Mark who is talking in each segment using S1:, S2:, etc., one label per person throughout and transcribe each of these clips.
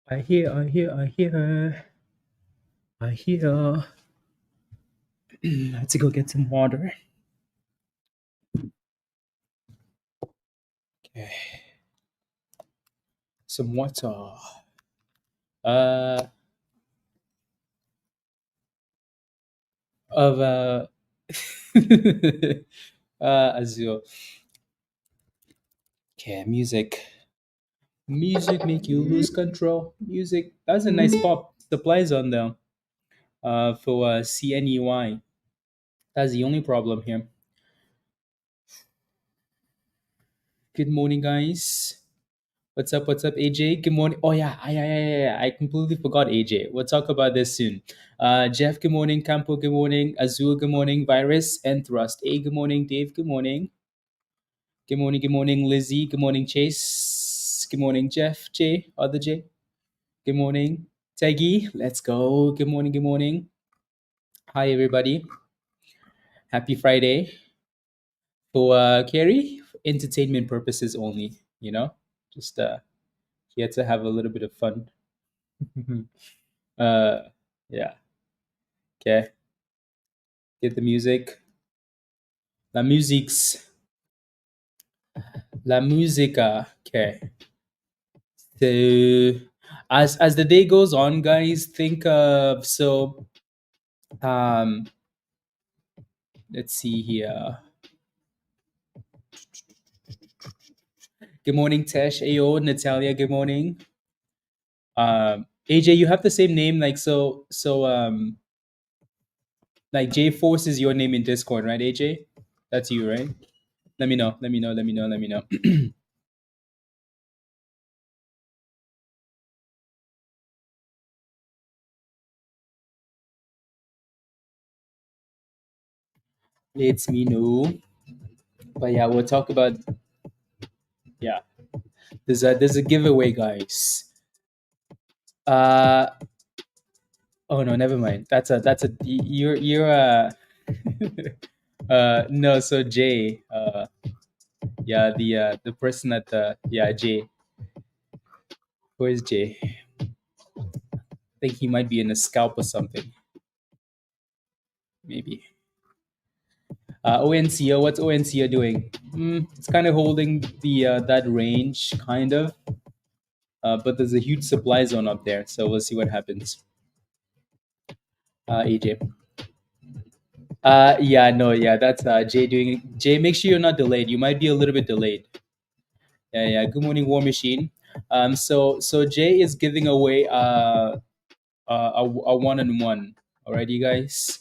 S1: I hear. Let's go get some water. Okay, some water. Uh, of Azure. Okay, music. Music make you lose control. Music. That's a nice pop. Supplies on there. For CNEY. That's the only problem here. Good morning, guys. What's up? What's up, AJ? Good morning. Oh yeah. I completely forgot AJ. We'll talk about this soon. Jeff, good morning. Campo, good morning. Azul, good morning. Virus and Thrust. Hey, good morning. Dave, good morning. Good morning. Good morning, Lizzie. Good morning, Chase. Good morning, Jeff. J. Other J. Good morning, Teggy. Let's go. Good morning. Good morning. Hi, everybody. Happy Friday. For Carrie, entertainment purposes only. Just here to have a little bit of fun. uh, yeah. Okay. Get the music. La musics. La musica. Okay. So as the day goes on, guys, think of um let's see here. Good morning, Tesh. Ayo, Natalia, good morning. AJ, you have the same name, like J Force is your name in Discord, right, AJ? That's you, right? Let me know. Let me know. Let me know. Let me know. Let me know. But yeah, we'll talk about yeah. There's a giveaway, guys. Uh oh no, never mind. That's a you're no, so Jay, yeah, the person at the yeah, Jay. Who is Jay? I think he might be in a scalp or something. Maybe. ONCO, what's ONCO doing? It's kind of holding the that range, kind of. But there's a huge supply zone up there, so we'll see what happens. AJ. Yeah, no, yeah, that's Jay doing. Jay, make sure you're not delayed. You might be a little bit delayed. Yeah, yeah. Good morning, War Machine. So Jay is giving away a one on one. All right, you guys.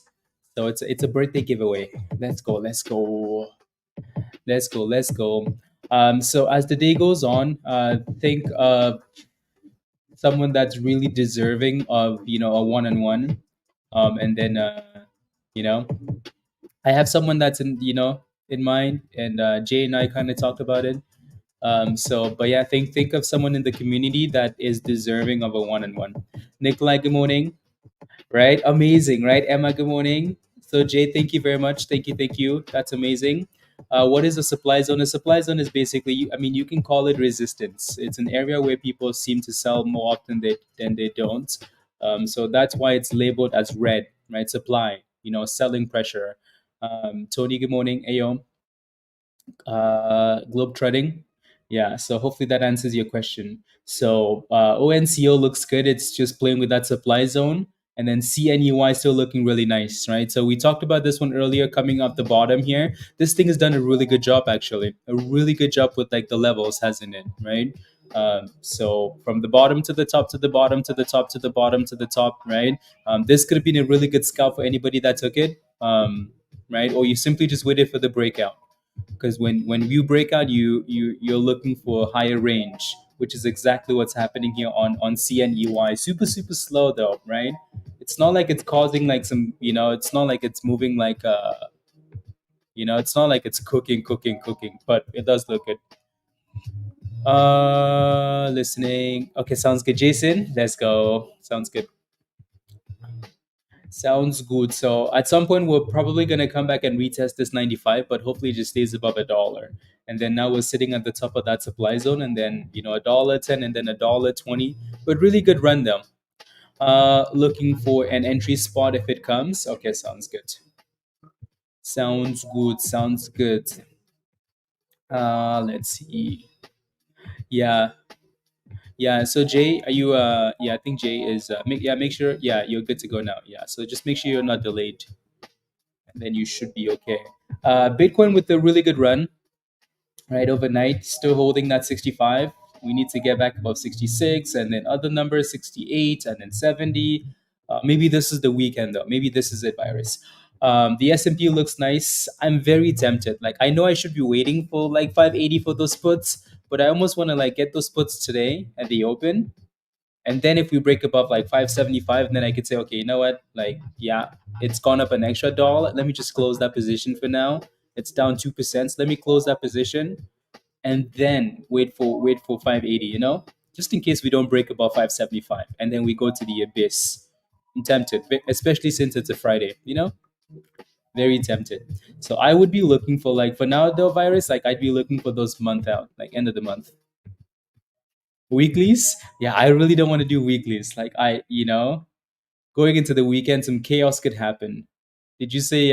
S1: So it's a birthday giveaway. Let's go. Let's go. Let's go. Let's go. So as the day goes on, think of someone that's really deserving of a one on one, and then you know I have someone that's in mind, and Jay and I kind of talked about it. But yeah, think of someone in the community that is deserving of a one on one. Nikolai, good morning. Right, amazing, right? Emma, good morning. So Jay, thank you very much. Thank you. That's amazing. What is a supply zone? A supply zone is basically, I mean, you can call it resistance. It's an area where people seem to sell more often than they don't. So that's why it's labeled as red, right? Supply, selling pressure. Tony, good morning. Ayo, globe trading. Yeah, so hopefully that answers your question. So ONCO looks good. It's just playing with that supply zone. And then CNEY still looking really nice, right? So we talked about this one earlier coming up the bottom here. This thing has done a really good job, actually. A really good job with like the levels, hasn't it, right? So from the bottom to the top to the bottom to the top to the bottom to the top, right? This could have been a really good scalp for anybody that took it, right? Or you simply just waited for the breakout, because when you break out, you're looking for higher range, which is exactly what's happening here on CNEY. Super slow though, right? It's not like it's causing like some, it's not like it's moving like it's not like it's cooking, but it does look good. Listening. Okay, sounds good, Jason. Let's go. Sounds good. Sounds good. So at some point we're probably gonna come back and retest this 95, but hopefully it just stays above a dollar. And then now we're sitting at the top of that supply zone, and then a dollar 10, and then a dollar 20. But really good run though. Looking for an entry spot if it comes. Okay, sounds good. Sounds good. Sounds good. Let's see. Yeah, yeah. So Jay, are you? Yeah, I think Jay is. Make sure. Yeah, you're good to go now. Yeah. So just make sure you're not delayed, and then you should be okay. Bitcoin with a really good run, right? Overnight, still holding that 65. We need to get back above 66, and then other numbers 68, and then 70. Maybe this is the weekend though. Maybe this is it, virus. The S&P looks nice. I'm very tempted. Like I know I should be waiting for like 580 for those puts, but I almost want to like get those puts today at the open, and then if we break above like 575, then I could say, okay, you know what? Like, yeah, it's gone up an extra dollar. Let me just close that position for now. It's down 2%. So let me close that position and then wait for 580, just in case we don't break above 575. And then we go to the abyss. I'm tempted, especially since it's a Friday, very tempted. So I would be looking for like for now though, virus, like I'd be looking for those month out, like end of the month. Weeklies, yeah, I really don't want to do weeklies. Like going into the weekend, some chaos could happen. Did you say,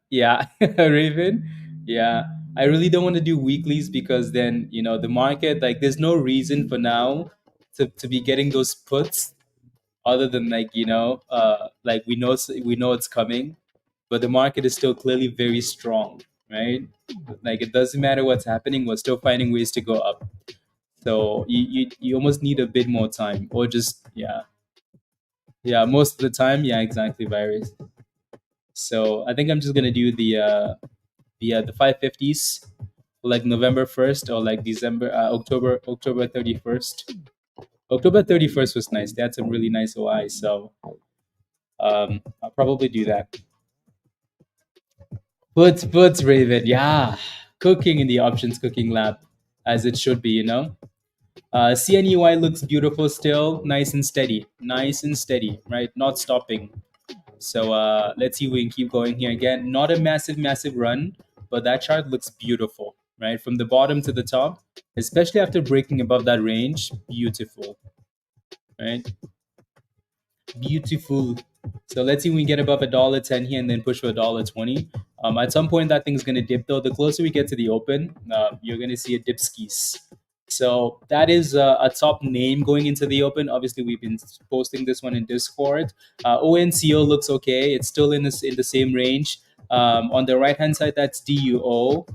S1: yeah, Raven? Yeah, I really don't want to do weeklies because then, the market, like, there's no reason for now to be getting those puts other than like we know it's coming, but the market is still clearly very strong, right? Like, it doesn't matter what's happening, we're still finding ways to go up. So you almost need a bit more time, or just yeah, most of the time, yeah, exactly, virus. So I think I'm just gonna do the 550s, like November 1st, or like October 31st. October 31st was nice. They had some really nice OI, so I'll probably do that. But Raven, yeah, cooking in the options cooking lab, as it should be, CNEY looks beautiful still, nice and steady, right? Not stopping. So let's see if we can keep going here again. Not a massive run, but that chart looks beautiful, right? From the bottom to the top, especially after breaking above that range, beautiful, right? Beautiful. So let's see when we get above $1.10 here and then push for $1.20. At some point, that thing's gonna dip though. The closer we get to the open, you're gonna see a dip skis. So that is a top name going into the open. Obviously, we've been posting this one in Discord. ONCO looks okay. It's still in the same range. On the right hand side, that's DUO.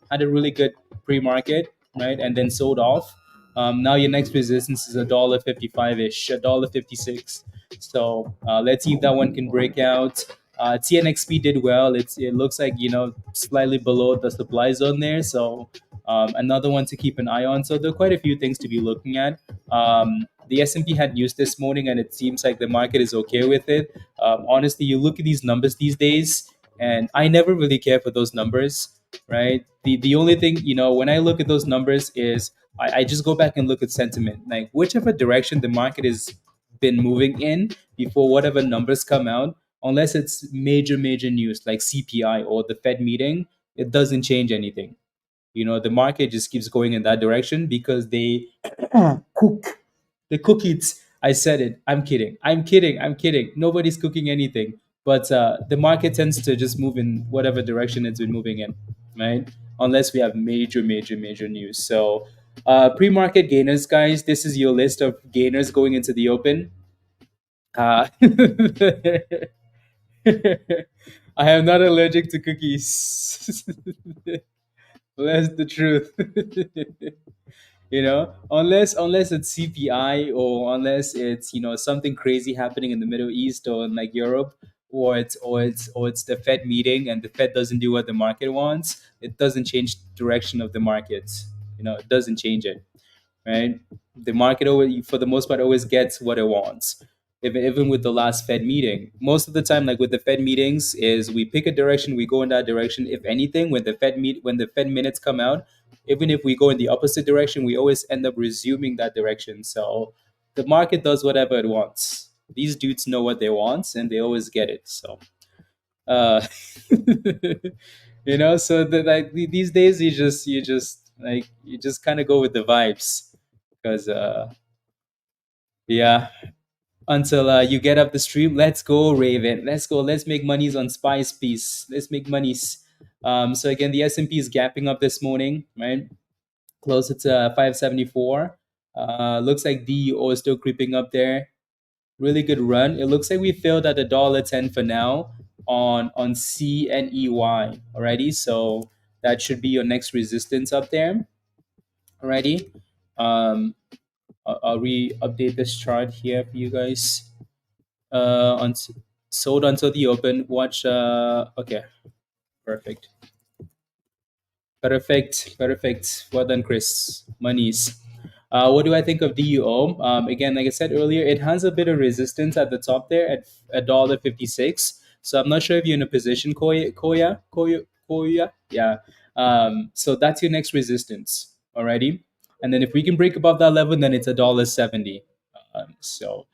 S1: Had a really good pre-market, right, and then sold off. Now your next resistance is $1.55 ish, $1.56. So let's see if that one can break out. TNXP did well. It looks like slightly below the supply zone there. So another one to keep an eye on. So there are quite a few things to be looking at. The S&P had news this morning, and it seems like the market is okay with it. Honestly, you look at these numbers these days, and I never really care for those numbers, right? The only thing when I look at those numbers is I just go back and look at sentiment, like whichever direction the market has been moving in before whatever numbers come out, unless it's major news like CPI or the Fed meeting, it doesn't change anything. The market just keeps going in that direction because they cook. They cook it. I said it. I'm kidding. Nobody's cooking anything. But the market tends to just move in whatever direction it's been moving in, right? Unless we have major news. So, pre-market gainers, guys, this is your list of gainers going into the open. Uh, I am not allergic to cookies. That's the truth. Unless it's CPI, or unless it's something crazy happening in the Middle East or in like Europe, or it's the Fed meeting and the Fed doesn't do what the market wants, it doesn't change direction of the market. It doesn't change it, right? The market always, for the most part, always gets what it wants. Even with the last Fed meeting, most of the time, like with the Fed meetings, is we pick a direction, we go in that direction. If anything, when the Fed minutes come out, even if we go in the opposite direction, we always end up resuming that direction. So the market does whatever it wants. These dudes know what they want and they always get it. So uh so these days you just kind of go with the vibes because yeah, until you get up the stream. Let's go, Raven. Let's go. Let's make monies on Spice, please. Let's make monies. So again, the S&P is gapping up this morning, right? Close to 574. Looks like DEO is still creeping up there. Really good run. It looks like we failed at $1.10 for now on CNEY already. So that should be your next resistance up there already. I'll re-update this chart here for you guys. On Sold until the open. Watch. Okay, perfect. Perfect. Well done, Chris. Monies. What do I think of DUO? Again, like I said earlier, it has a bit of resistance at the top there at $1.56. So I'm not sure if you're in a position, Koya. Yeah. So that's your next resistance. Alrighty. And then if we can break above that level, then it's $1.70. So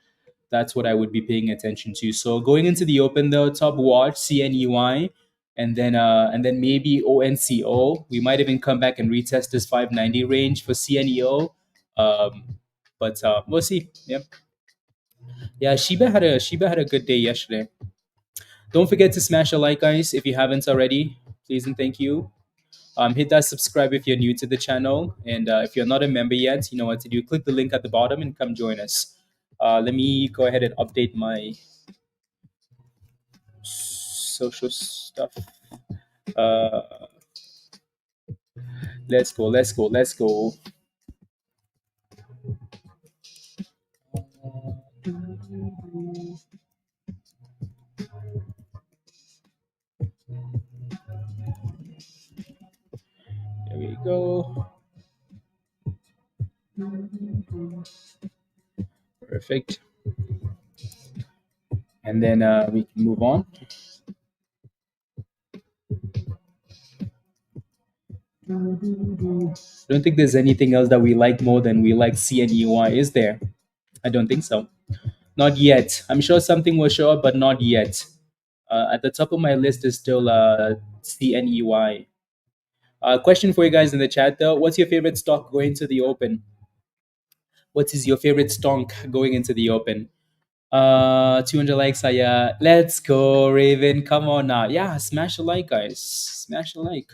S1: that's what I would be paying attention to. So going into the open though, top watch CNEY, and then maybe ONCO. We might even come back and retest this 590 range for CNEO. Um, but we'll see. Yep. Yeah, Shiba had a good day yesterday. Don't forget to smash a like, guys, if you haven't already. Please and thank you. Hit that subscribe if you're new to the channel, and if you're not a member yet, you know what to do. Click the link at the bottom and come join us. Let me go ahead and update my social stuff. Uh, let's go. There we go. Perfect. And then we can move on. I don't think there's anything else that we like more than we like CNEY, is there? I don't think so. Not yet. I'm sure something will show up, but not yet. At the top of my list is still CNEY. Question for you guys in the chat though: what's your favorite stock going to the open? What is your favorite stock going into the open? 200 likes. Let's go, Raven. Come on now. Yeah, smash a like, guys. Smash a like.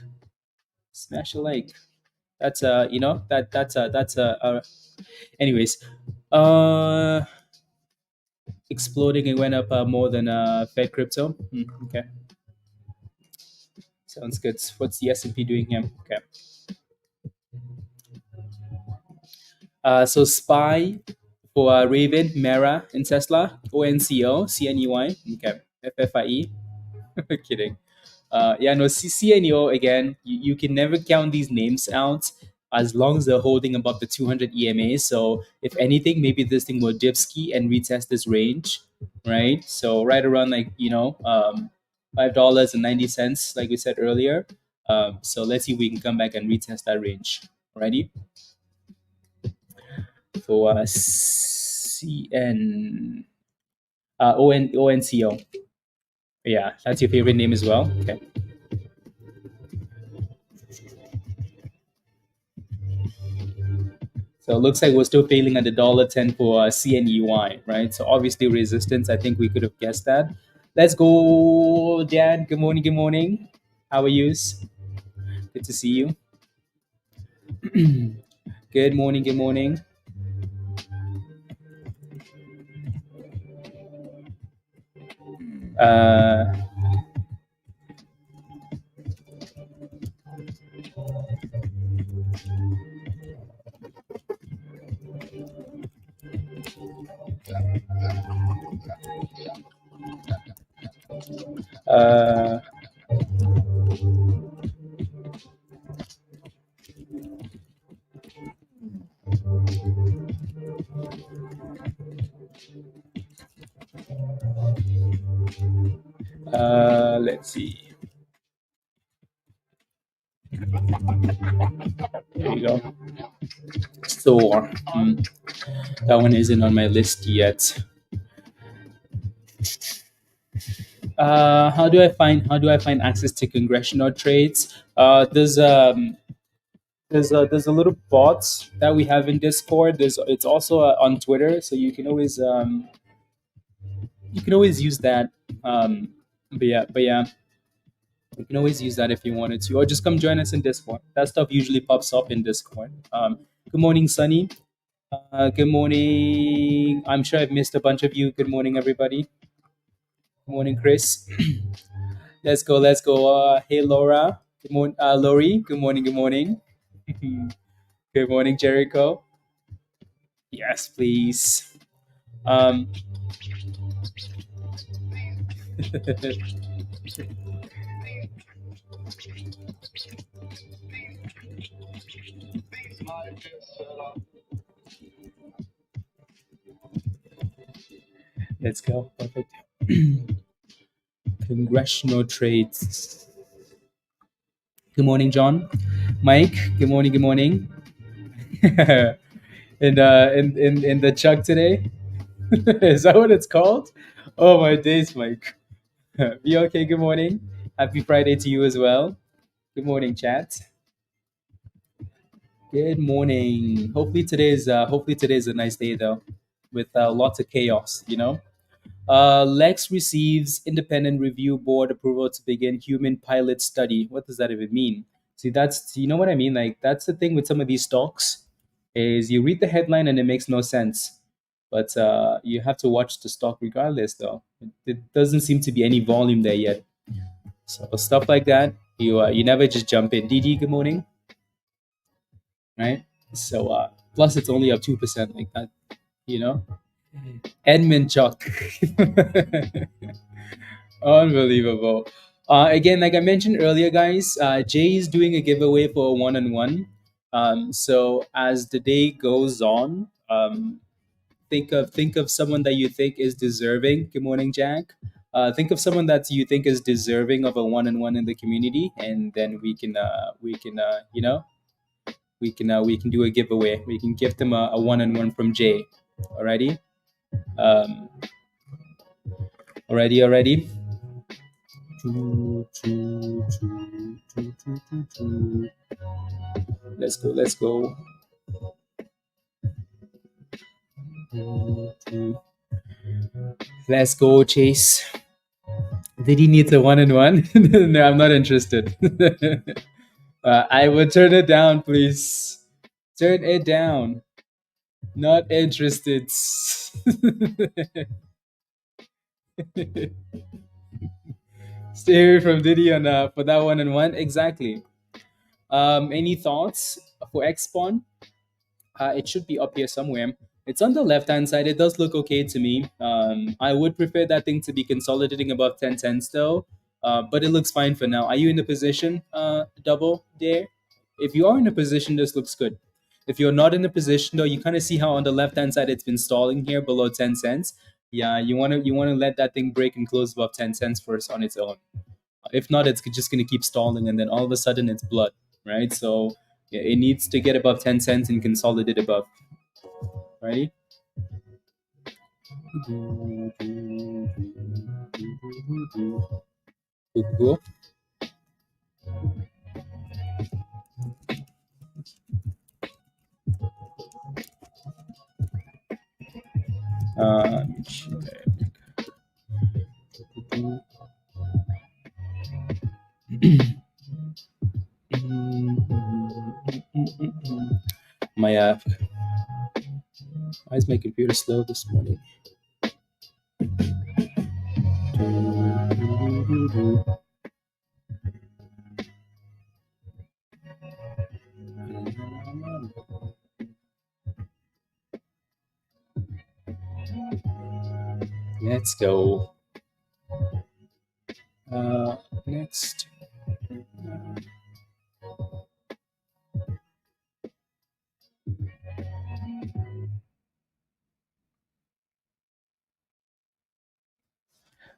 S1: Smash a like. That's anyways, uh exploding. It went up more than Fed crypto. Okay, sounds good. What's the S&P doing here? Okay. So SPY for Raven, Mera, and Tesla, ONCO, CNEY, okay, FFIE. Kidding. Yeah, no, CNEO again. You can never count these names out as long as they're holding above the 200 EMA. So if anything, maybe this thing will dip ski and retest this range, right? So right around $5.90, like we said earlier. So let's see if we can come back and retest that range. Alrighty. So ONCO. Yeah, that's your favorite name as well. Okay. So it looks like we're still failing at the $1.10 for CNEY, right? So obviously resistance. I think we could have guessed that. Let's go, Dan. Good morning. Good morning. How are you? Good to see you. Good morning. Good morning. Uh, uh, let's see. There you go. So that one isn't on my list yet. How do I find access to congressional trades? There's a little bot that we have in Discord. It's also on Twitter, so you can always use that. But yeah, you can always use that if you wanted to, or just come join us in Discord. That stuff usually pops up in Discord. Good morning, Sunny. Good morning. I'm sure I've missed a bunch of you. Good morning, everybody. Good morning, Chris. Let's go. Let's go. Hey, Laura. Good morning, Lori. Good morning. Good morning. Good morning, Jericho. Yes, please. Um, let's go. Perfect. Congressional trades. Good morning, John. Mike. Good morning. Good morning. In the chug today. Is that what it's called? Oh my days, Mike. Be okay. Good morning. Happy Friday to you as well. Good morning, chat. Good morning. Hopefully today's a nice day though, with lots of chaos. Lex receives independent review board approval to begin human pilot study. What does that even mean? See, you know what I mean? Like that's the thing with some of these stocks, is you read the headline and it makes no sense, but you have to watch the stock regardless. Though it doesn't seem to be any volume there yet. So stuff like that, you never just jump in. DD, good morning, right? So plus it's only up 2% like that, you know. Edmund Chuck. Unbelievable. Again, like I mentioned earlier, guys, Jay is doing a giveaway for a one-on-one. So as the day goes on, think of someone that you think is deserving. Good morning, Jack. Think of someone that you think is deserving of a one-on-one in the community, and then we can do a giveaway. We can gift them a one-on-one from Jay. Alrighty. Um, already. Let's go. Let's go. Let's go, Chase. Did he need a one-on-one? No, I'm not interested. I would turn it down, please. Turn it down. Not interested. Stay away from Diddy for that one-on-one. Exactly. Any thoughts for XPON? It should be up here somewhere. It's on the left hand side. It does look okay to me. I would prefer that thing to be consolidating above 10 cents though, but it looks fine for now. Are you in a position, double there? If you are in a position, this looks good. If you're not in a position though, you kind of see how on the left hand side it's been stalling here below 10 cents. Yeah, you wanna let that thing break and close above 10 cents first on its own. If not, it's just gonna keep stalling, and then all of a sudden it's blood, right? So yeah, it needs to get above 10 cents and consolidate above. Ready? Cool. Uh, my why is my computer slow this morning? Let's go. Next.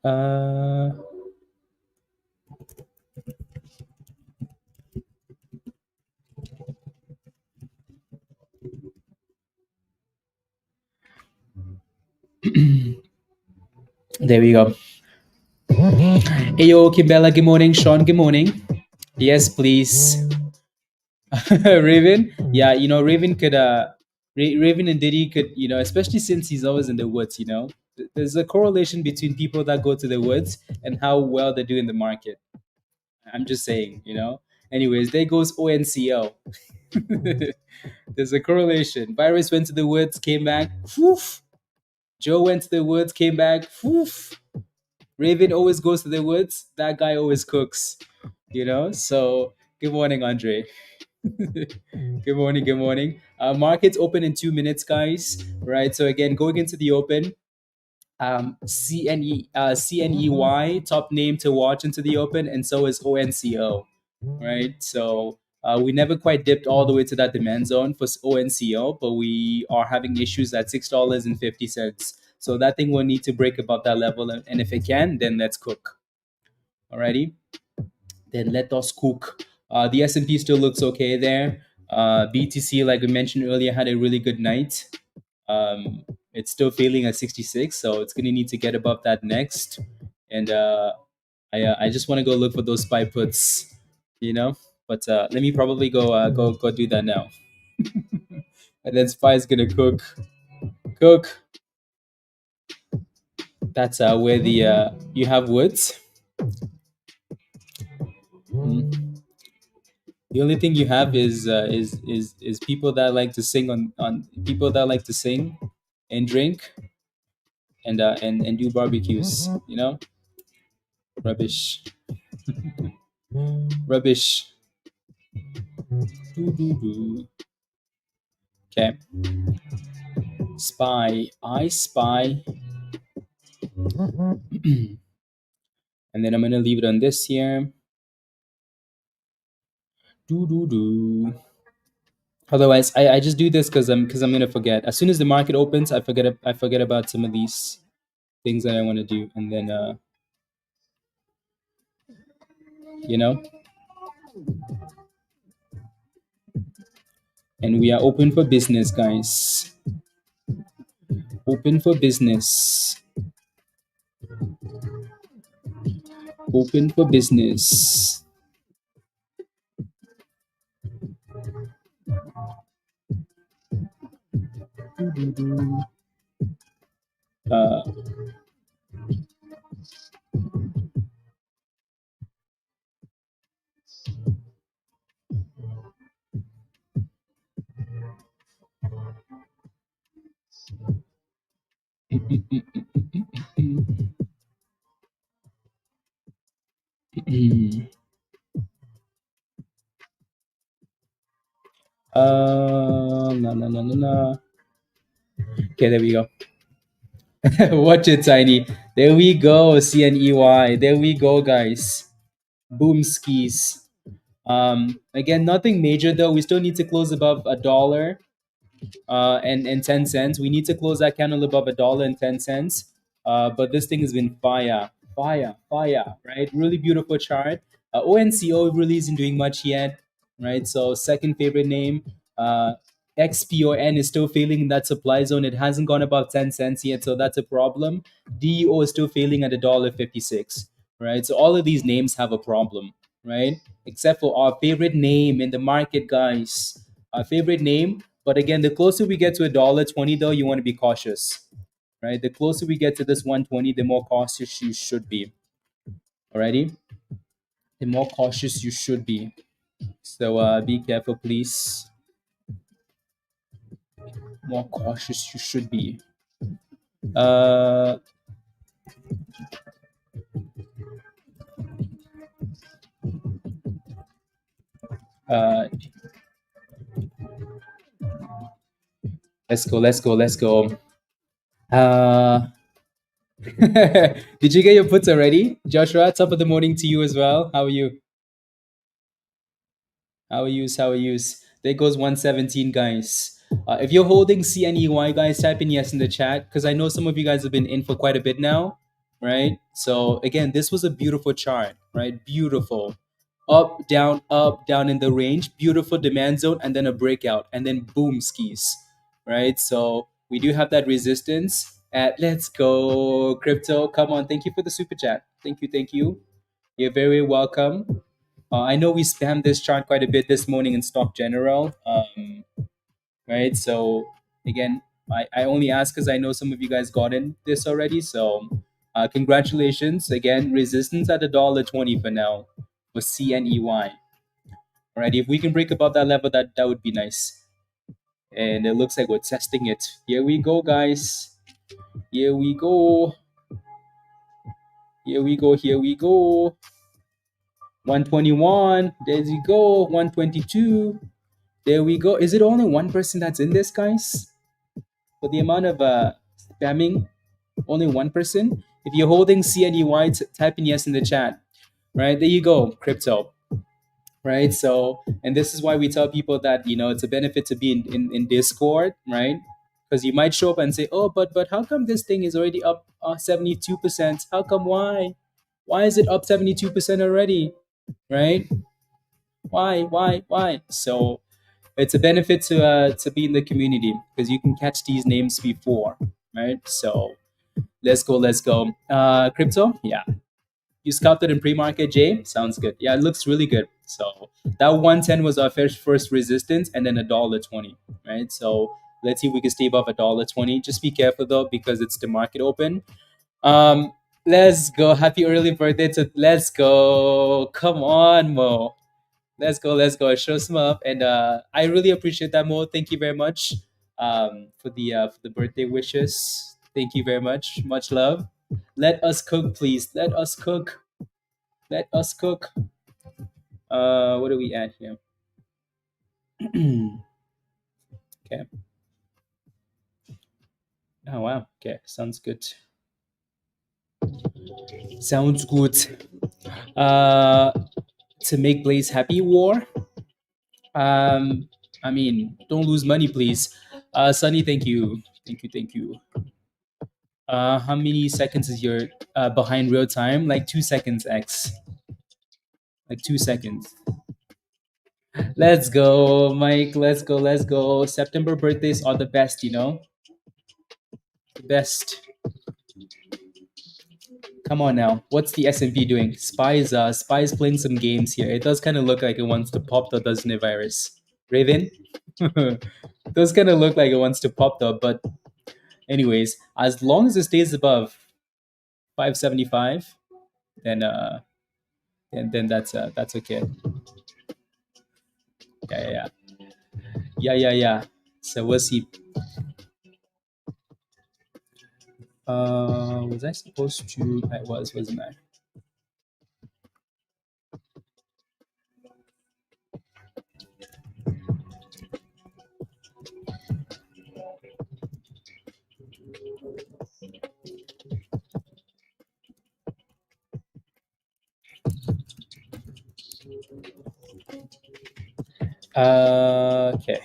S1: Uh, there we go. Ayo, Kimbella, good morning. Sean, good morning. Yes, please. Raven, yeah, Raven could, Raven and Diddy could, especially since he's always in the woods, there's a correlation between people that go to the woods and how well they do in the market. I'm just saying, Anyways, there goes ONCO. There's a correlation. Virus went to the woods, came back, woof. Joe went to the woods, came back, woof. Raven always goes to the woods. That guy always cooks, So, good morning, Andre. Good morning. Good morning. Markets open in 2 minutes, guys. Right. So again, going into the open, CNEY top name to watch into the open, and so is ONCO. Right. So we never quite dipped all the way to that demand zone for ONCO, but we are having issues at $6.50. So that thing will need to break above that level, and if it can, then let's cook. Alrighty, then let us cook. The S&P still looks okay there. BTC, like we mentioned earlier, had a really good night. It's still failing at 66, so it's going to need to get above that next. And I just want to go look for those spy puts, you know. But let me probably go do that now. And then spy is gonna cook. That's where the you have woods. Mm. The only thing you have is people that like to sing on people that like to sing and drink and do barbecues. Rubbish, rubbish. Do. Okay, spy. I spy, and then I'm gonna leave it on this here. Do. Otherwise, I just do this because I'm gonna forget. As soon as the market opens, I forget about some of these things that I want to do, and then you know, and we are open for business, guys. Open for business. Open for business. Uh, no, no, no, no, no. Okay, there we go. Watch it, Tiny. There we go, CNEY. There we go, guys. Boom skis. Again, nothing major though. We still need to close above $1 and 10 cents. We need to close that candle above $1.10. But this thing has been fire, right? Really beautiful chart. ONCO really isn't doing much yet, right? So second favorite name. XPON is still failing in that supply zone. It hasn't gone above 10 cents yet, so that's a problem. DEO is still failing at $1.56, right? So all of these names have a problem, right? Except for our favorite name in the market, guys. Our favorite name. But again, the closer we get to $1.20, though, you want to be cautious, right? The closer we get to this 120, the more cautious you should be. Alrighty, the more cautious you should be. So be careful, please. More cautious you should be. Uh, uh, let's go. Uh, did you get your puts already, Joshua? Top of the morning to you as well. How are you? How are you? How are you? There goes 117, guys. If you're holding CNEY, guys, type in yes in the chat because I know some of you guys have been in for quite a bit now, right? So again, this was a beautiful chart, right? Beautiful. Up, down in the range. Beautiful demand zone, and then a breakout, and then boom skis, right? So we do have that resistance. Let's go, crypto. Come on, thank you for the super chat. Thank you. You're very welcome. I know we spammed this chart quite a bit this morning in Stock General, right? So again, I only ask because I know some of you guys got in this already. So congratulations again. Resistance at $1.20 for now for CNEY. All right, if we can break above that level, that would be nice. And it looks like we're testing it. Here we go, guys. Here we go. Here we go. Here we go. 121. There you go. 122. There we go. Is it only one person that's in this, guys? For the amount of spamming, only one person. If you're holding CNEY, type in yes in the chat. Right there you go, crypto. Right. So, and this is why we tell people that it's a benefit to be in Discord, right? Because you might show up and say, oh, but how come this thing is already up 72%? How come? Why is it up 72% already? Right? Why? So it's a benefit to be in the community because you can catch these names before, right? So let's go. Crypto, yeah. You scouted in pre-market, Jay. Sounds good. Yeah, it looks really good. So that 110 was our first resistance, and then $1.20, right? So let's see if we can stay above $1.20. Just be careful though because it's the market open. Um, let's go. Happy early birthday to. Let's go. Come on, Mo. Let's go. Show some up, and I really appreciate that, Mo. Thank you very much for the birthday wishes. Thank you very much. Much love. Let us cook, please. Let us cook. Let us cook. What do we add here? Okay. Oh wow. Okay. Sounds good. Sounds good. Uh, to make Blaze happy, war. Um, I mean, don't lose money, please. Sunny, thank you. Thank you. How many seconds is your behind real time? Like 2 seconds, X. Like 2 seconds. Let's go, Mike. Let's go. Let's go. September birthdays are the best, The best. Come on now. What's the S&P doing? Spy's playing some games here. It does kind of look like it wants to pop the, doesn't it, virus? Raven? It does kind of look like it wants to pop the, but anyways, as long as it stays above 575, then then that's okay. Yeah. Yeah. So we'll see. Was I supposed to? I was, wasn't I? Okay.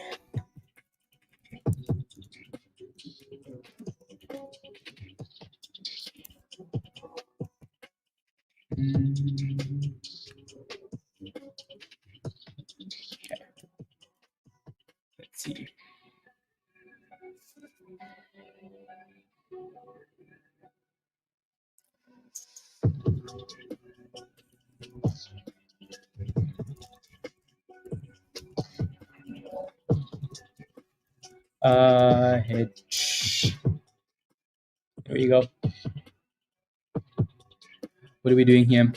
S1: Mm, okay. Let's see. Hedge. There you go. What are we doing here?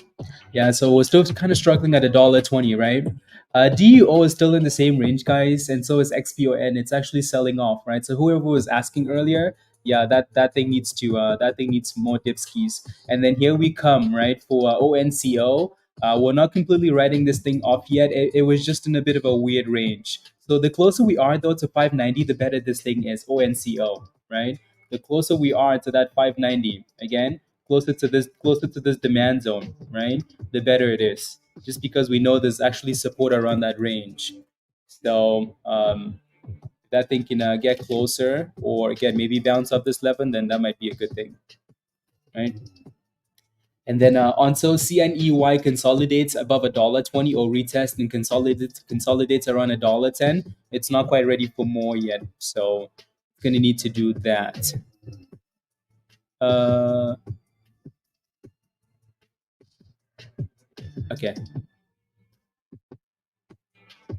S1: Yeah, so we're still kind of struggling at $1.20, right? DUO is still in the same range, guys, and so is XPON. It's actually selling off, right? So whoever was asking earlier, yeah, that thing needs to that thing needs more dipskis. And then here we come, right, for ONCO. We're not completely writing this thing off yet. It was just in a bit of a weird range. So the closer we are though to 590, the better this thing is. ONCO, right? The closer we are to that 590, again, closer to this demand zone, right? The better it is. Just because we know there's actually support around that range. So if that thing can get closer or again maybe bounce up this level, then that might be a good thing, right? And then also CNEY consolidates above $1.20 or retest and consolidates around $1.10. It's not quite ready for more yet, so it's gonna need to do that. Uh, Okay,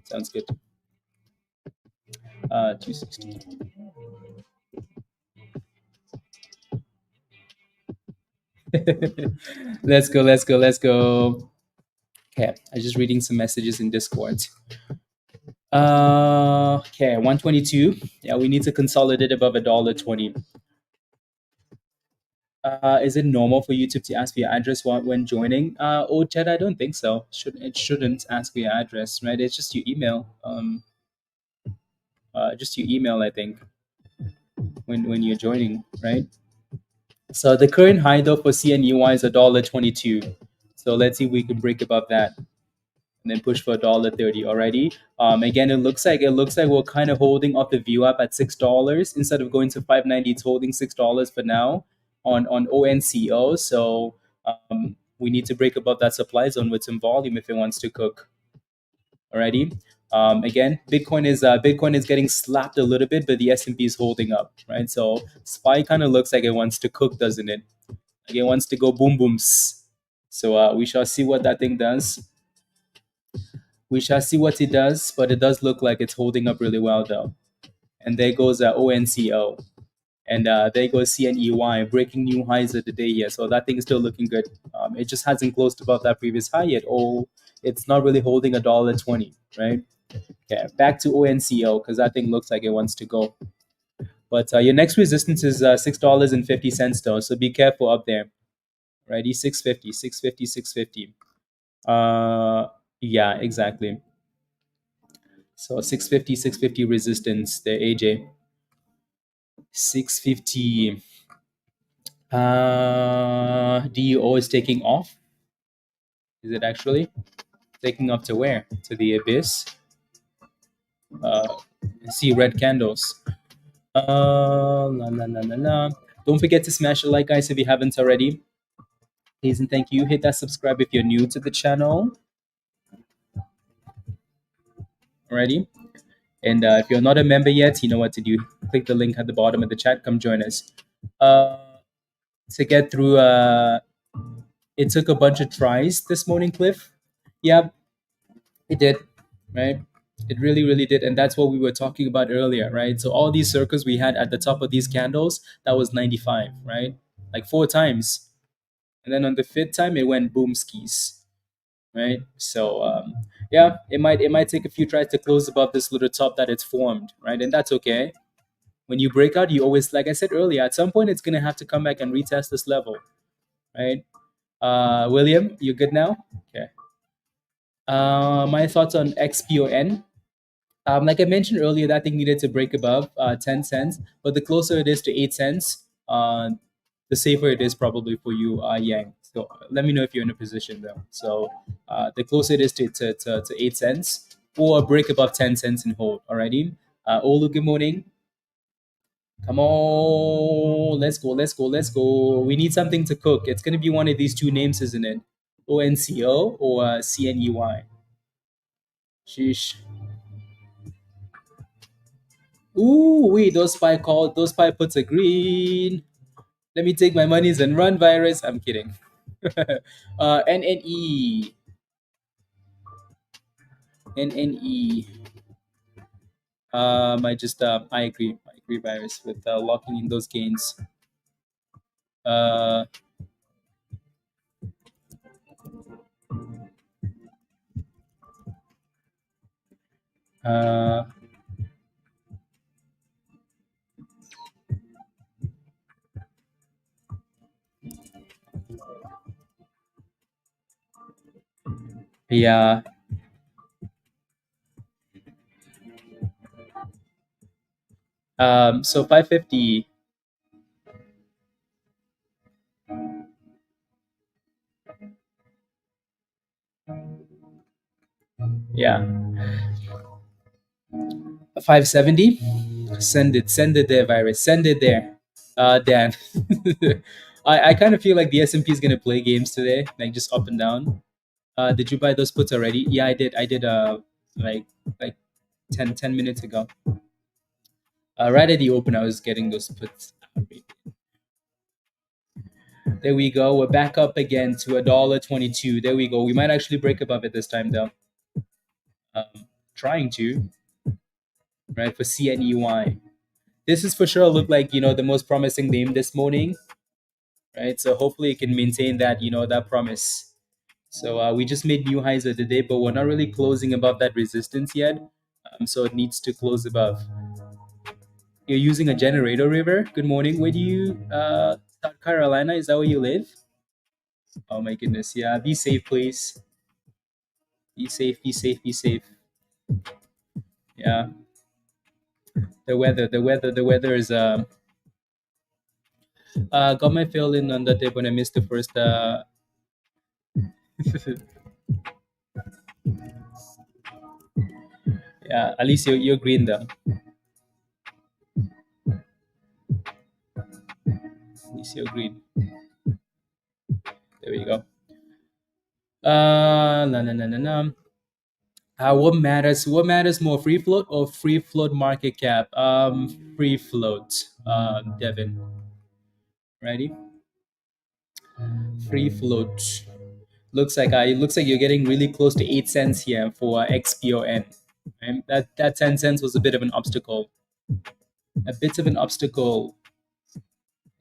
S1: sounds good. 260. Let's go, let's go, let's go. Okay, I'm just reading some messages in Discord. Okay, 122. Yeah, we need to consolidate above $1.20. Is it normal for YouTube to ask for your address when joining? Oh, Chad, I don't think so. It shouldn't ask for your address, right? It's just your email. Just your email, I think, when you're joining, right? So the current high though for CNEY is $1.22. So let's see if we can break above that and then push for $1.30 already. Again, it looks like we're kind of holding off the view up at $6 instead of going to 590. It's holding $6 for now on ONCO. So we need to break above that supply zone with some volume if it wants to cook already. Again, Bitcoin is getting slapped a little bit, but the S&P is holding up, right? So SPY kind of looks like it wants to cook, doesn't it? Like it wants to go boom booms. So we shall see what that thing does. We shall see what it does, but it does look like it's holding up really well though. And there goes ONCO. And there goes CNEY breaking new highs of the day here. So that thing is still looking good. It just hasn't closed above that previous high yet. Oh, it's not really holding $1.20, right? Okay, back to ONCO because that thing looks like it wants to go. But your next resistance is $6.50 though. So be careful up there. Righty, 650, 650, 650. Yeah, exactly. So 650, 650 resistance there, AJ. 650. DUO is taking off. Is it actually taking off to where? To the abyss. See red candles. La la la la la. Don't forget to smash the like, guys, if you haven't already. Please and thank you. Hit that subscribe if you're new to the channel. Alrighty. And if you're not a member yet, you know what to do. Click the link at the bottom of the chat. Come join us. To get through, it took a bunch of tries this morning, Cliff. Yeah, it did, right? It really, really did. And that's what we were talking about earlier, right? So all these circles we had at the top of these candles, that was 95, right? Like 4 times. And then on the fifth time, it went boom skis, right? So yeah, it might take a few tries to close above this little top that it's formed, right? And that's okay. When you break out, you always, like I said earlier, at some point it's gonna have to come back and retest this level, right? William, you good now? Okay. My thoughts on XPON. Like I mentioned earlier, that thing needed to break above 10 cents, but the closer it is to 8 cents, the safer it is probably for you, Yang. So let me know if you're in a position though. So the closer it is to 8 cents or break above 10 cents and hold. Alrighty. Olu, good morning. Come on. Let's go. Let's go. Let's go. We need something to cook. It's going to be one of these two names, isn't it? ONCO or CNEY. Sheesh. Ooh, wait, those spy puts are green. Let me take my monies and run, virus. I'm kidding. NNE. NNE. I agree, virus, with locking in those gains. Uh, uh, yeah. So 550. Yeah. 570. Send it there, virus. Send it there. Dan. I kind of feel like the S&P is gonna play games today, like just up and down. Did you buy those puts already? Yeah, I did. I did. Like like 10 minutes ago. Right at the open, I was getting those puts. There we go. We're back up again to $1.22. There we go. We might actually break above it this time, though. Trying to, right, for CNEY. This is for sure look like, the most promising name this morning, right? So hopefully it can maintain that, that promise. So we just made new highs of the day, but we're not really closing above that resistance yet. So it needs to close above. You're using a generator, River. Good morning. Where do you, South Carolina? Is that where you live? Oh my goodness. Yeah. Be safe, please. Be safe. Be safe. Be safe. Yeah. The weather is got my fill in on that day when I missed the first yeah, at least you're green though. At least you're green. There we go. No, no, no, no, no. What matters? What matters more, free float or free float market cap? Free float. Devin, ready? Free float. Looks like you're getting really close to 8 cents here for XPON. And that 10 cents was a bit of an obstacle. A bit of an obstacle.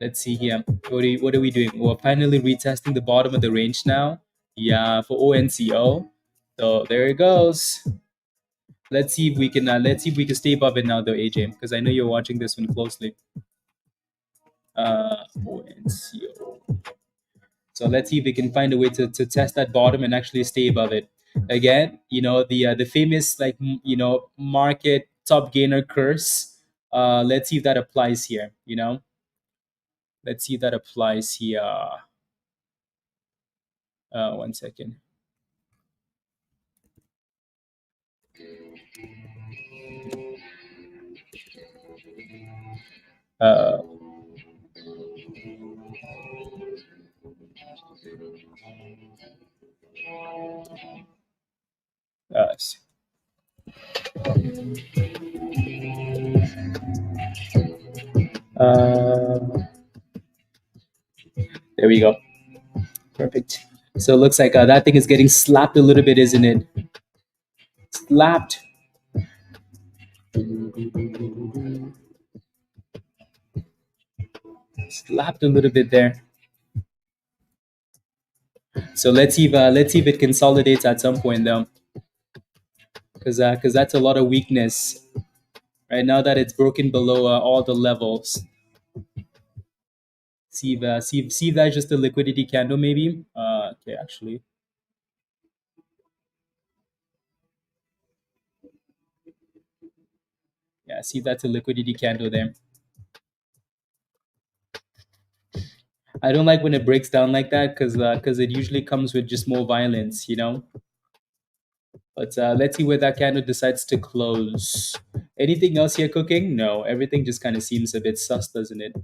S1: Let's see here. What are we doing? We're finally retesting the bottom of the range now. Yeah, for ONCO. So there it goes. Let's see if we can stay above it now though, AJ, because I know you're watching this one closely. ONCO. So let's see if we can find a way to test that bottom and actually stay above it. Again, the famous market top gainer curse. Let's see if that applies here. Let's see if that applies here. 1 second. Uh, s- uh, there we go. Perfect. So it looks like that thing is getting slapped a little bit, isn't it? Slapped. Slapped a little bit there. So let's see if it consolidates at some point though, because that's a lot of weakness right now that it's broken below all the levels. See if that's just a liquidity candle maybe. Okay, actually, yeah. See if that's a liquidity candle there. I don't like when it breaks down like that because it usually comes with just more violence. But let's see where that candle decides to close. Anything else here cooking? No, everything just kind of seems a bit sus, doesn't it?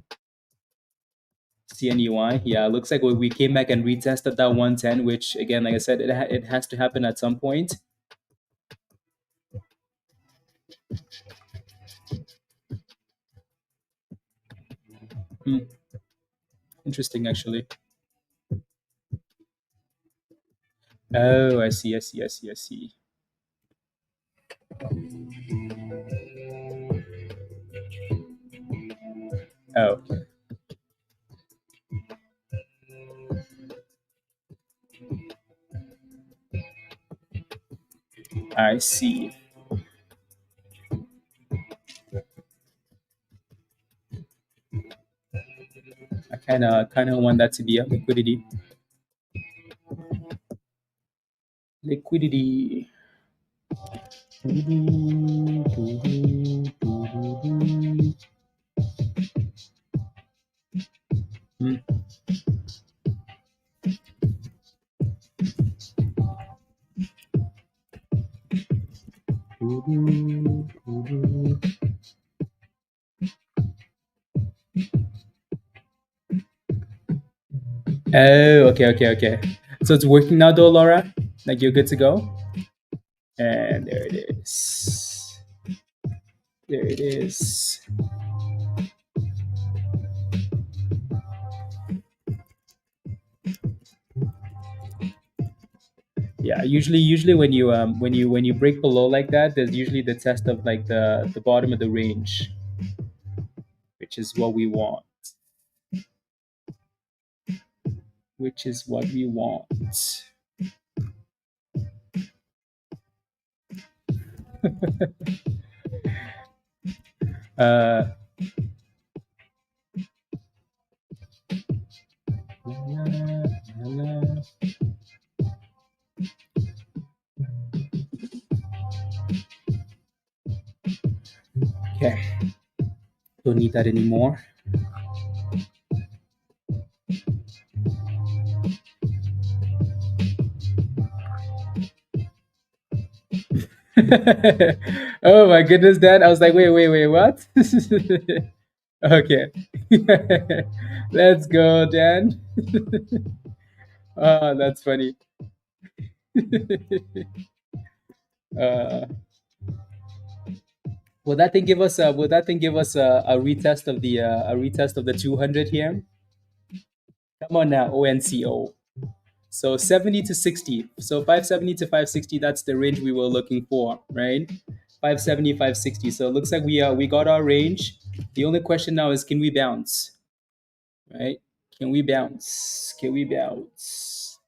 S1: CNEY, yeah, looks like we came back and retested that 110, which again, like I said, it has to happen at some point. Hmm. Interesting, actually. Oh, I see, I see, I see, I see. Oh, I see. I kind of want that to be a liquidity. Liquidity. Hmm. Oh, okay, okay, okay. So it's working now, though, Laura. Like you're good to go. And there it is. There it is. Yeah, usually when you break below like that, there's usually the test of like the bottom of the range, which is what we want. Which is what we want. Uh, okay, don't need that anymore. Oh my goodness, Dan! I was like, wait, what? Okay, let's go, Dan. Oh, that's funny. Uh, will that thing give us a a retest of the 200 here? Come on now, ONCO. So 70 to 60. So 570 to 560, that's the range we were looking for, right? 570, 560. So it looks like we got our range. The only question now is, can we bounce? Right? Can we bounce? Can we bounce?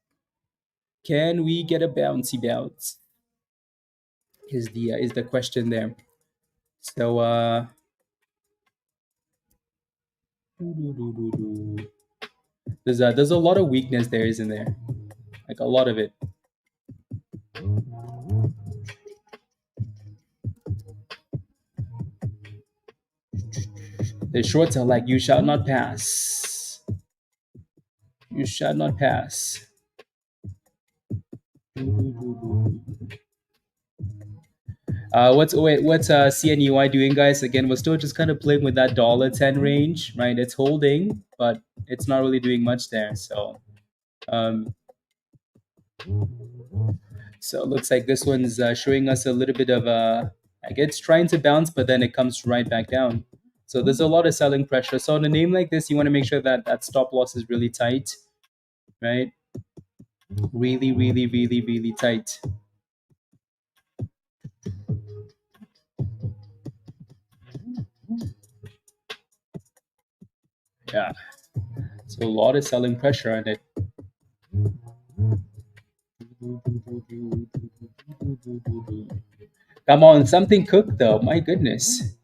S1: Can we get a bouncy bounce? Is the question there. So there's a lot of weakness there, isn't there? Like a lot of it. The shorts are like, you shall not pass. You shall not pass. What's CNEY doing, guys? Again, we're still just kind of playing with that $10 range, right? It's holding, but it's not really doing much there. Um, so it looks like this one's showing us a little bit of like it's trying to bounce, but then it comes right back down. So there's a lot of selling pressure. So on a name like this, you want to make sure that that stop loss is really tight, right? Really, really, really, really tight. Yeah. So a lot of selling pressure on it. Come on, something cooked though. My goodness.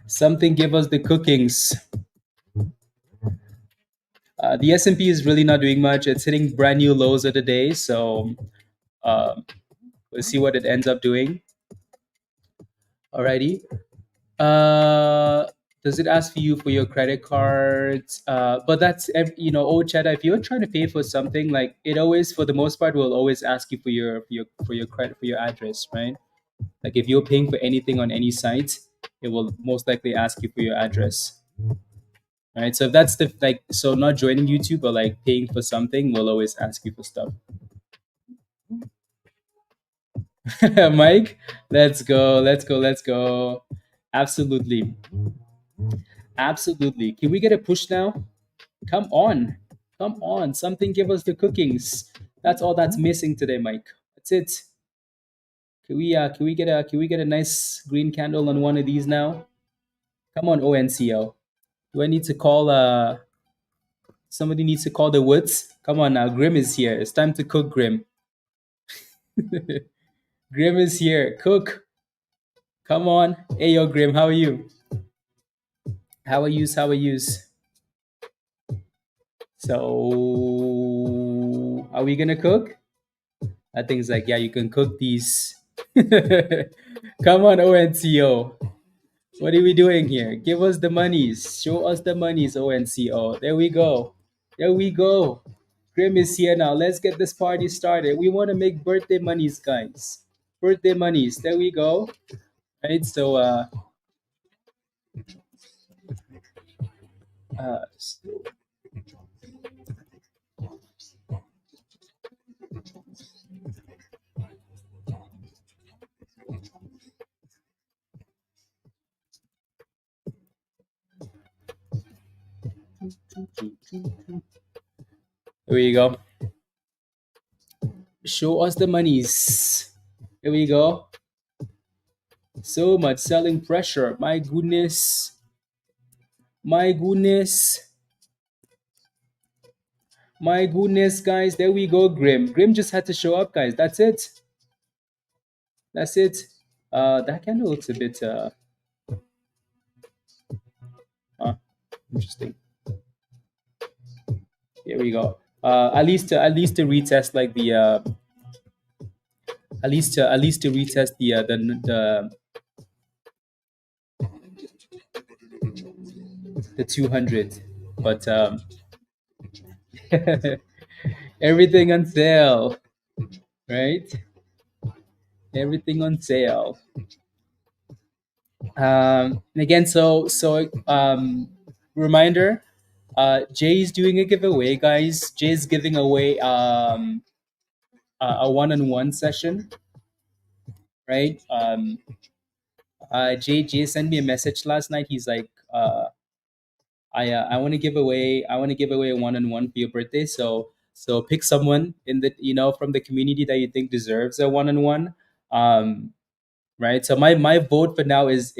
S1: Something give us the cookings. The S&P is really not doing much. It's hitting brand new lows of the day. So um, we'll see what it ends up doing. Alrighty. Uh, does it ask for you for your credit cards? But that's oh Chad, if you're trying to pay for something, like it always, for the most part, will always ask you for your credit, for your address, right? Like if you're paying for anything on any site, it will most likely ask you for your address, right? So if that's the like, so not joining YouTube or like paying for something will always ask you for stuff. Mike, let's go. Absolutely, absolutely. Can we get a push now? Come on, something give us the cookings. That's all that's missing today, Mike. That's it. Can we get a nice green candle on one of these now? Come on, ONCO. Do I need to call somebody needs to call the woods? Come on now, Grim is here. It's time to cook, Grim. Grim is here. Cook. Come on. Hey yo, Grim, how are you? How are you? How are you? So are we gonna cook? I think it's like, yeah, you can cook these. Come on, ONCO. What are we doing here? Give us the monies. Show us the monies, ONCO. There we go. There we go. Grim is here now. Let's get this party started. We want to make birthday monies, guys. Birthday monies. There we go. Right. So uh Here we go. Show us the monies. Here we go. So much selling pressure. My goodness. My goodness. My goodness, guys. There we go, Grim. Grim just had to show up, guys. That's it. That's it. That candle looks a bit uh interesting. Here we go. At least to retest like the at least to retest the 200, but everything on sale, right? Everything on sale. Again, reminder, Jay is doing a giveaway, guys. Jay is giving away a one-on-one session, right? Jay sent me a message last night. He's like, I want to give away a one-on-one for your birthday. So pick someone in the from the community that you think deserves a one-on-one. Right. So my vote for now is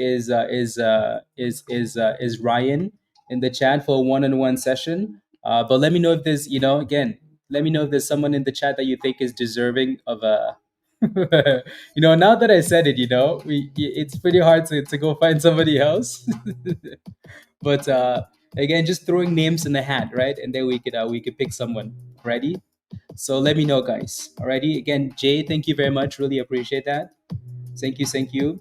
S1: Ryan in the chat for a one-on-one session. But let me know if there's again, let me know if there's someone in the chat that you think is deserving of a. Now that I said it, it's pretty hard to go find somebody else. But again, just throwing names in the hat, right? And then we could pick someone. Ready? So let me know, guys. Alrighty. Again, Jay, thank you very much. Really appreciate that. Thank you, thank you.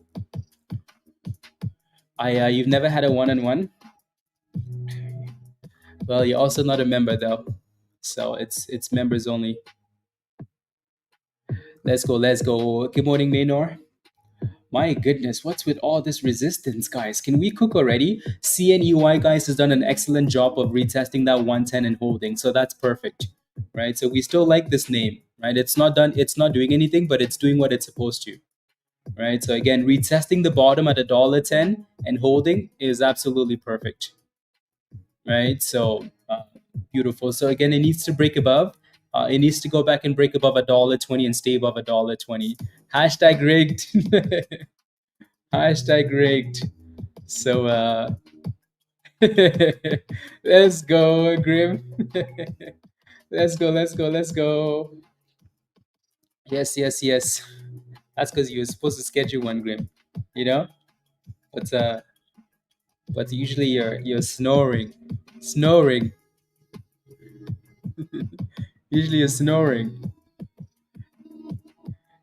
S1: You've never had a one-on-one? Well, you're also not a member though, so it's members only. Let's go, let's go. Good morning, Maynor. My goodness, what's with all this resistance, guys? Can we cook already? CNEY, guys, has done an excellent job of retesting that 110 and holding, so that's perfect, right? So we still like this name, right? It's not doing anything, but it's doing what it's supposed to, right? So again, retesting the bottom at $1.10 and holding is absolutely perfect, right? So beautiful. So again, it needs to break above. It needs to go back and break above $1.20 and stay above $1.20. Hashtag rigged. Hashtag rigged. So let's go, Grim. Let's go, let's go, let's go. Yes, yes, yes. That's because you were supposed to schedule one, Grim. You know? But usually you're snoring. Snoring. Usually you're snoring.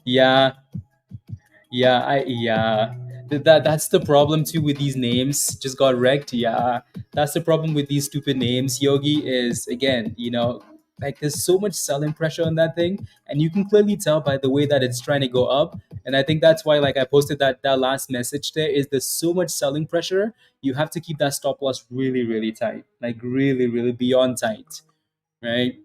S1: Yeah, yeah. That's the problem too with these names. Just got wrecked. Yeah, that's the problem with these stupid names. Yogi is again, like there's so much selling pressure on that thing, and you can clearly tell by the way that it's trying to go up. And I think that's why, like I posted that last message there, is there's so much selling pressure. You have to keep that stop loss really, really tight, like really, really beyond tight, right?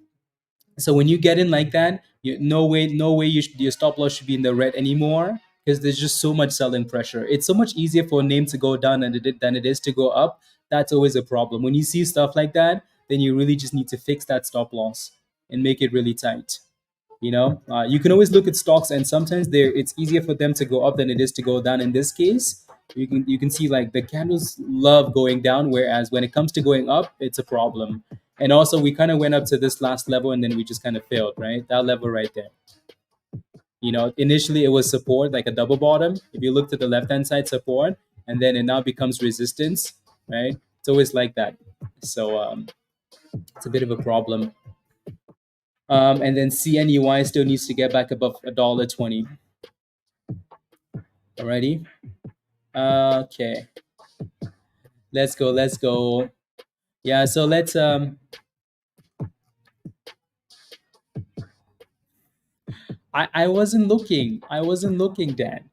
S1: So when you get in like that, no way your stop loss should be in the red anymore because there's just so much selling pressure. It's so much easier for a name to go down than it is to go up. That's always a problem. When you see stuff like that, then you really just need to fix that stop loss and make it really tight. You can always look at stocks, and sometimes it's easier for them to go up than it is to go down. In this case, you can see like the candles love going down, whereas when it comes to going up, it's a problem. And also, we kind of went up to this last level, and then we just kind of failed, right? That level right there. Initially it was support, like a double bottom. If you look to the left hand side, support, and then it now becomes resistance, right? It's always like that. So it's a bit of a problem. And then CNEY still needs to get back above $1.20. Alrighty. Okay. Let's go. Let's go. Yeah. So let's. I wasn't looking. I wasn't looking, Dan.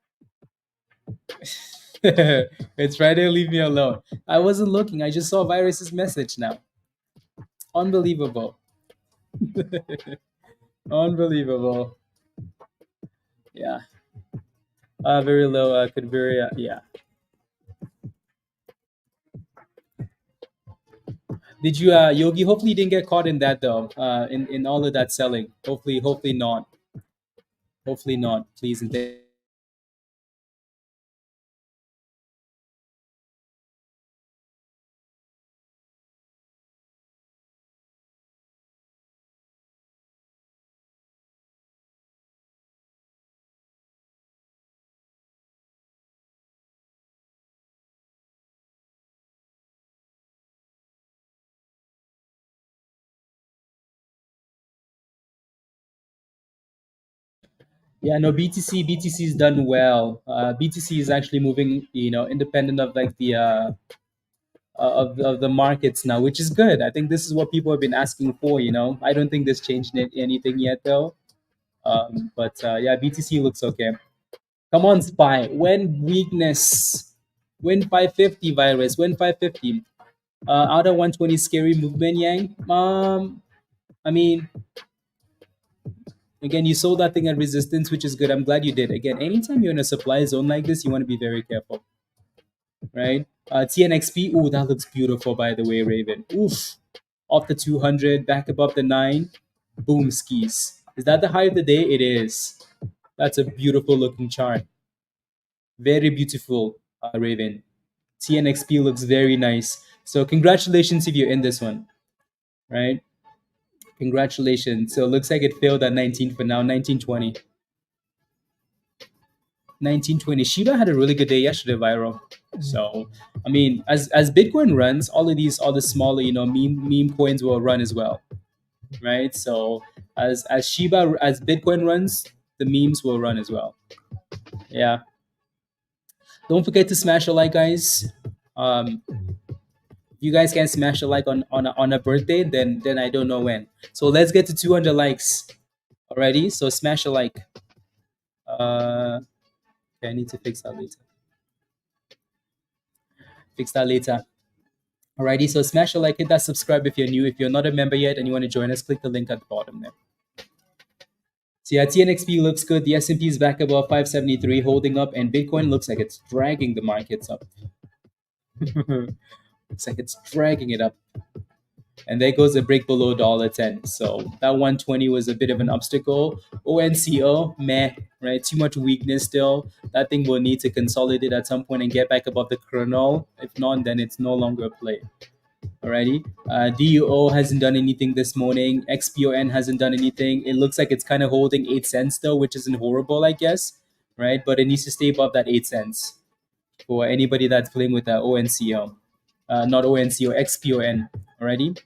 S1: It's Friday. Leave me alone. I wasn't looking. I just saw Virus's message now. Unbelievable. Unbelievable. Yeah. Very low. Could yeah. Did you, Yogi? Hopefully, you didn't get caught in that though. In all of that selling. Hopefully not. Hopefully not. Please and thank. Yeah, no, BTC's done well. BTC is actually moving, independent of like the of the markets now, which is good. I think this is what people have been asking for. I don't think this changed anything yet though. But yeah, BTC looks okay. Come on, Spy. When weakness, win 550 virus, win 550. Out of 120 scary movement, Yang. I mean, again, you sold that thing at resistance, which is good. I'm glad you did. Again, anytime you're in a supply zone like this, you want to be very careful, right? TNXP, ooh, that looks beautiful, by the way, Raven. Oof, off the 200, back above the 9. Boom, skis. Is that the high of the day? It is. That's a beautiful looking chart. Very beautiful, Raven. TNXP looks very nice. So congratulations if you're in this one, right? Congratulations. So it looks like it failed at 19 for now, 1920. 1920. Shiba had a really good day yesterday, viral. So, I mean, as Bitcoin runs, all the smaller, meme coins will run as well, right? So, as Bitcoin runs, the memes will run as well. Yeah. Don't forget to smash a like, guys. If you guys can smash a like on a birthday, then I don't know when. So let's get to 200 likes already. So smash a like. Okay, I need to fix that later. Fix that later. Alrighty, so smash a like, hit that subscribe if you're new. If you're not a member yet and you want to join us, click the link at the bottom there. So yeah, TNXP looks good. The S&P is back above 573, holding up, and Bitcoin looks like it's dragging the markets up. Looks like it's dragging it up. And there goes a break below $10. So that 120 was a bit of an obstacle. ONCO, meh, right? Too much weakness still. That thing will need to consolidate at some point and get back above the kernel. If not, then it's no longer a play. Alrighty. DUO hasn't done anything this morning. XPON hasn't done anything. It looks like it's kind of holding 8 cents though, which isn't horrible, I guess. Right? But it needs to stay above that 8 cents for anybody that's playing with that ONCO. Not ONCO, XPON. Alrighty.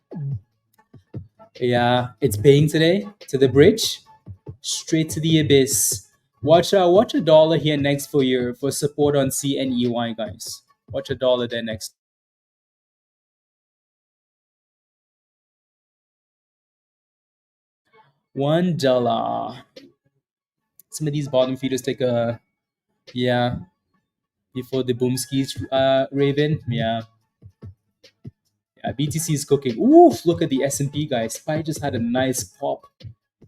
S1: Yeah, it's paying today to the bridge, straight to the abyss. Watch a dollar here next for support on CNEY, guys. Watch a dollar there next. $1. Some of these bottom feeders take a before the boom skis, Raven. Yeah, BTC is cooking. Oof, look at the S&P, guys. SPY just had a nice pop.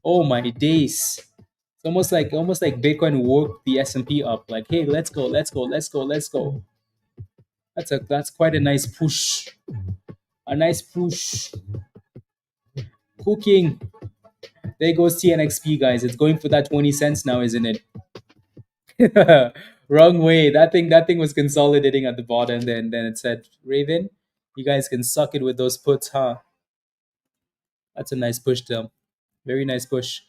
S1: Oh my days. It's almost like Bitcoin woke the S&P up. Like, hey, let's go, let's go, let's go, let's go. That's quite a nice push. A nice push. Cooking. There goes TNXP, guys. It's going for that 20 cents now, isn't it? Wrong way. That thing was consolidating at the bottom. Then it said, Raven, you guys can suck it with those puts, huh? That's a nice push, though. Very nice push.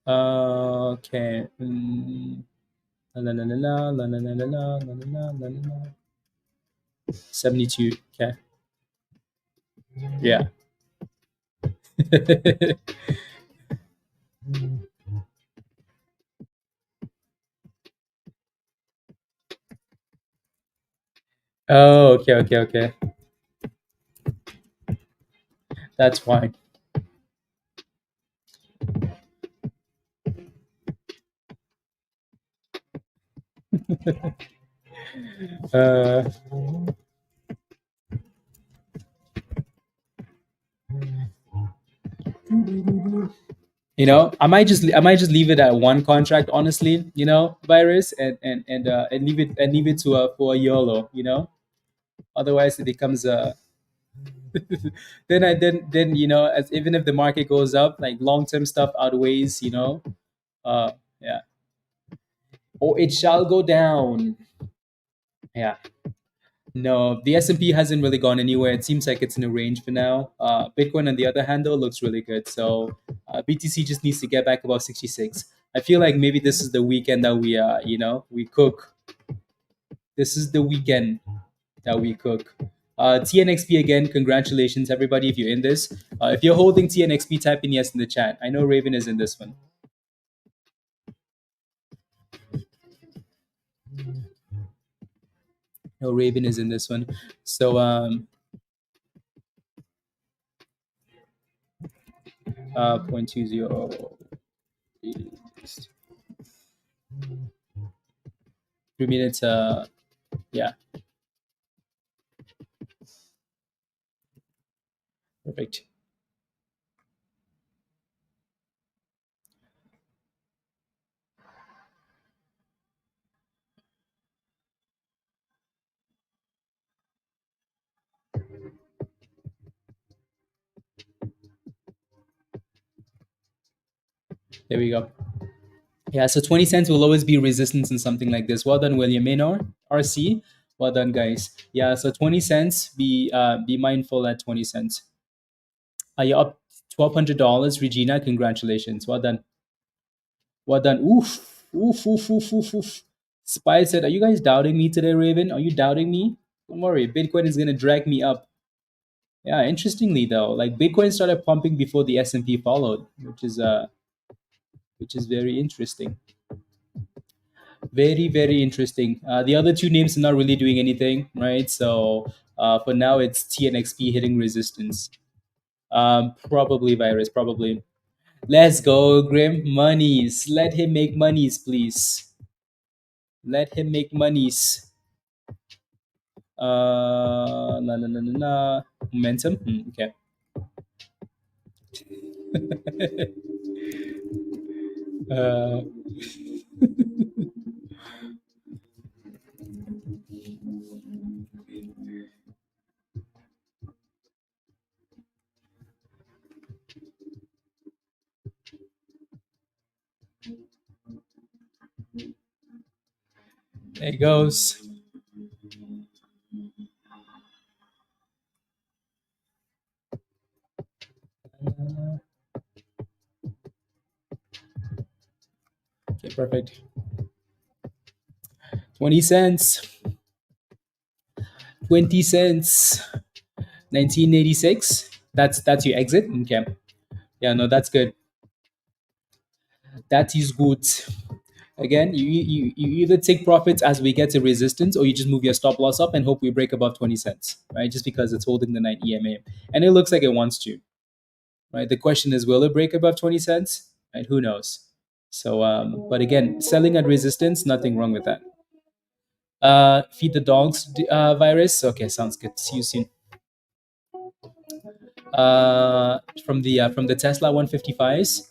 S1: Okay. La, la, la, la, la, la, la, la, la, la, la, la, la. 72. Okay. Yeah. Oh, okay, okay, okay. That's fine. Uh, I might just leave it at one contract, honestly, virus, and leave it to for a YOLO, otherwise it becomes then as even if the market goes up, like long term stuff outweighs, uh yeah, or it shall go down. Yeah. No, the S&P hasn't really gone anywhere. It seems like it's in a range for now. Bitcoin, on the other hand, though, looks really good. So BTC just needs to get back above 66. I feel like maybe this is the weekend that we cook. This is the weekend that we cook. TNXP again, congratulations everybody if you're in this. If you're holding TNXP, type in yes in the chat. I know Raven is in this one. No, Raven is in this one. So 0.20. 3 minutes. Yeah, perfect. There we go. Yeah, so 20 cents will always be resistance in something like this. Well done, William Maynor, RC. Well done, guys. Yeah, so 20 cents. Be mindful at 20 cents. Are you up $1,200, Regina? Congratulations. Well done. Well done. Oof. Oof, oof, oof, oof, oof. Spy said, are you guys doubting me today, Raven? Are you doubting me? Don't worry. Bitcoin is going to drag me up. Yeah, interestingly, though, like Bitcoin started pumping before the S&P followed, which is very interesting. Very, very interesting. The other two names are not really doing anything, right? So for now, it's TNXP hitting resistance. Probably virus, probably. Let's go, Grim. Monies. Let him make monies, please. Let him make monies. La, la, la, la, la. Momentum. Okay. uh, there it goes. Okay, perfect. 20 cents. 20 cents. 1986. That's your exit. Okay. Yeah, no, that's good. That is good. Again, you either take profits as we get to resistance, or you just move your stop loss up and hope we break above 20 cents, right? Just because it's holding the 9 EMA. And it looks like it wants to, right? The question is, will it break above 20 cents? Right? Who knows? So, but again, selling at resistance, nothing wrong with that. Feed the dogs virus. Okay, sounds good. See you soon. From the Tesla 155s,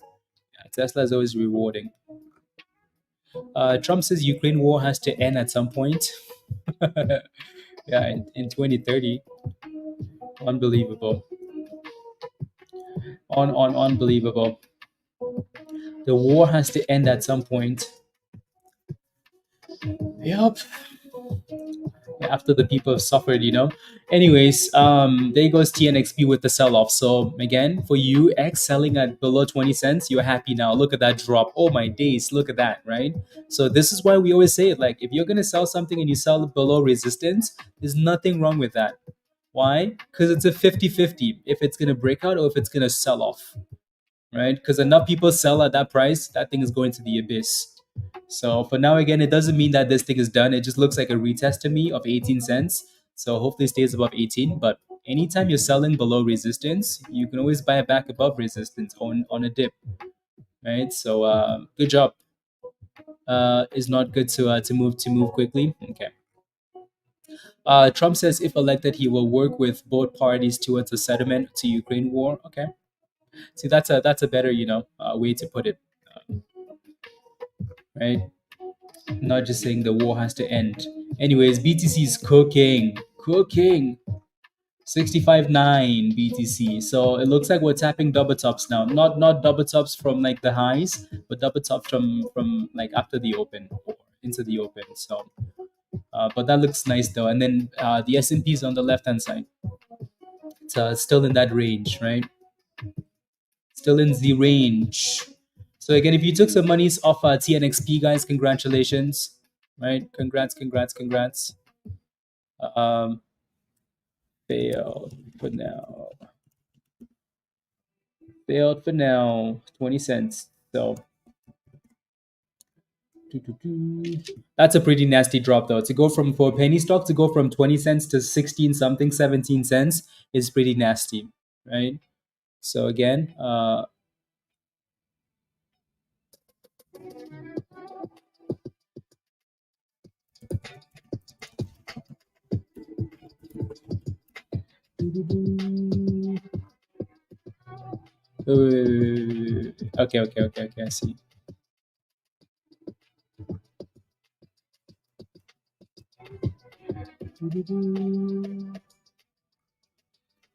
S1: Tesla is always rewarding. Trump says Ukraine war has to end at some point. Yeah, in 2030. Unbelievable. Unbelievable. The war has to end at some point. Yep. After the people have suffered. Anyways, there goes TNXP with the sell-off. So again, for you, X selling at below 20 cents, you're happy now. Look at that drop. Oh my days, look at that, right? So this is why we always say it, like if you're gonna sell something and you sell it below resistance, there's nothing wrong with that. Why? Because it's a 50-50 if it's gonna break out or if it's gonna sell off. Right? Because enough people sell at that price, that thing is going to the abyss. So for now, again, it doesn't mean that this thing is done. It just looks like a retest to me of 18 cents. So hopefully it stays above 18. But anytime you're selling below resistance, you can always buy it back above resistance on a dip, right? So good job. Is not good to move quickly. Okay. Trump says if elected, he will work with both parties towards a settlement to Ukraine war. Okay. See, that's a better way to put it, right? Not just saying the war has to end. Anyways, BTC is cooking. 65.9 BTC. So it looks like we're tapping double tops now. Not double tops from like the highs, but double tops from like after the open or into the open. So, but that looks nice though. And then the S&P is on the left hand side. It's still in that range, right? Still in the range. So again, if you took some monies off TNXP, guys, congratulations, right? Congrats. Um, failed for now. Failed for now. 20 cents. So that's a pretty nasty drop though. To go from for a penny stock to go from 20 cents to 16 something, 17 cents is pretty nasty, right? So again, okay, I see.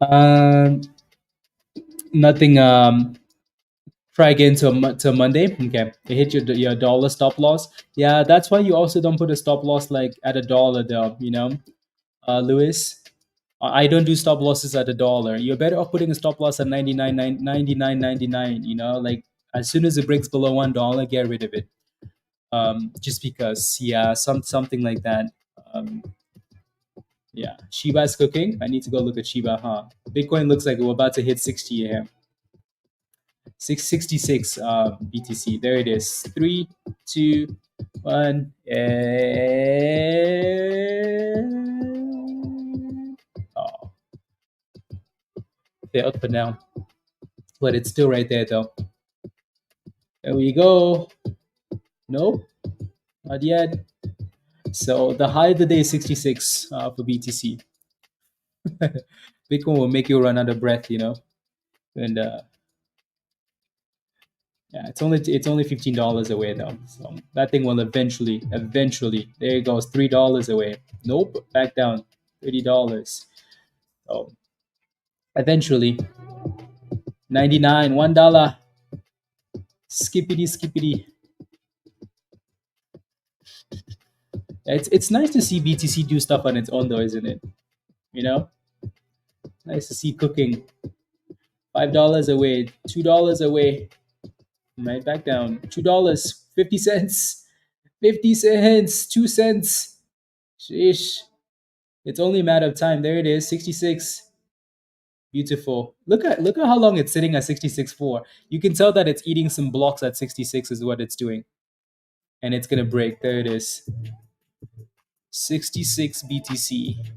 S1: Um, nothing. Try again to Monday. Okay, it hit your dollar stop loss. Yeah, that's why you also don't put a stop loss like at a dollar though. Lewis. I don't do stop losses at a dollar. You're better off putting a stop loss at 99.99. Like as soon as it breaks below $1, get rid of it. Just because, yeah, something like that. Um, yeah, Shiba is cooking. I need to go look at Shiba, huh? Bitcoin looks like we're about to hit 60 here. 666 BTC. There it is. 3, 2, 1. And oh, failed for now. But it's still right there though. There we go. Nope, not yet. So the high of the day is 66 for BTC. Bitcoin will make you run out of breath. And yeah, it's only $15 away though. So that thing will eventually, there it goes, $3 away. Nope, back down, $30. So eventually, 99, $1. Skippity. It's nice to see BTC do stuff on its own though, isn't it? You know, nice to see cooking. $5 away, $2 away. Right back down. $2, 50 cents. 50 cents, 2 cents. Sheesh. It's only a matter of time. There it is, 66. Beautiful. Look at how long it's sitting at 66 for. You can tell that it's eating some blocks at 66 is what it's doing. And it's gonna break. There it is. 66 BTC.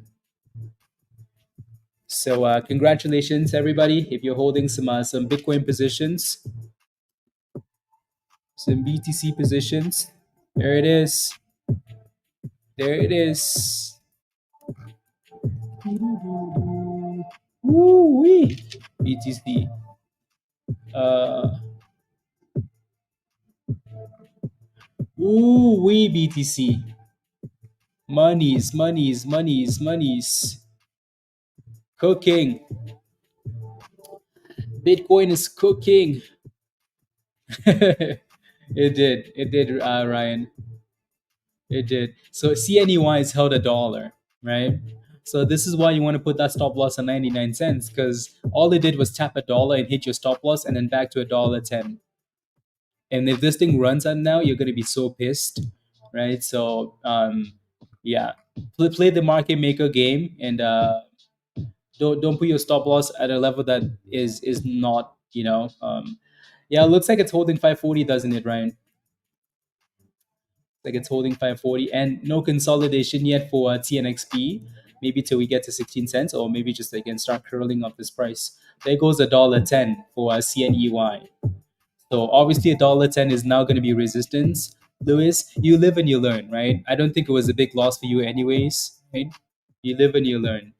S1: So congratulations everybody if you're holding some Bitcoin positions, some BTC positions. There it is. There it is. Woo wee. BTC. Ooh wee BTC. Monies. Cooking. Bitcoin is cooking. It did, Ryan. It did. So CNEY is held a dollar, right? So this is why you want to put that stop loss at 99 cents because all it did was tap a dollar and hit your stop loss and then back to $1.10. And if this thing runs on now, you're gonna be so pissed, right? So yeah, play the market maker game and don't put your stop loss at a level that is not yeah, it looks like it's holding 540, doesn't it, Ryan? Like it's holding 540 and no consolidation yet for TNXP. Maybe till we get to 16 cents or maybe just again start curling up this price. There goes $1.10 for CNEY. So obviously $1.10 is now going to be resistance. Lewis, you live and you learn, right? I don't think it was a big loss for you anyways, right? You live and you learn.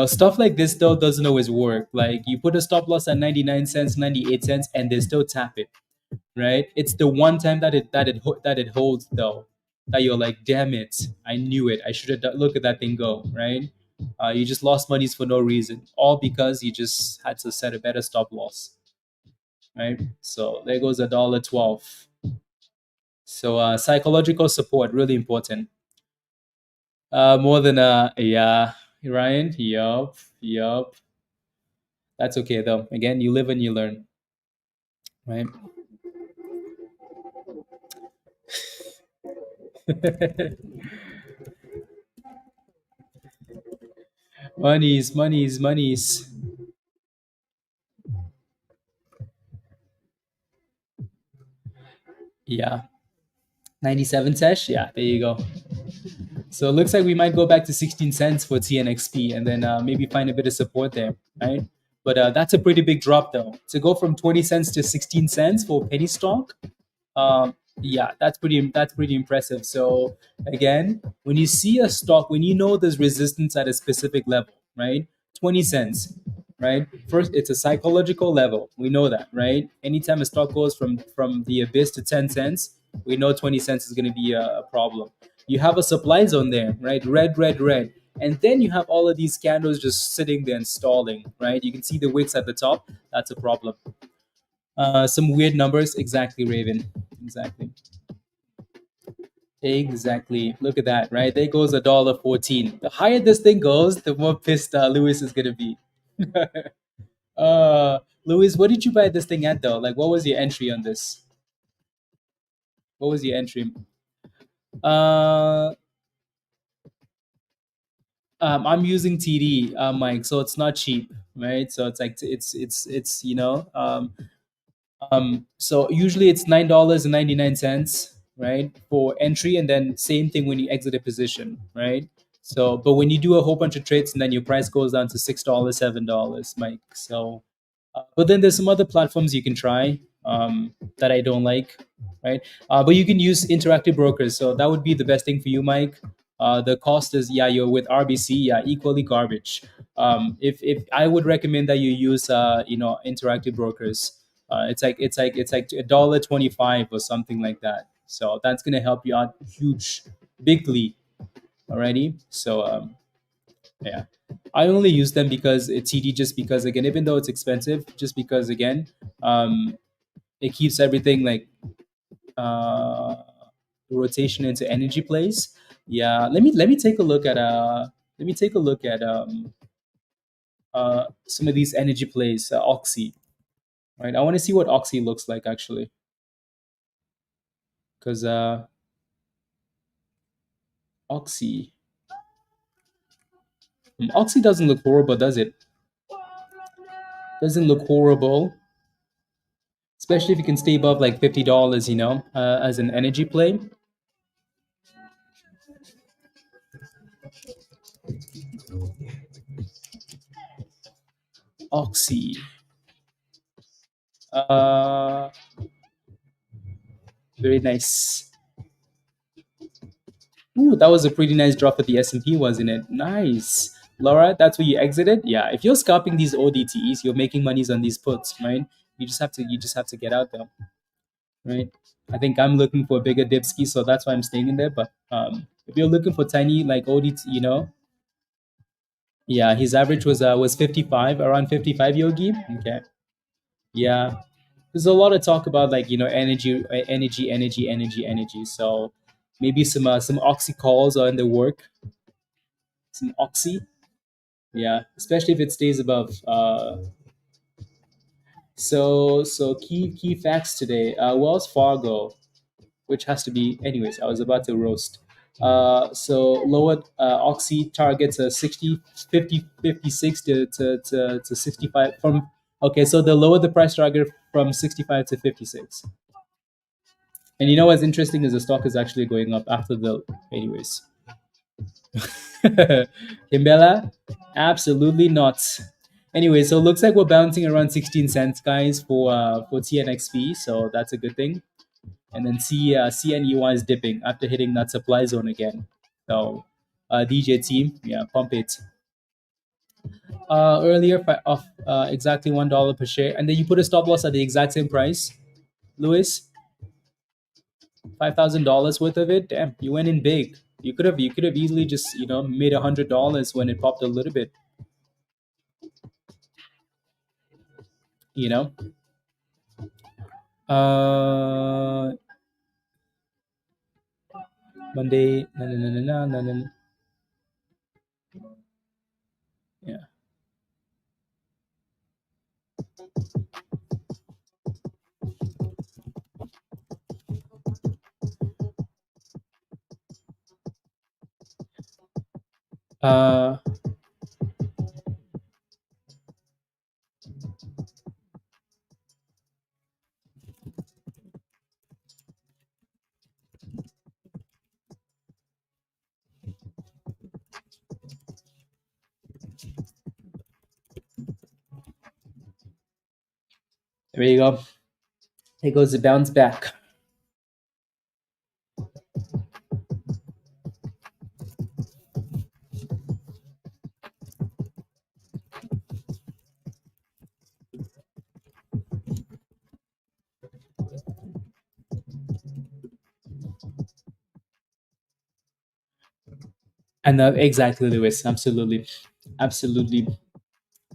S1: Stuff like this though doesn't always work. Like you put a stop loss at 99 cents, 98 cents, and they still tap it, right? It's the one time that it holds though, that you're like, damn it, I knew it. I should have look at that thing go, right? You just lost monies for no reason, all because you just had to set a better stop loss, right? So there goes $1.12. So psychological support really important. More than yeah, Ryan. Yup. That's okay though. Again, you live and you learn, right? Monies. Yeah, 97 sesh. Yeah, there you go. So it looks like we might go back to 16 cents for TNXP and then maybe find a bit of support there, right? But that's a pretty big drop though. To go from 20 cents to 16 cents for penny stock, um, yeah, that's pretty impressive. So again, when you see a stock, when you know there's resistance at a specific level, right? 20 cents, right? First, it's a psychological level. We know that, right? Anytime a stock goes from the abyss to 10 cents, we know 20 cents is going to be a problem. You have a supply zone there, right? Red. And then you have all of these candles just sitting there and stalling, right? You can see the wicks at the top. That's a problem. Some weird numbers. Exactly, Raven. Exactly. Exactly. Look at that, right? There goes $1.14. The higher this thing goes, the more pissed Lewis is gonna be. Lewis, what did you buy this thing at though? Like, what was your entry on this? What was your entry? Uh, I'm using TD, Mike, so it's not cheap, right? So it's like it's so usually it's $9.99, right, for entry, and then same thing when you exit a position, right? So, but when you do a whole bunch of trades, and then your price goes down to $6, $7, Mike. So, but then there's some other platforms you can try that I don't like, right? But you can use interactive brokers, so that would be the best thing for you, Mike. The cost is, yeah, you're with RBC, yeah, equally garbage. If I would recommend that you use interactive brokers. It's like $1.25 or something like that. So that's gonna help you out bigly. Alrighty. So yeah, I only use them because it's TD, just because again, even though it's expensive, just because again, it keeps everything like uh, rotation into energy plays. Yeah, let me take a look at some of these energy plays, Oxy. Right, I want to see what Oxy looks like actually, because Oxy. Oxy doesn't look horrible, does it? Doesn't look horrible, especially if you can stay above like $50, as an energy play. Oxy. Uh, Very nice. Ooh, that was a pretty nice drop at the S&P, wasn't it? Nice. Laura, that's where you exited? Yeah, if you're scalping these ODTs, you're making monies on these puts, right? You just have to get out there, right? I think I'm looking for a bigger dipski, so that's why I'm staying in there. But if you're looking for tiny like ODT, yeah, his average was 55, around 55, Yogi. Okay. Yeah. There's a lot of talk about like, energy. So maybe some oxy calls are in the work. Some oxy. Yeah, especially if it stays above. So key facts today. Wells Fargo, which has to be, anyways, I was about to roast. So lowered oxy targets 60 50 56 to 65 from, okay, so they lowered the price target from 65 to 56. And you know what's interesting is the stock is actually going up after the, anyways. Kimbella, absolutely not. Anyway, so it looks like we're bouncing around 16 cents, guys, for TNXP, so that's a good thing. And then CNEY is dipping after hitting that supply zone again. So DJ team, yeah, pump it. Earlier off exactly $1 per share, and then you put a stop loss at the exact same price, Lewis. $5,000 worth of it. Damn, you went in big. You could have easily just made $100 when it popped a little bit. You know. Uh, Monday. No, no, no, no, no, no, no. Yeah. Uh, there you go. Here goes the bounce back. And exactly, Lewis. Absolutely, absolutely.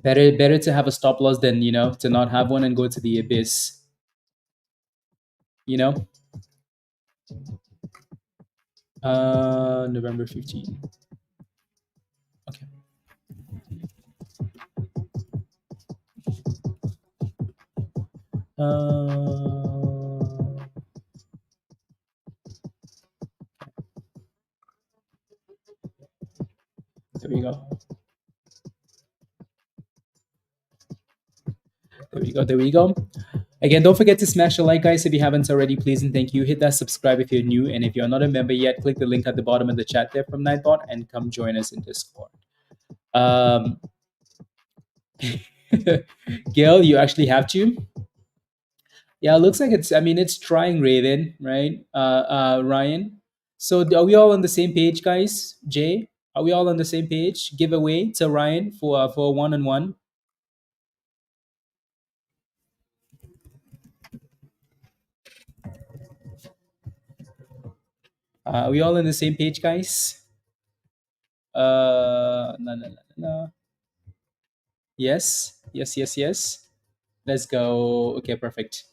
S1: Better to have a stop loss than to not have one and go to the abyss. You know. November 15. Okay. Uh, there we go. There we go. There we go. Again, don't forget to smash the like, guys, if you haven't already, please and thank you. Hit that subscribe if you're new, and if you're not a member yet, click the link at the bottom of the chat there from Nightbot and come join us in Discord. Um, Gail, you actually have to. Yeah, it looks like it's. I mean, it's trying Raven, right? Ryan. So are we all on the same page, guys? Jay, are we all on the same page? Giveaway to Ryan for a one-on-one. Are we all on the same page, guys? No, no, no, no. Yes, yes, yes, yes. Let's go. Okay, perfect.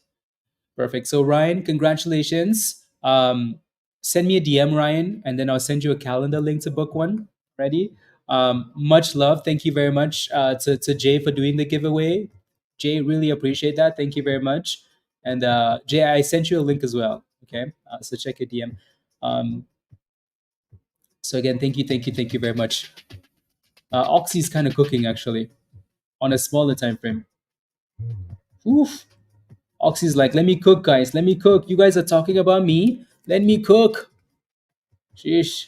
S1: Perfect. So Ryan, congratulations. Send me a DM, Ryan, and then I'll send you a calendar link to book one. Ready? Much love. Thank you very much to Jay for doing the giveaway. Jay, really appreciate that. Thank you very much. And Jay, I sent you a link as well. Okay, so check your DM. Um, so again, thank you, thank you, thank you very much. Oxy's kind of cooking actually on a smaller time frame. Oof. Oxy's like, let me cook, guys. Let me cook. You guys are talking about me. Let me cook. Sheesh.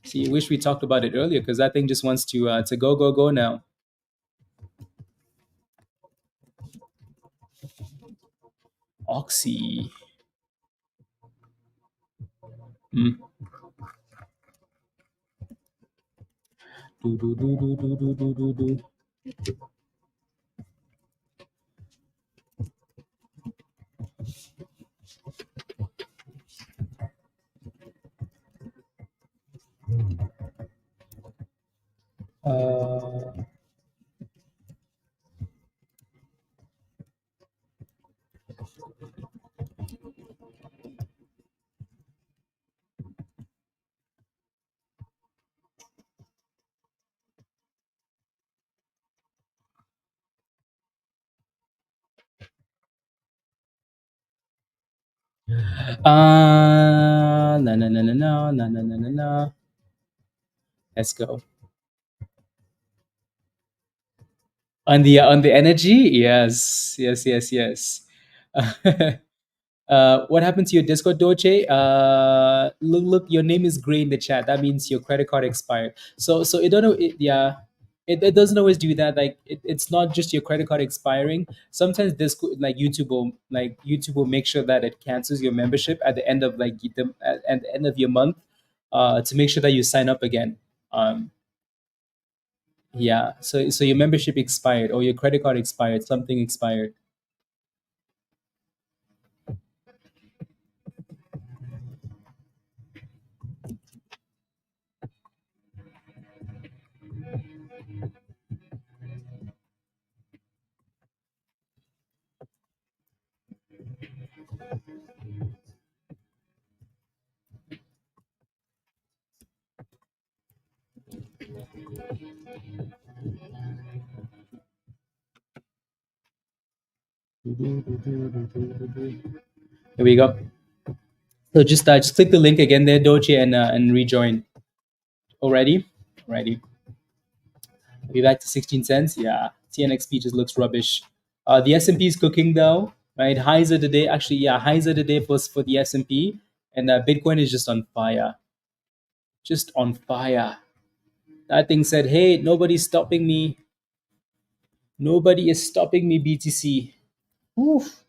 S1: See, wish we talked about it earlier because that thing just wants to go, go, go now. Oxy. Mm. Do, do, do, do, do, do, do, do, do. Uh, no, no, no, no, no, no, no, no, no, no. Let's go. On the energy, yes, yes, yes, yes. What happened to your Discord, Doche? Look, your name is gray in the chat. That means your credit card expired. So it don't know. Yeah, it doesn't always do that. Like it's not just your credit card expiring. Sometimes like YouTube will make sure that it cancels your membership at the end of at the end of your month, to make sure that you sign up again. Um, yeah. So your membership expired or your credit card expired. Something expired. Here we go. So just click the link again there, Doji, and rejoin. Already? Already. Be back to 16 cents. Yeah. TNXP just looks rubbish. The S&P is cooking though, right? Highs of the day. Actually, yeah, highs of the day for the S&P. And Bitcoin is just on fire. Just on fire. That thing said, hey, nobody's stopping me. Nobody is stopping me, BTC. Oof.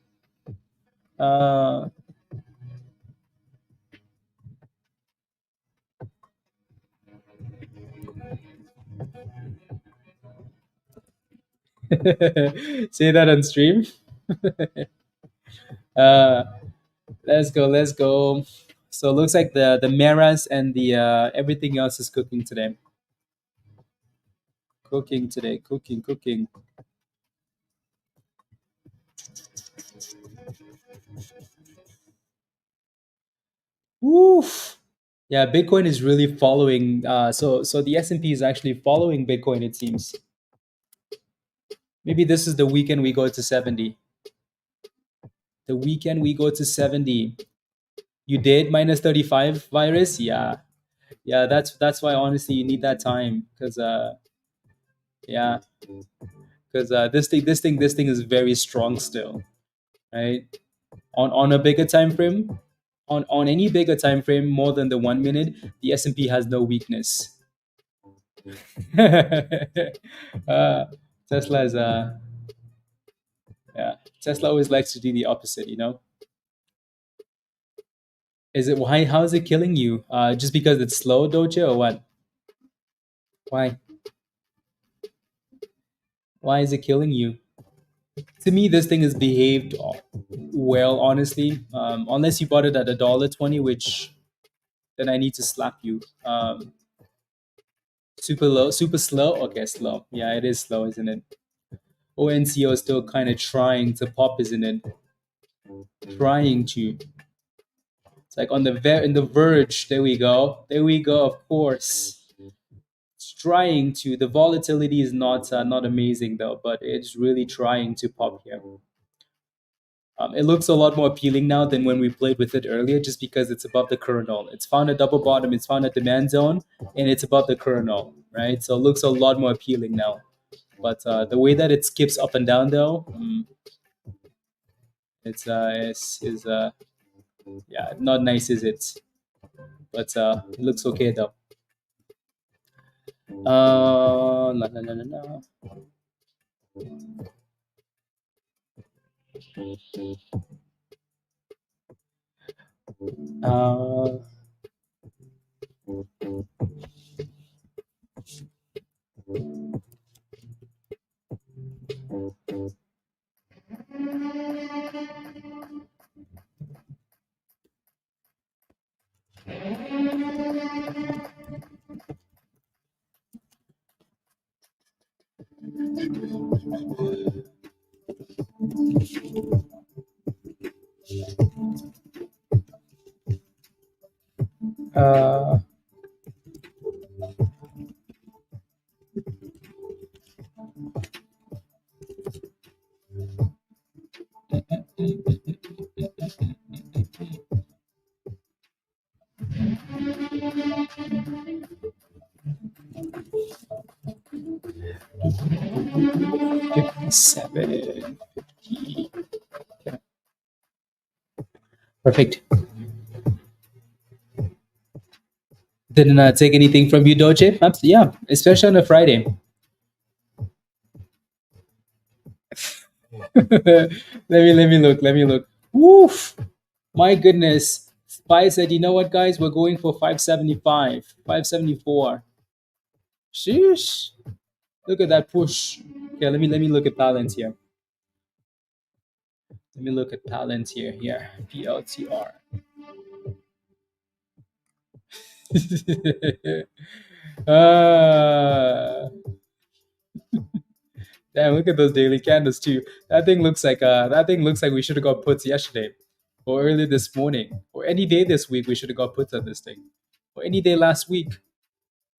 S1: Uh, say that on stream. uh, let's go. Let's go. So it looks like the Maras and the everything else is cooking today. Cooking today. Cooking. Cooking. Oof. Yeah, Bitcoin is really following. So the S&P is actually following Bitcoin. It seems. Maybe this is the weekend we go to 70. The weekend we go to 70. You did minus 35 virus. Yeah, yeah. That's why honestly you need that time because yeah, because this thing is very strong still, right? On a bigger time frame, on any bigger time frame more than the 1 minute, the S&P has no weakness. uh, Tesla is yeah. Tesla always likes to do the opposite, you know. Is it why? How is it killing you? Just because it's slow, Doja, or what? Why? Why is it killing you? To me, this thing has behaved well, honestly. Unless you bought it at $1.20, which then I need to slap you. Super low, super slow. Okay, slow. Yeah, it is slow, isn't it? ONCO is still kind of trying to pop, isn't it? Trying to. It's like on the in the verge. There we go. There we go. Of course, it's trying to. The volatility is not amazing though, but it's really trying to pop here. It looks a lot more appealing now than when we played with it earlier, just because it's above the kernel. It's found a double bottom, it's found a demand zone, and it's above the kernel, right? So it looks a lot more appealing now. But the way that it skips up and down, though, is yeah, not nice, is it? But it looks okay though. La, la, la, la, la. Uh, uh, seven. Perfect. Didn't take anything from you, Doche? Yeah, especially on a Friday. Let me look. Woof! My goodness. Spy said, you know what, guys? We're going for 575, 574. Sheesh. Look at that push. Okay, let me look at Palantir. Let me look at Palantir here. PLTR. uh, damn, look at those daily candles too. That thing looks like we should have got puts yesterday. or early this morning, or any day this week. We should have got puts on this thing, or any day last week.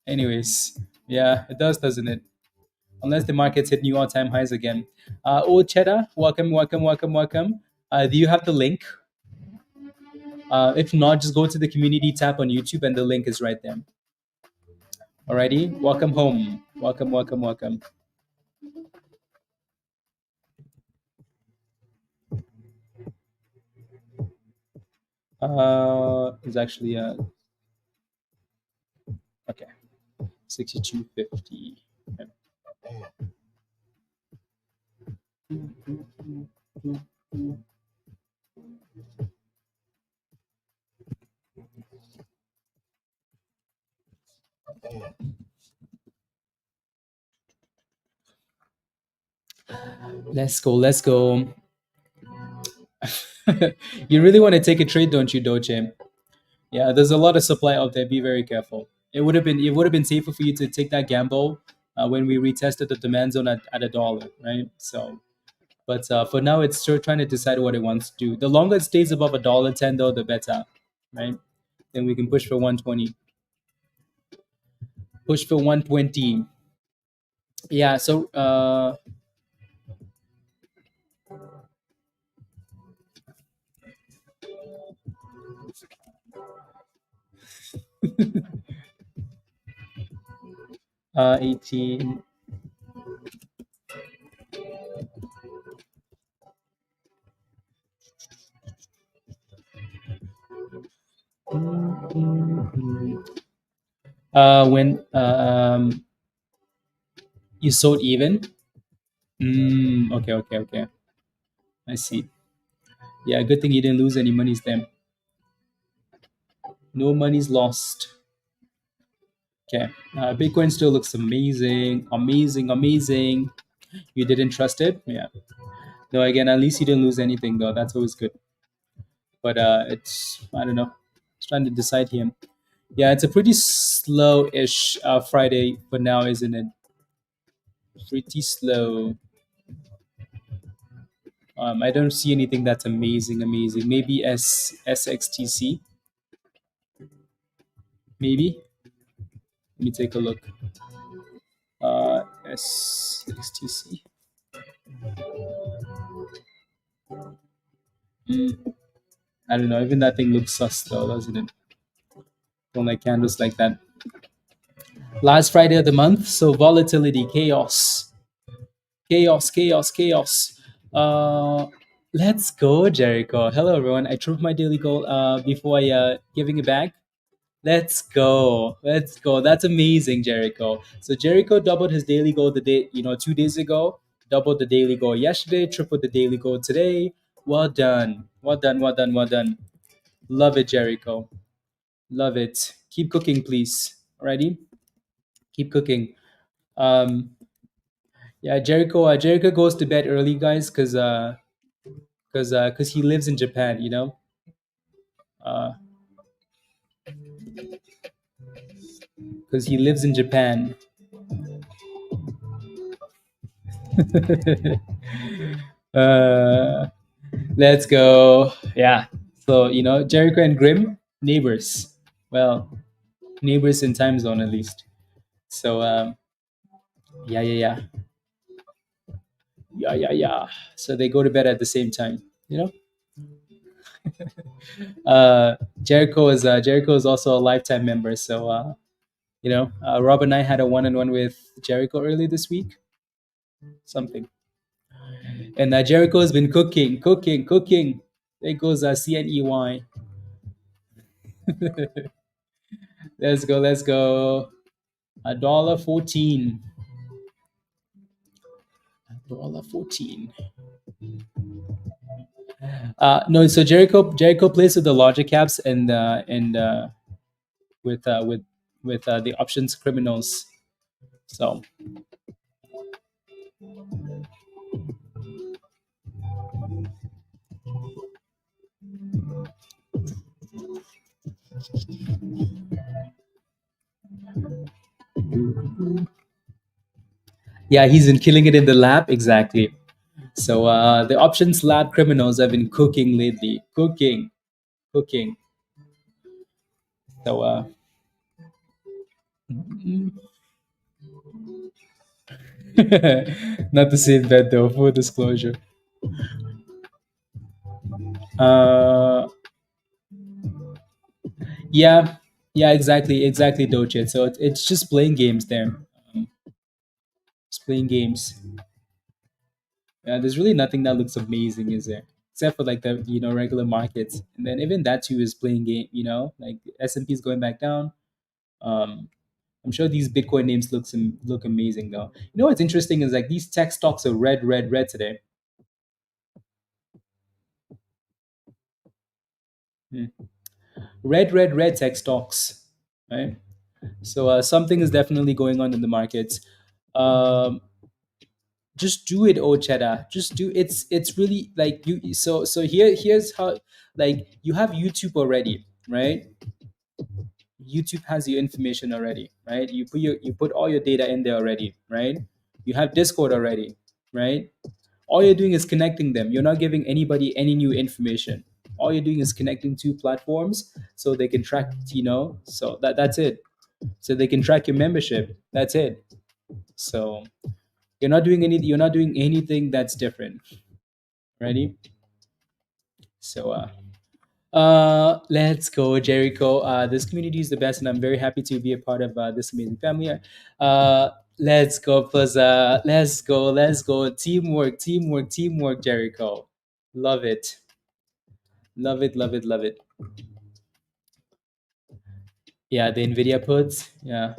S1: Anyways, yeah, it does, doesn't it? Unless the markets hit new all-time highs again. Old Cheddar, welcome, welcome, welcome, welcome. Do you have the link? If not, just go to the community tab on YouTube, and the link is right there. Alrighty, welcome home. Welcome, welcome, welcome. It's actually okay, 62.50. Let's go, let's go. You really want to take a trade, don't you, Doge? Yeah, there's a lot of supply out there. Be very careful. It would have been safer for you to take that gamble when we retested the demand zone at $1, right? So, but for now, it's still trying to decide what it wants to do. The longer it stays above $1.10, though, the better, right? Then we can push for 120. Push for 120. Yeah. So 18. When you sold even. Okay, okay, okay. I see. Yeah, good thing you didn't lose any monies then. No money's lost. Okay. Bitcoin still looks amazing, amazing, amazing. You didn't trust it? Yeah. No, again, at least you didn't lose anything though. That's always good. But it's, I don't know. It's trying to decide here. Yeah, it's a pretty slow-ish Friday for now, isn't it? Pretty slow. I don't see anything that's amazing, amazing. Maybe SXTC. Maybe. Let me take a look. SXTC. I don't know. Even that thing looks sus though, doesn't it? Don't like candles like that. Last Friday of the month, so volatility, chaos, chaos, chaos, chaos. Uh, let's go, Jericho. Hello, everyone. I proved my daily goal before giving it back. Let's go. Let's go. That's amazing, Jericho. So Jericho doubled his daily goal the day, 2 days ago. Doubled the daily goal yesterday. Tripled the daily goal today. Well done. Well done. Well done. Well done. Love it, Jericho. Love it. Keep cooking, please. Alrighty. Keep cooking. Um, yeah, Jericho. Jericho goes to bed early, guys, because he lives in Japan. Uh, because he lives in Japan. uh, let's go. Yeah. So Jericho and Grim, neighbors. Well, neighbors in time zone at least. So yeah, yeah, yeah, yeah, yeah, yeah. So they go to bed at the same time. Jericho is also a lifetime member. So Rob and I had a one-on-one with Jericho early this week. Something. And Jericho has been cooking, cooking, cooking. There goes CNEY. Let's go, let's go. $1.14. $1.14. No, so Jericho plays with the logic caps and with the options criminals. So yeah, he's in killing it in the lab exactly. So the options lab criminals have been cooking lately. Cooking. So not the same bet though. Full disclosure. Uh, yeah, yeah, exactly, Doche. So it's just playing games there. Um, just playing games. There's really nothing that looks amazing, is there? Except for like the regular markets, and then even that too is playing game. Like S&P is going back down. Um, I'm sure these Bitcoin names look amazing though. You know what's interesting is like these tech stocks are red, red, red today. Hmm. Red, red, red tech stocks, right? So something is definitely going on in the markets. Um, just do it, oh cheddar. Just do it's really like you. So here's how, like, you have YouTube already, right? YouTube has your information already, right? You put all your data in there already, right? You have Discord already, right? All you're doing is connecting them. You're not giving anybody any new information. All you're doing is connecting two platforms so they can track, so that's it. So they can track your membership. That's it. So you're not doing anything that's different. Ready? So let's go, Jericho. This community is the best, and I'm very happy to be a part of this amazing family. Let's go, Plaza. Let's go. Teamwork, Jericho. Love it. Love it, love it, love it. Yeah, the Nvidia puts. Yeah,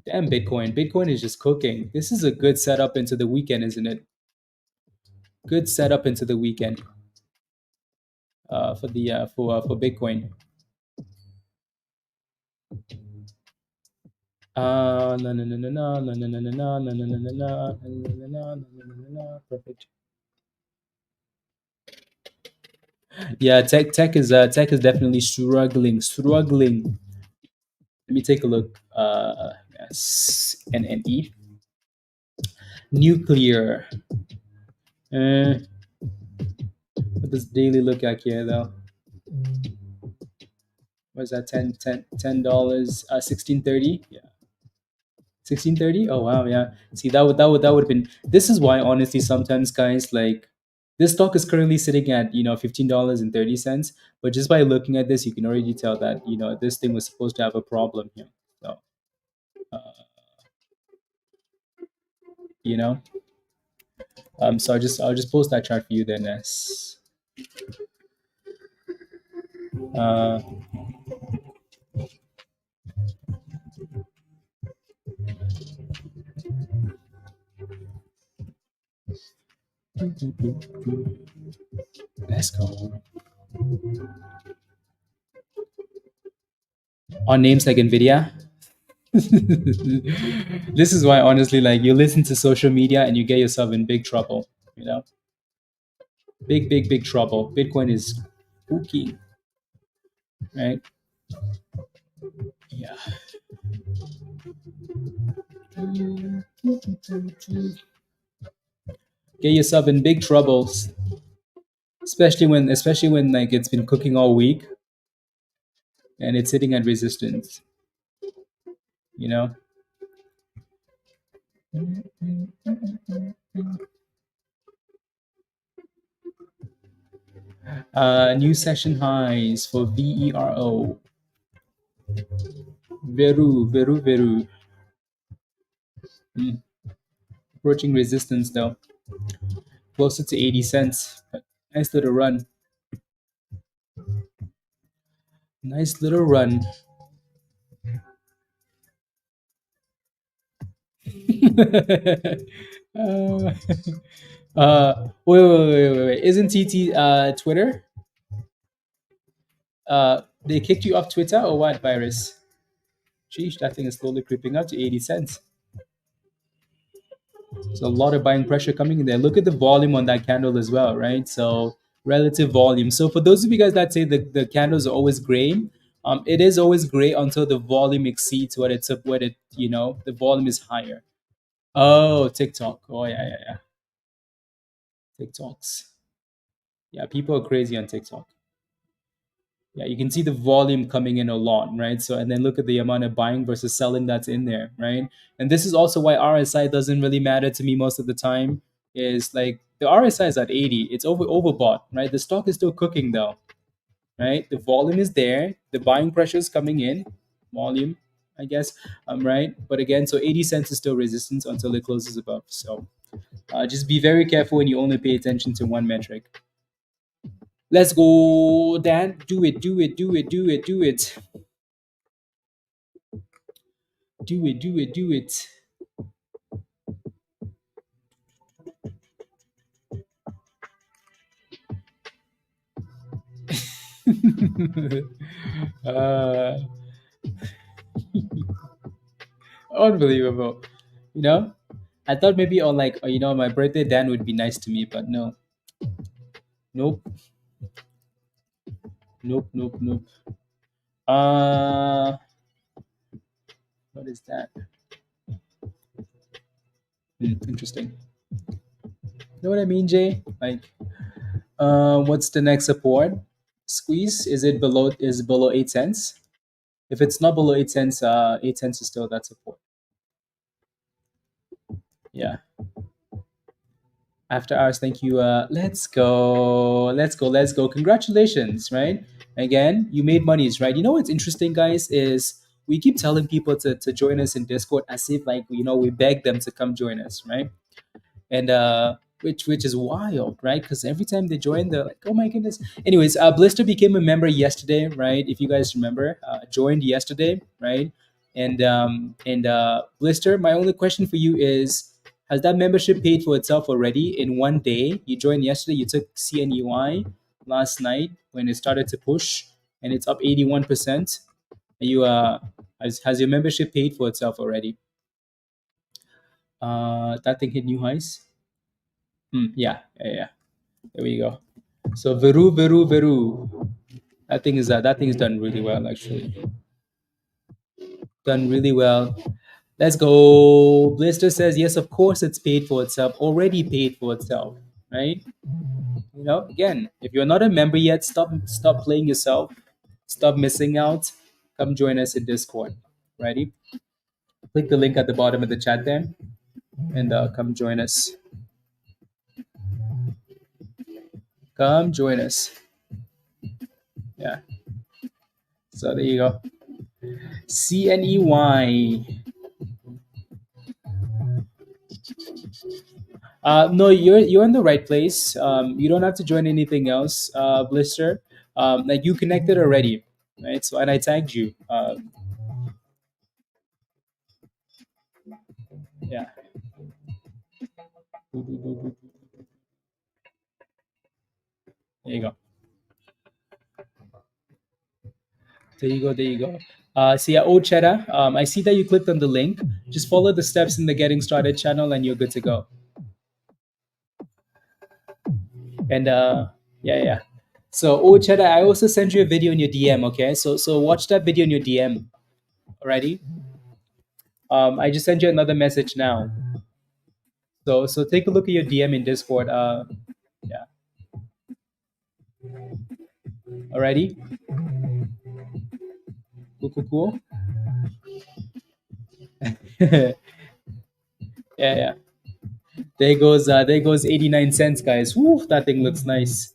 S1: damn Bitcoin. Bitcoin is just cooking. This is a good setup into the weekend, isn't it? Good setup into the weekend. For Bitcoin. No no no no no no no no no no no no no no no no no. Perfect. Yeah, tech is definitely struggling. Let me take a look. Yes, NNE nuclear. Uh, what does daily look like here though? Was that $10? 1630? Yeah. 1630. Oh wow, yeah. See, that would have been. This is why, honestly, sometimes, guys, like, this stock is currently sitting at $15.30, but just by looking at this you can already tell that this thing was supposed to have a problem here. So uh, you know so I'll just post that chart for you then. As uh let's go on names like Nvidia. This is why, honestly, like, you listen to social media and you get yourself in big trouble. you know big trouble. Bitcoin is spooky, right? Yeah. Get yourself in big troubles, especially when like it's been cooking all week and it's sitting at resistance. You know. New session highs for VERO. Veru. Mm, approaching resistance though, closer to 80 cents. But nice little run. Nice little run. uh, wait. Isn't TT Twitter? They kicked you off Twitter or what, Virus? Sheesh, that thing is slowly creeping up to 80 cents. There's a lot of buying pressure coming in there. Look at the volume on that candle as well, right? So relative volume. So for those of you guys that say the candles are always gray, it is always gray until the volume exceeds the volume is higher. Oh, TikTok. Oh yeah. TikToks. Yeah, people are crazy on TikTok. Yeah, you can see the volume coming in a lot, right? So, and then look at the amount of buying versus selling that's in there, right? And this is also why RSI doesn't really matter to me most of the time. Is like the RSI is at 80, it's overbought, right? The stock is still cooking though, right? The volume is there, the buying pressure is coming in, volume, I guess, right? But again, so 80 cents is still resistance until it closes above. So just be very careful when you only pay attention to one metric. Let's go, Dan. Do it, do it, do it, do it, do it. Do it, do it, do it. uh, unbelievable. You know, I thought maybe on like, my birthday, Dan would be nice to me, but no. Nope, nope, nope, nope. Uh, what is that? Interesting. You know what I mean, Jay? Like, what's the next support? Squeeze? Is it below 8 cents? If it's not below 8 cents, 8 cents is still that support. Yeah. After hours, thank you. Let's go. Let's go. Let's go. Congratulations, right? Again, you made monies, right? You know what's interesting, guys, is we keep telling people to join us in Discord as if like we beg them to come join us, right? And which is wild, right? Because every time they join, they're like, "Oh my goodness." Anyways, Blister became a member yesterday, right? If you guys remember, joined yesterday, right? And Blister, my only question for you is: has that membership paid for itself already in one day? You joined yesterday. You took CNEY last night when it started to push, and it's up 81%. You has your membership paid for itself already? That thing hit new highs. Yeah, yeah, yeah. There we go. So Veru, Veru, Veru. That thing is done really well actually. Done really well. Let's go. Blister says yes, of course it's paid for itself. Already paid for itself, right? Again, if you're not a member yet, stop playing yourself. Stop missing out. Come join us in Discord. Ready? Click the link at the bottom of the chat there, and come join us. Come join us. Yeah. So there you go. CNEY. No, you're in the right place. You don't have to join anything else, Blister. Like you connected already, right? So and I tagged you. Yeah. There you go. There you go. There you go. So yeah, oh Cheddar, I see that you clicked on the link. Just follow the steps in the Getting Started channel, and you're good to go. And yeah, yeah. So oh Cheddar, I also sent you a video in your DM. Okay, so watch that video in your DM. Alrighty. I just sent you another message now. So take a look at your DM in Discord. Yeah. Alrighty. Cool, cool, cool. Yeah, yeah. There goes 89 cents, guys. Woo, that thing looks nice.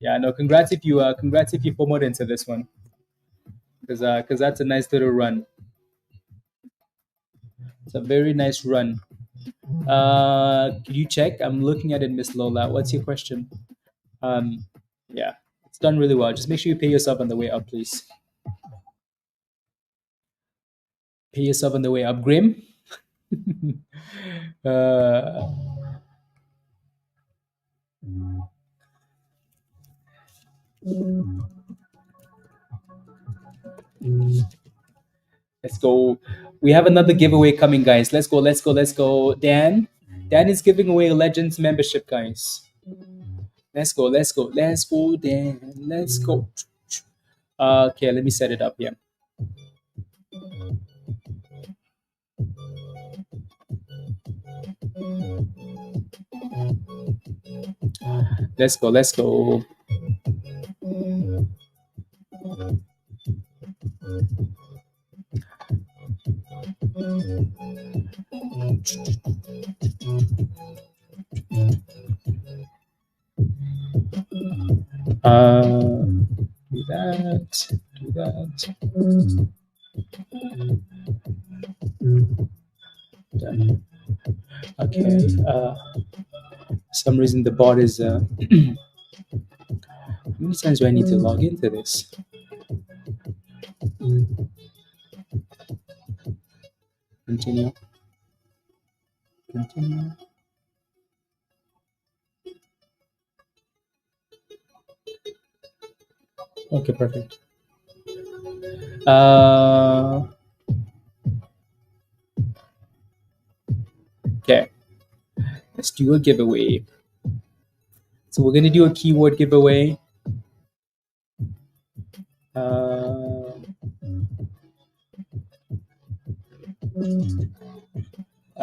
S1: Yeah, no, congrats if you promote into this one. Because that's a nice little run. It's a very nice run. Could you check? I'm looking at it, Miss Lola. What's your question? Um, yeah, it's done really well. Just make sure you pay yourself on the way up, please. Pay yourself on the way up, Grim. uh, let's go. We have another giveaway coming, guys. Let's go, let's go, let's go. Dan is giving away a Legends membership, guys. Let's go, let's go, let's go, Dan. Let's go. Okay, let me set it up here. Let's go. Let's go. Do that. Do that. Done. Okay. For some reason the bot is. How many times do I need to log into this? Continue. Continue. Okay, perfect. Okay, let's do a giveaway. So we're gonna do a keyword giveaway. Uh,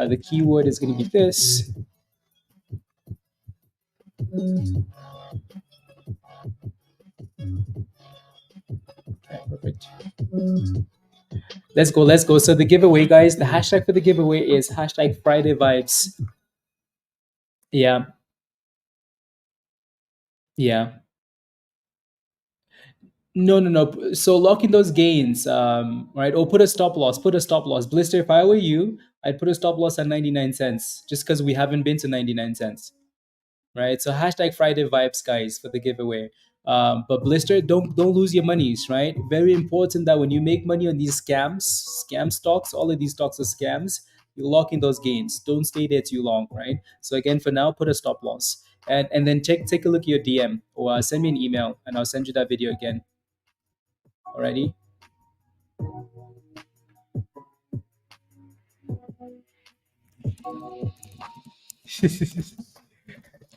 S1: the keyword is gonna be this. Okay, perfect. Let's go, let's go. So the giveaway, guys, the hashtag for the giveaway is hashtag Friday Vibes. Yeah, yeah. No, no, no. So lock in those gains, right? Or put a stop loss. Put a stop loss. Blister, if I were you, I'd put a stop loss at 99 cents, just because we haven't been to 99 cents, right? So hashtag Friday Vibes, guys, for the giveaway. But Blister, don't lose your monies, right? Very important that when you make money on these scam stocks, all of these stocks are scams. You lock in those gains. Don't stay there too long, right? So again, for now, put a stop loss, and then take a look at your DM or send me an email, and I'll send you that video again. Alrighty.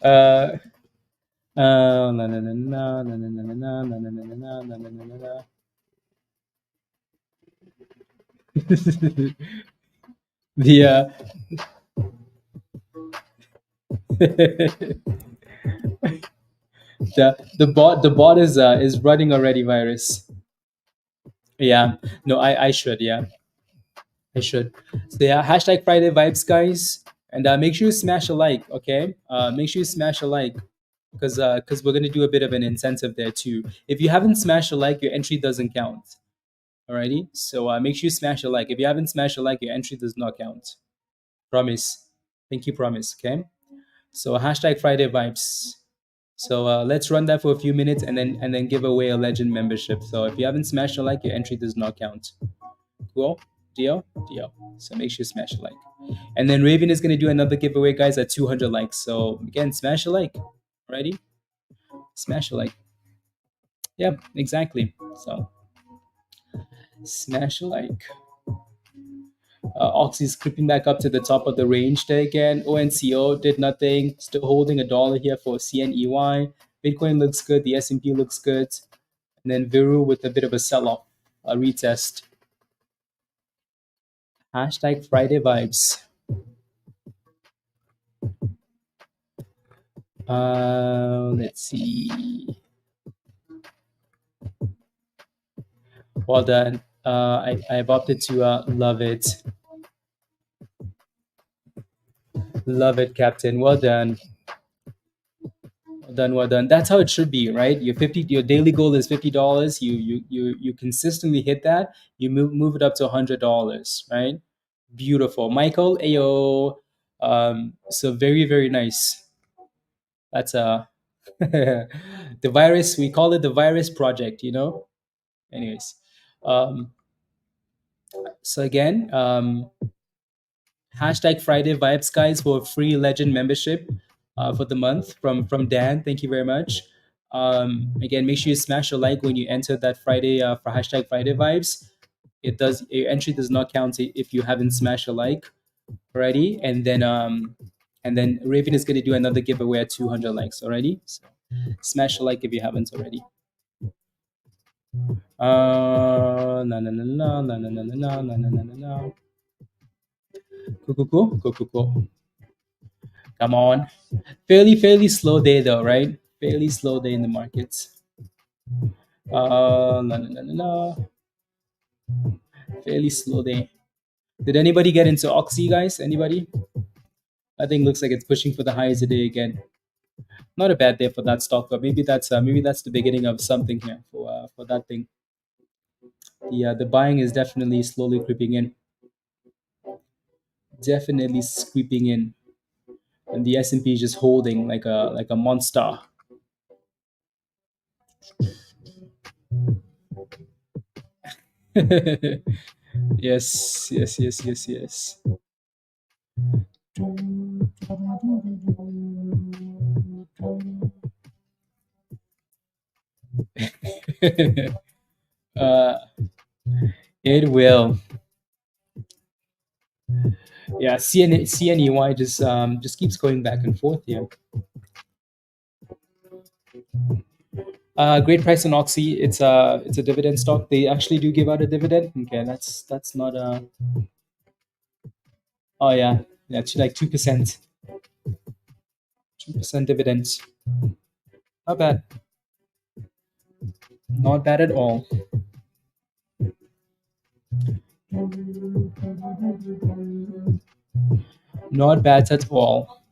S1: uh, na na na na na na na na na na na na na na na na. The the bot is running already, virus. Yeah, no, I should, yeah, I should. So yeah, hashtag Friday Vibes, guys, and make sure you smash a like, okay? Make sure you smash a like, because we're gonna do a bit of an incentive there too. If you haven't smashed a like, your entry doesn't count. Alrighty, so make sure you smash a like. If you haven't smashed a like, your entry does not count. Promise. Thank you, promise. Okay. So hashtag Friday Vibes. So let's run that for a few minutes and then give away a legend membership. So if you haven't smashed a like, your entry does not count. Cool? Deal? Deal. So make sure you smash a like. And then Raven is gonna do another giveaway, guys, at 200 likes. So again, smash a like. Ready? Smash a like. Yeah, exactly. So smash a like. Oxy's creeping back up to the top of the range there again. ONCO did nothing. Still holding $1 here for CNEY. Bitcoin looks good. The S&P looks good. And then Viru with a bit of a sell-off, a retest. Hashtag Friday Vibes. Let's see. Well done. I've opted to love it. Love it, Captain. Well done. Well done, well done. That's how it should be, right? Your daily goal is $50. You consistently hit that. You move it up to $100, right? Beautiful, Michael. Ayo. So very very nice. That's the virus. We call it the virus project. Anyways, um, so again, hashtag Friday Vibes, guys, for a free legend membership for the month from Dan. Thank you very much. Again, make sure you smash a like when you enter that Friday for hashtag Friday Vibes. Your entry does not count if you haven't smashed a like already. And then Raven is going to do another giveaway at 200 likes already. So smash a like if you haven't already. No no no no no no no no no no no no. Cool cool cool cool cool cool. Come on. Fairly slow day though, right? Fairly slow day in the markets. La, la, la, la, la. Fairly slow day. Did anybody get into Oxy, guys? Anybody? I think looks like it's pushing for the highs today again. Not a bad day for that stock, but maybe that's the beginning of something here for that thing. The buying is definitely slowly creeping in. Definitely creeping in, and the S&P is just holding like a monster. Yes, yes, yes, yes, yes. uh, it will. Yeah, CNEY just keeps going back and forth here. Great price on Oxy. It's a dividend stock. They actually do give out a dividend. Okay, that's not a. Oh yeah, it's like 2%. 2% dividends. Not bad. Not bad at all. Not bad at all.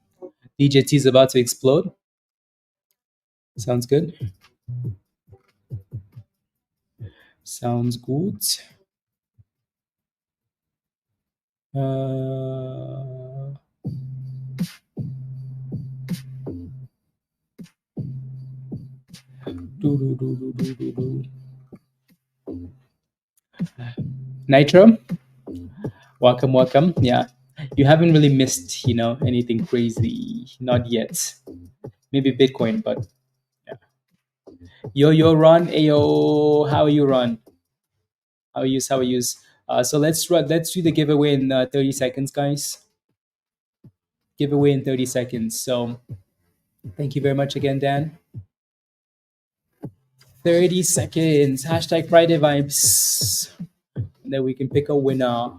S1: DJT is about to explode. Sounds good. Sounds good. Uh, do, do, do, do, do, do, do. Nitro, welcome, welcome. Yeah, you haven't really missed, anything crazy. Not yet. Maybe Bitcoin, but yeah. Yo, Ron. Ayo, how are you, Ron? How are you? How are you? So let's do the giveaway in 30 seconds, guys. Giveaway in 30 seconds. So thank you very much again, Dan. 30 seconds. Hashtag Friday vibes. And then we can pick a winner.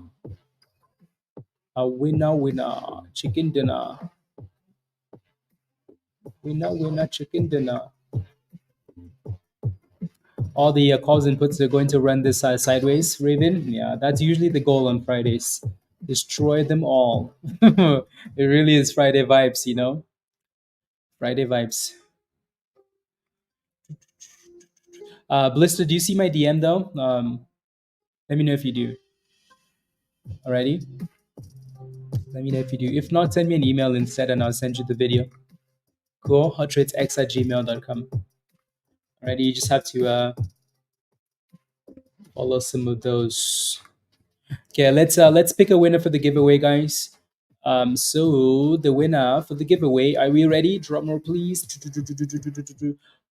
S1: A winner. Chicken dinner. Winner, chicken dinner. All the calls and puts are going to run this sideways, Raven. Yeah, that's usually the goal on Fridays. Destroy them all. It really is Friday vibes. Friday vibes. Blister, do you see my DM though? Let me know if you do. Alrighty. Let me know if you do. If not, send me an email instead and I'll send you the video. Cool. hotradesx@gmail.com. Alrighty, you just have to follow some of those. Okay, let's pick a winner for the giveaway, guys. So the winner for the giveaway, are we ready? Drum roll, please.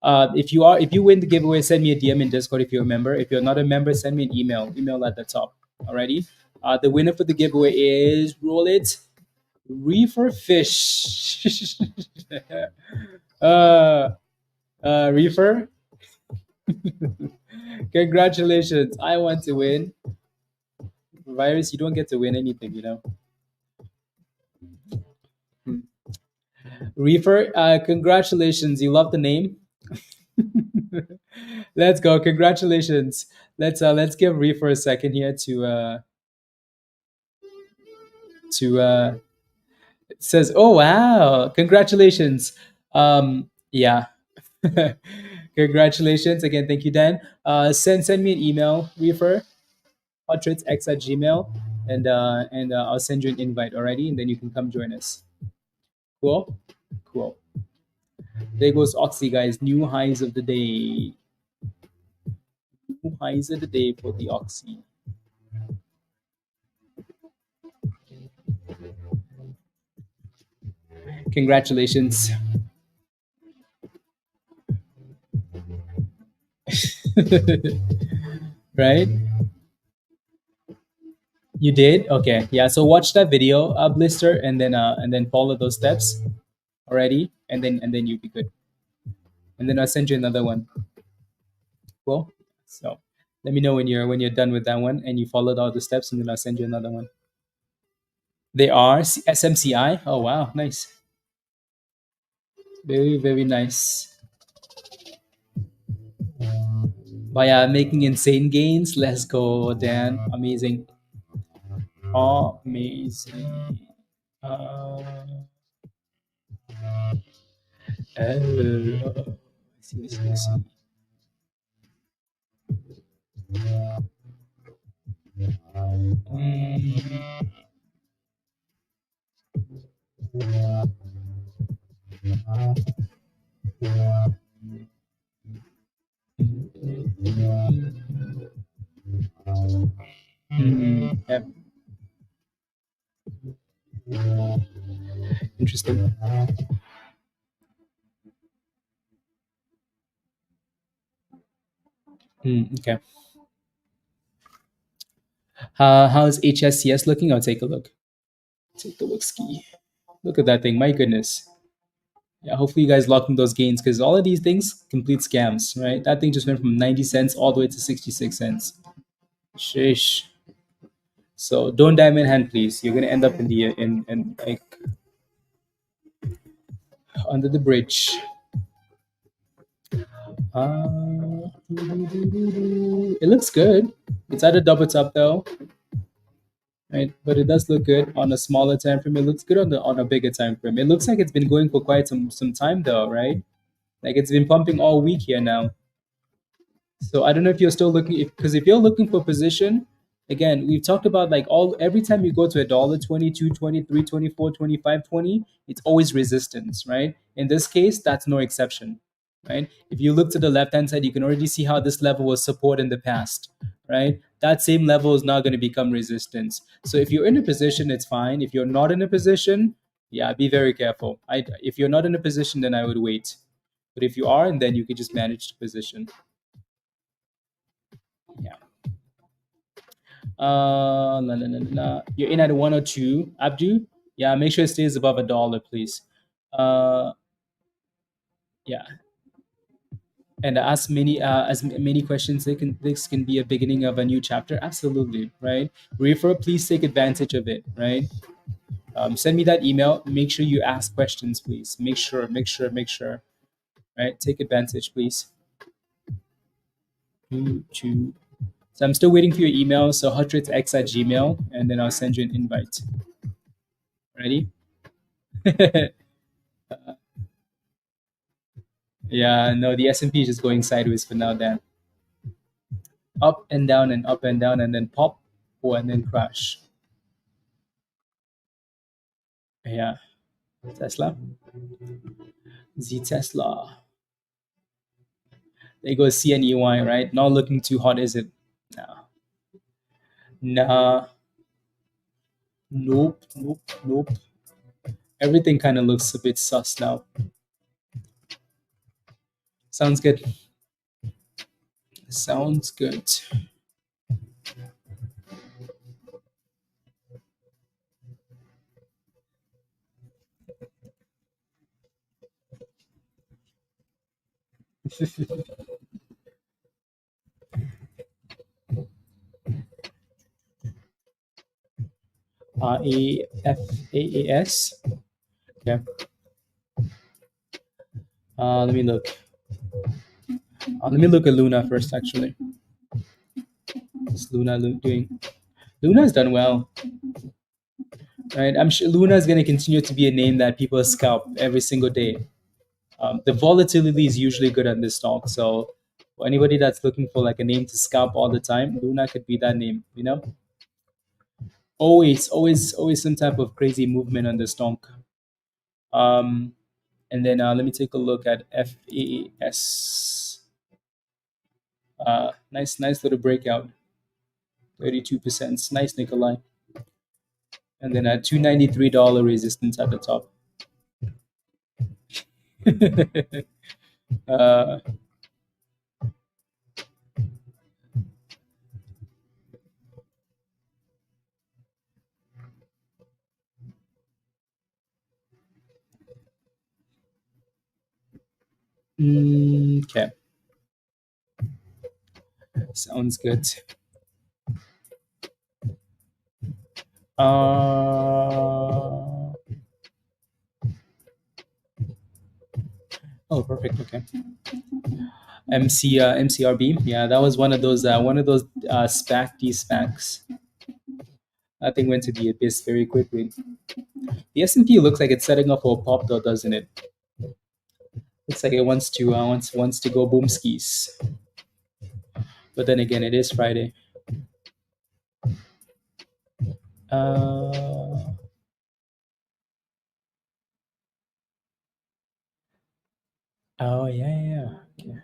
S1: If you win the giveaway, send me a DM in Discord if you're a member. If you're not a member, send me an email. Email at the top. Alrighty. The winner for the giveaway is roll it. Reefer Fish. uh, Reefer. Congratulations. I want to win. Virus, you don't get to win anything. Hmm. Reefer, congratulations. You love the name. Let's go. Congratulations. Let's give Reefer a second here to it says, oh wow, congratulations. Yeah. Congratulations again. Thank you, Dan. Send me an email, Reefer, hotradesx@gmail, and I'll send you an invite already, and then you can come join us. Cool. Cool. There goes Oxy, guys. New highs of the day. New highs of the day for the Oxy. Congratulations. Right? You did? Okay. Yeah. So watch that video, Blister, and then follow those steps already, and then you'll be good. And then I'll send you another one. Cool. So let me know when you're done with that one and you followed all the steps, and then I'll send you another one. They are SMCI. Oh wow, nice. Very, very nice. But yeah, making insane gains. Let's go, Dan. Amazing. Amazing. Uh, I see, I see, I see. Mm, yeah, interesting. Okay. How's HSCS looking? I'll take a look. Take a look, ski. Look at that thing. My goodness. Yeah, hopefully you guys lock in those gains because all of these things complete scams, right? That thing just went from 90 cents all the way to 66 cents. Shish. So don't diamond hand, please. You're gonna end up in the in like under the bridge. It looks good. It's at a double top though, right? But it does look good on a smaller time frame. It looks good on the on a bigger time frame. It looks like it's been going for quite some time though, right? Like it's been pumping all week here now. So I don't know if you're still looking because if you're looking for position, again, we've talked about like all every time you go to a dollar 22, 23, 24, 25, 20, it's always resistance, right? In this case, that's no exception, right? If you look to the left hand side, you can already see how this level was support in the past, right? That same level is now going to become resistance. So if you're in a position, it's fine. If you're not in a position, yeah, be very careful. If you're not in a position, then I would wait. But if you are, and then you could just manage the position. Yeah. You're in at 102. Abdu, yeah, make sure it stays above a dollar, please. Uh, yeah, and ask many as many questions. This can be a beginning of a new chapter. Absolutely, right? Refer, please take advantage of it, right? Send me that email. Make sure you ask questions, please. Make sure. Right? Take advantage, please. Two. So I'm still waiting for your email. So hutratex at gmail, and then I'll send you an invite. Ready? Yeah, no, the S&P is just going sideways for now. Then up and down and up and down, and then pop, oh, and then crash. Yeah, Tesla, Z Tesla. There goes CNEY, right? Not looking too hot, is it? No, nah, nope. Everything kind of looks a bit sus now. Sounds good. Sounds good. AFAAS. Okay. Let me look. Let me look at Luna first. Actually, what's Luna doing? Luna's done well. Right? I'm sure Luna is going to continue to be a name that people scalp every single day. The volatility is usually good on this stock, so for anybody that's looking for like a name to scalp all the time, Luna could be that name. You know, always some type of crazy movement on the stock. Um, and then let me take a look at FAS. Nice little breakout, 32%. Nice Nikolai. And then a $293 resistance at the top. uh, okay, sounds good. Uh, Oh, perfect. Okay. MCRB. Yeah, that was one of those SPAC D SPACs. That thing went to the abyss very quickly. The S&P looks like it's setting up for a pop though, doesn't it? Looks like it wants to go boom skis. But then again, it is Friday. Uh, oh yeah, yeah, yeah.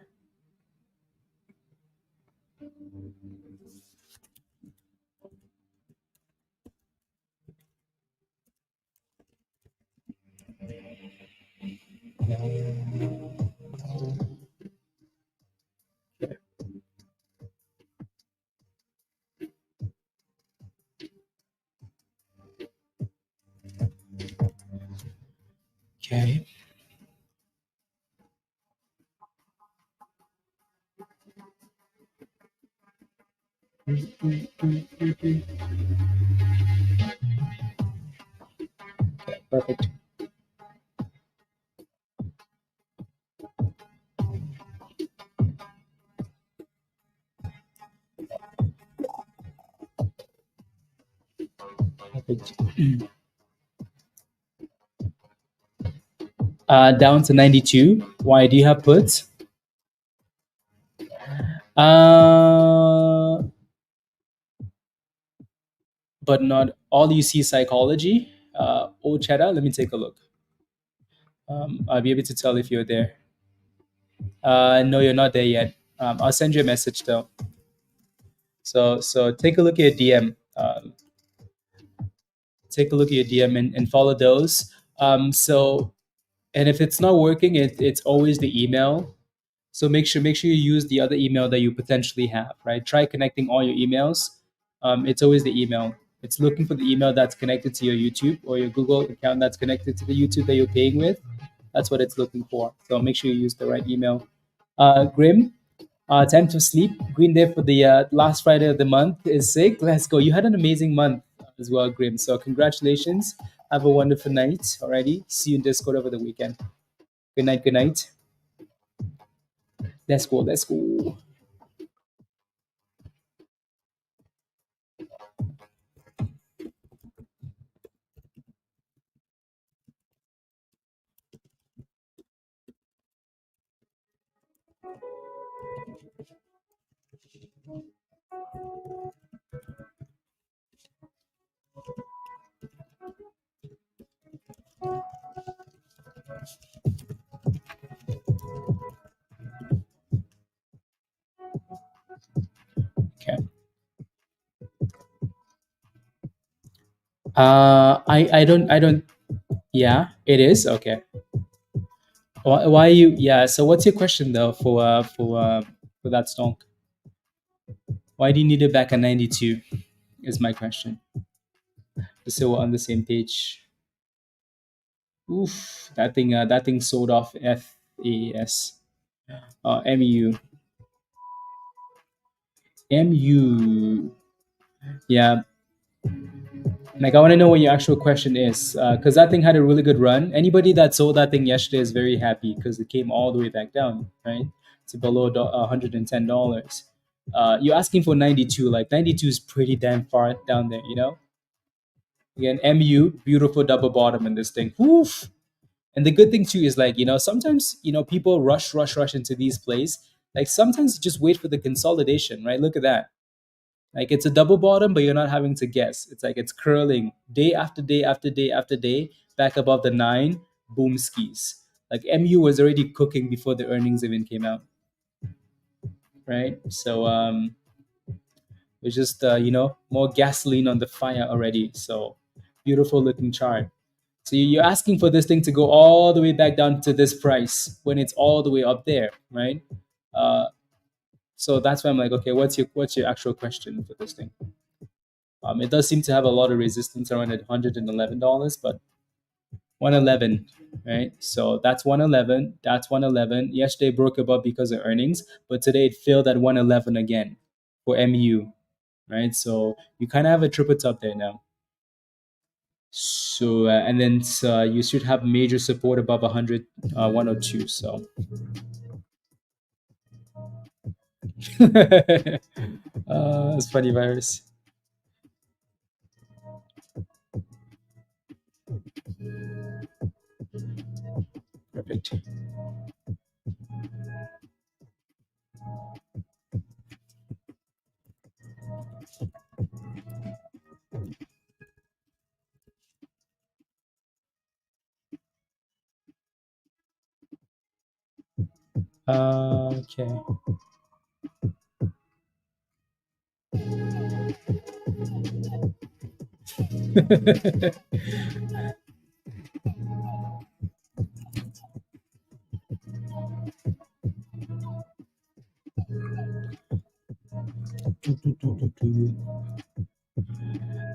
S1: Okay. Perfect. Perfect. Down to 92. Why do you have puts? Uh, but not all. You see psychology. Oh, Cheddar, let me take a look. I'll be able to tell if you're there. No, you're not there yet. I'll send you a message though. So take a look at your DM. Take a look at your DM and follow those. And if it's not working, it's always the email. So make sure you use the other email that you potentially have. Right. Try connecting all your emails. It's always the email. It's looking for the email that's connected to your YouTube or your Google account that's connected to the YouTube that you're paying with. That's what it's looking for. So make sure you use the right email. Grim, time to sleep. Green Day for the last Friday of the month is sick. Let's go. You had an amazing month as well, Grim. So congratulations. Have a wonderful night. Alrighty. See you in Discord over the weekend. Good night. Good night. Let's go. Let's go. Okay. I don't. Yeah, it is okay. Why you? Yeah. So what's your question though for that stock? Why do you need it back at 92? Is my question. Just so we're on the same page. Oof, that thing sold off FAS. MU. MU. Yeah, like I want to know what your actual question is, because that thing had a really good run. Anybody that sold that thing yesterday is very happy because it came all the way back down, right? To below $110. You're asking for 92. Like 92 is pretty damn far down there, you know. Again, MU, beautiful double bottom in this thing. Woof. And the good thing too is like, sometimes, people rush into these plays. Like sometimes you just wait for the consolidation, right? Look at that. Like it's a double bottom, but you're not having to guess. It's like it's curling day after day after day after day, back above the nine, boom skis. Like MU was already cooking before the earnings even came out, right? So it's just more gasoline on the fire already. So beautiful looking chart. So you're asking for this thing to go all the way back down to this price when it's all the way up there, right? Uh, so that's why I'm like, okay, what's your actual question for this thing? It does seem to have a lot of resistance around at $111, but 111, right? So that's 111. That's 111. Yesterday broke above because of earnings, but today it failed at 111 again for MU, right? So you kind of have a triple top there now. So and then you should have major support above 100, 102. So it's funny virus. Perfect. Okay.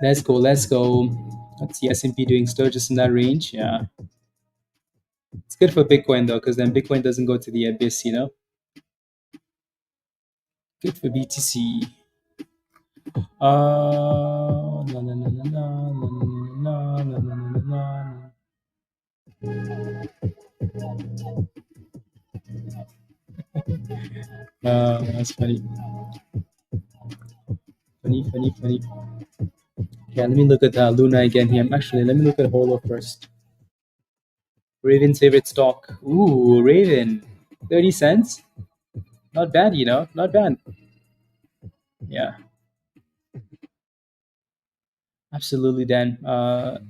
S1: Let's go. Let's go. Let's see S&P doing still just in that range. Yeah, it's good for Bitcoin though, because then Bitcoin doesn't go to the abyss. Good for BTC. No, no, no, no, no, no, no, no, no, no, no. That's funny. Funny, funny, funny. Yeah, let me look at Luna again here. Actually, let me look at Holo first. Raven's favorite stock. Ooh, Raven. 30 cents? Not bad, Not bad. Yeah, absolutely, Dan.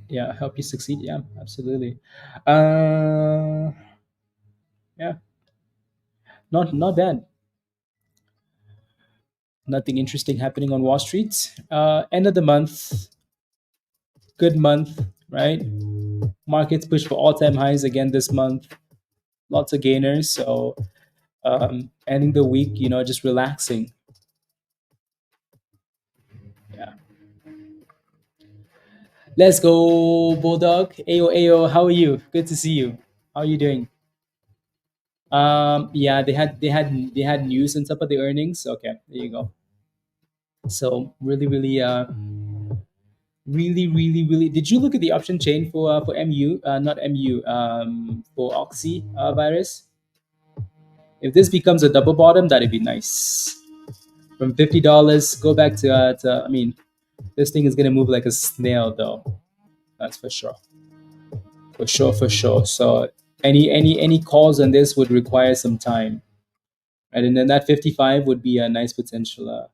S1: Yeah, help you succeed. Yeah, absolutely. Uh, yeah, not bad. Nothing interesting happening on Wall Street. End of the month, good month, right? Markets push for all-time highs again this month. Lots of gainers. So ending the week, just relaxing. Yeah. Let's go, Bulldog. Ayo, ayo. How are you? Good to see you. How are you doing? Yeah, they had news and stuff of the earnings. Okay, there you go. So really, really, really, really, really. Did you look at the option chain for MU? Not MU. For Oxy virus. If this becomes a double bottom, that'd be nice. From $50, go back to. I mean, this thing is gonna move like a snail, though. That's for sure. For sure, for sure. So any calls on this would require some time, right? And then that 55 would be a nice potential.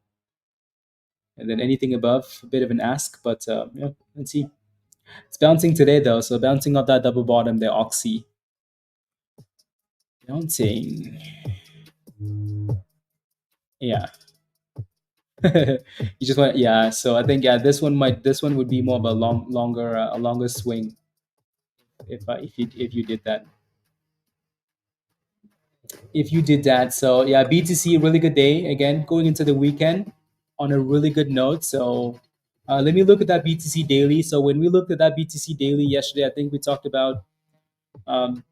S1: And then anything above, a bit of an ask, but yeah, let's see. It's bouncing today though, so bouncing off that double bottom there, Oxy. Bouncing. Yeah. You just want, yeah. So I think, yeah, this one would be more of a longer swing if you did that. If you did that. So yeah, BTC, really good day again, going into the weekend on a really good note. So let me look at that BTC daily. So when we looked at that BTC daily yesterday, I think we talked about um,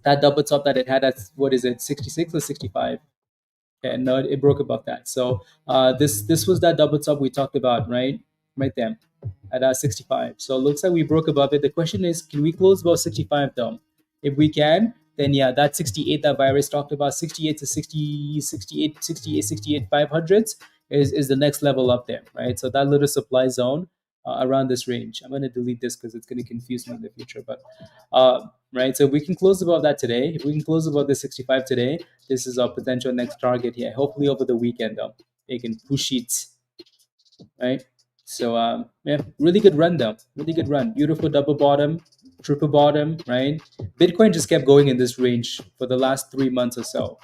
S1: that double top that it had at, what is it, 66 or 65? And no, it broke above that. So this was that double top we talked about, right there at 65. So it looks like we broke above it. The question is, can we close above 65 though? If we can, then yeah, that 68 that virus talked about, 68 to 60, 68, 68, 68, 500s is the next level up there, right? So that little supply zone around this range. I'm going to delete this because it's going to confuse me in the future. But right, so we can close above that today. If we can close above the 65 today, this is our potential next target here. Hopefully over the weekend though, they can push it, right? So yeah, really good run though. Really good run. Beautiful double bottom, triple bottom, right? Bitcoin just kept going in this range for the last 3 months or so,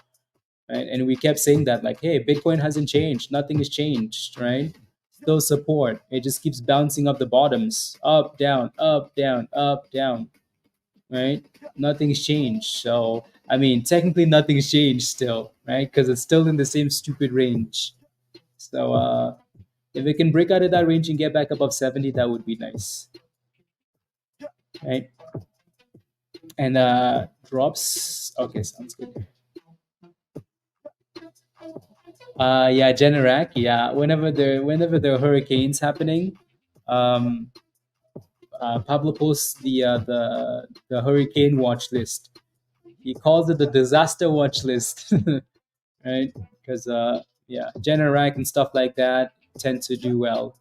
S1: right? And we kept saying that, like, hey, Bitcoin hasn't changed, nothing has changed, right? Still support. It just keeps bouncing up the bottoms, up, down, up, down, up, down, right? Nothing's changed. So I mean, technically nothing's changed still, right? Because it's still in the same stupid range. So if it can break out of that range and get back above 70, that would be nice, right? And drops. Okay, sounds good. Yeah, Generac. Yeah, whenever there are hurricanes happening, um, Pablo posts the hurricane watch list. He calls it the disaster watch list, right? Because yeah, Generac and stuff like that tend to do well.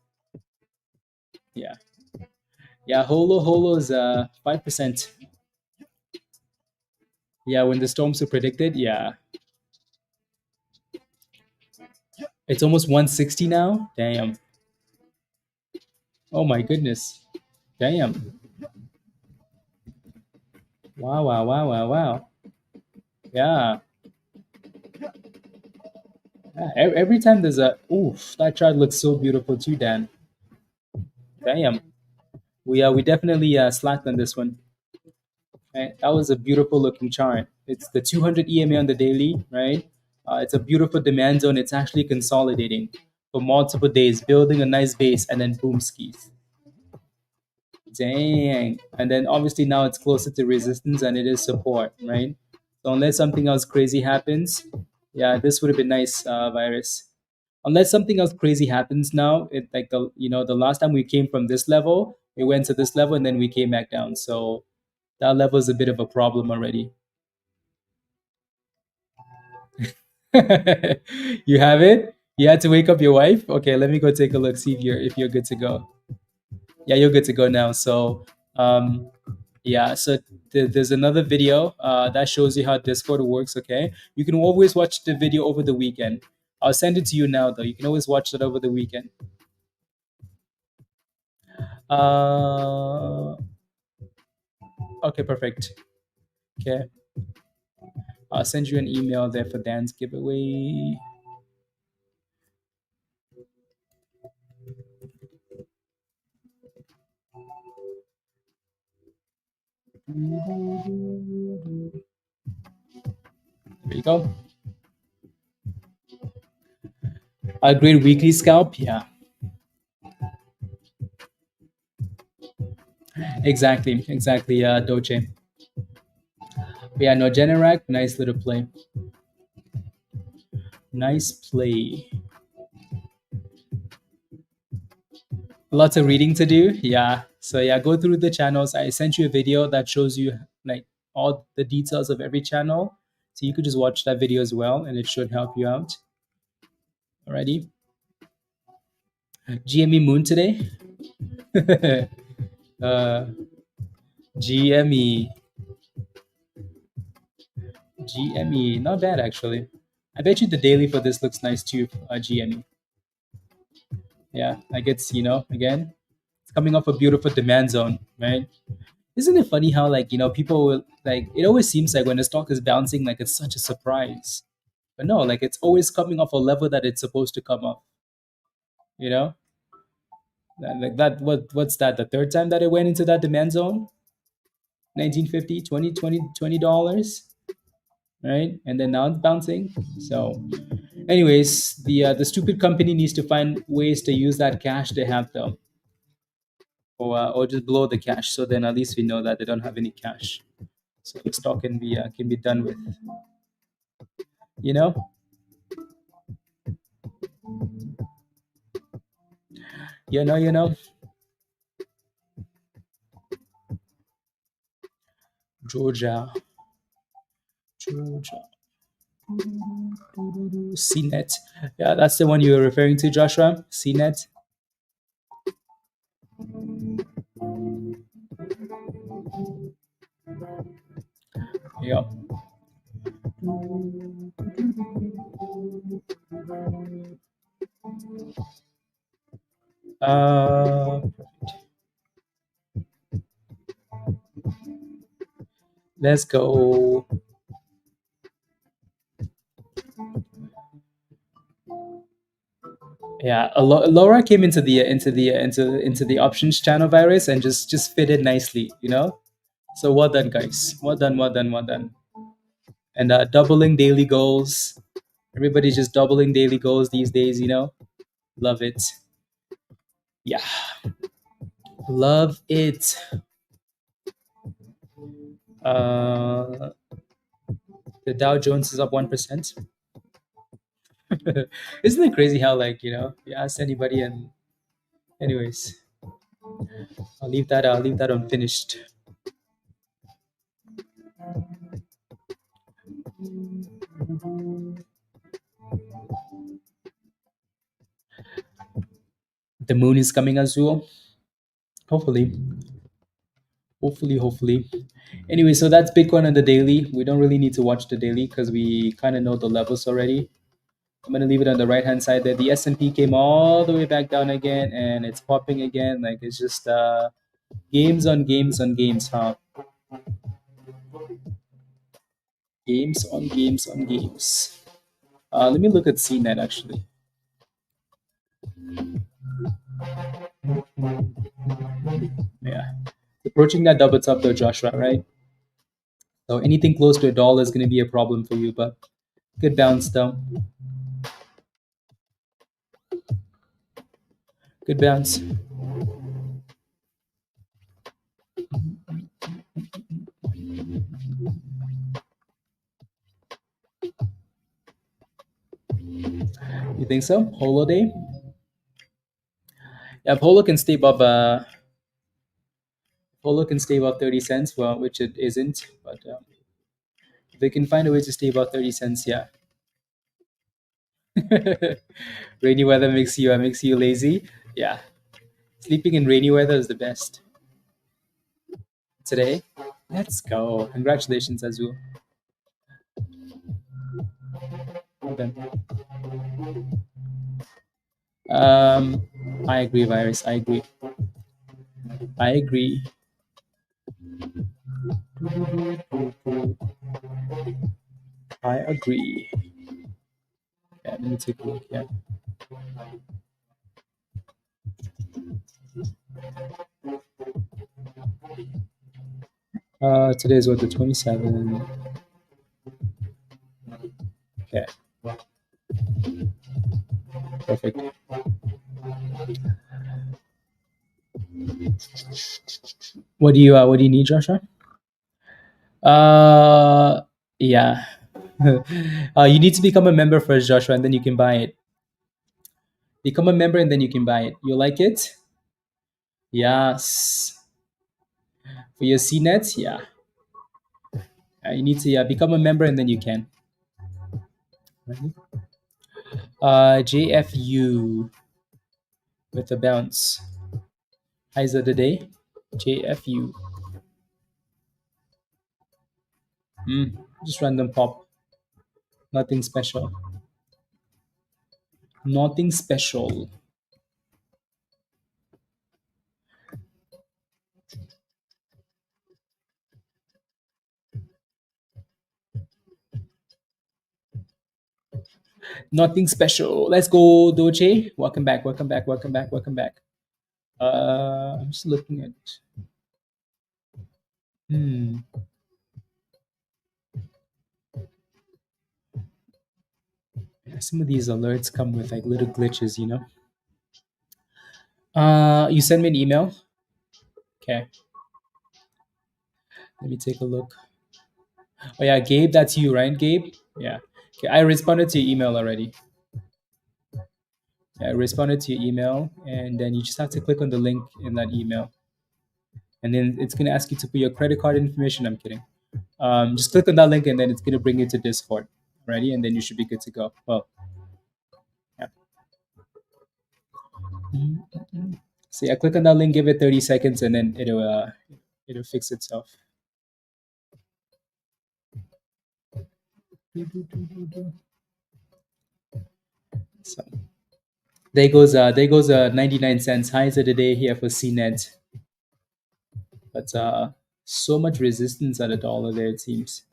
S1: Yeah, yeah. Holo's 5%. Yeah, when the storms are predicted, yeah, it's almost 160 now. Damn. Oh my goodness. Damn. Wow, wow, wow, wow, wow. Yeah. Yeah, every time there's a oof, that chart looks so beautiful too, Dan. Damn. We definitely slacked on this one. Right? That was a beautiful looking chart. It's the 200 EMA on the daily, right? It's a beautiful demand zone. It's actually consolidating for multiple days, building a nice base, and then boom skis. Dang. And then obviously now it's closer to resistance and it is support, right? So unless something else crazy happens, yeah, this would have been nice, virus. Unless something else crazy happens now, it like the last time we came from this level, we went to this level and then we came back down. So that level is a bit of a problem already. You have it? You had to wake up your wife? Okay, let me go take a look, see if you're good to go. Yeah, you're good to go now. So um yeah, so there's another video that shows you how Discord works, okay? You can always watch the video over the weekend. I'll send it to you now though. You can always watch it over the weekend. Uh okay, perfect. Okay. I'll send you an email there for Dan's giveaway. There you go. A great weekly scalp, yeah. Exactly, Doche. Yeah, no, Generac, nice little play. Nice play. Lots of reading to do. Yeah. So yeah, go through the channels. I sent you a video that shows you like all the details of every channel. So you could just watch that video as well and it should help you out. Alrighty. GME Moon today. uh, GME. GME. Not bad actually. I bet you the daily for this looks nice too, GME. Yeah, like it's, again, it's coming off a beautiful demand zone, right? Isn't it funny how people will like it always seems like when a stock is bouncing like it's such a surprise. But no, like it's always coming off a level that it's supposed to come off, you know? Like that what's that? The third time that it went into that demand zone? 1950, 20 dollars, right? And then now it's bouncing. So anyways, the stupid company needs to find ways to use that cash they have though. Or just blow the cash so then at least we know that they don't have any cash. So the stock can be done with, you know? You know, Georgia, Georgia, CNET. Yeah, that's the one you were referring to, Joshua. CNET. Yeah. Uh, let's go. Yeah, Laura came into the options channel virus and just fitted nicely, you know. So well done, guys. Well done, well done, well done. And doubling daily goals. Everybody's just doubling daily goals these days, you know. Love it. Yeah, love it. Uh, the Dow Jones is up 1%. Isn't it crazy how you ask anybody and anyways. I'll leave that unfinished. The moon is coming as well. Hopefully, hopefully. Anyway, so that's Bitcoin on the daily. We don't really need to watch the daily because we kind of know the levels already. I'm gonna leave it on the right hand side there. The S&P came all the way back down again, and it's popping again. Like it's just games on games on games, huh? Games on games on games. Let me look at CNET actually. Yeah, approaching that double top though, Joshua, right? So anything close to $1 is going to be a problem for you, but good bounce though. Good bounce. You think so? Holo day? Yeah, if Holo can stay above Holo can stay above 30 cents, well, which it isn't, but if they can find a way to stay above 30 cents, yeah. Rainy weather makes you lazy. Yeah. Sleeping in rainy weather is the best. Today, let's go. Congratulations, Azul. Well done. I agree, Virus. I agree. I agree. I agree. Yeah, let me take a look. Yeah. Today's what, the 27th. Okay, perfect. What do you need, Joshua? Uh yeah. You need to become a member first, Joshua, and then you can buy it. Become a member and then you can buy it. You like it? Yes. For your CNET, yeah. You need to become a member and then you can. JFU with a bounce. Highs of the day. JFU. Just random pop. Nothing special. Nothing special. Nothing special. Let's go, Doche. Welcome back. Welcome back. Welcome back. Welcome back. I'm just looking at. Hmm. Yeah, some of these alerts come with like little glitches, you know. You send me an email. Okay. Let me take a look. Oh yeah, Gabe, that's you, right, Gabe? Yeah. Okay, I responded to your email already. Yeah, I responded to your email, and then you just have to click on the link in that email, and then it's gonna ask you to put your credit card information. I'm kidding. Just click on that link, and then it's gonna bring you to Discord, ready, and then you should be good to go. Well, yeah. See, I click on that link, give it 30 seconds, and then it'll fix itself. So there goes 99 cents highs of the day here for CNET. But so much resistance at $1 there, it seems.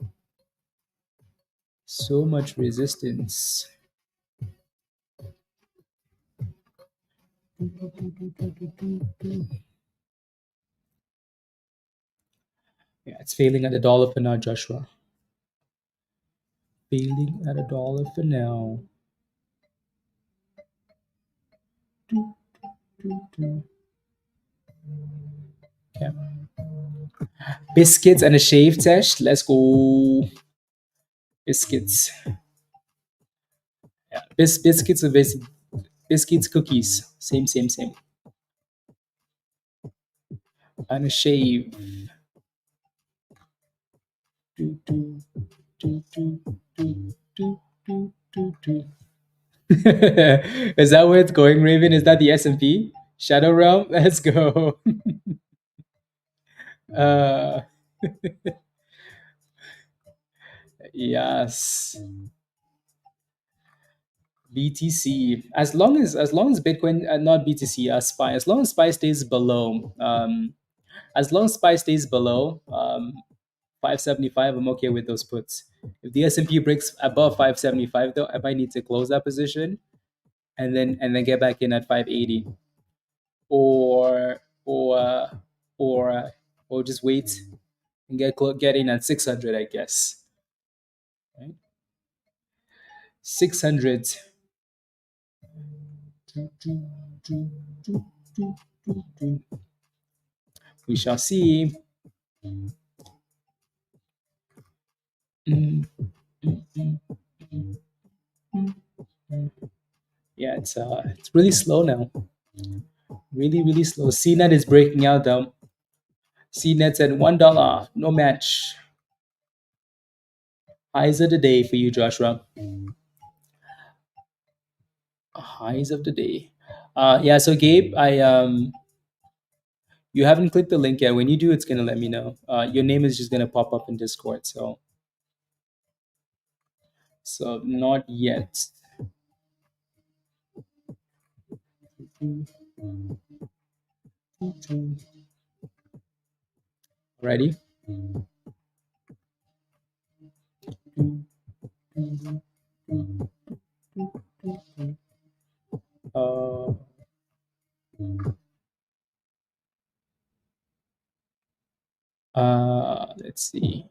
S1: So much resistance. Yeah, it's failing at $1 for now, Joshua. Failing at $1 for now. Okay. Biscuits and a shave test. Let's go. Biscuits. Yeah. Biscuits are basically biscuits, cookies. Same. And a shave. Do, do, do, do, do, do, do, do, do. Is that where it's going, Raven? Is that the S&P? Shadow Realm? Let's go. uh, yes. BTC. As long as Bitcoin, not BTC, SPY. As long as SPY stays below, as long as SPY stays below 575, I'm okay with those puts. If the S&P breaks above 575, though, I might need to close that position and then get back in at 580, or or uh, or just wait and get in at 600, I guess. Right? 600. We shall see. Mm, mm, mm, mm, mm, mm. Yeah, it's really slow now. Really, really slow. CNET is breaking out though. CNET's at $1. No match. Highs of the day for you, Joshua. Highs of the day. Yeah. So Gabe, you haven't clicked the link yet. When you do, it's gonna let me know. Your name is just gonna pop up in Discord. So not yet. Ready? Uh, let's see.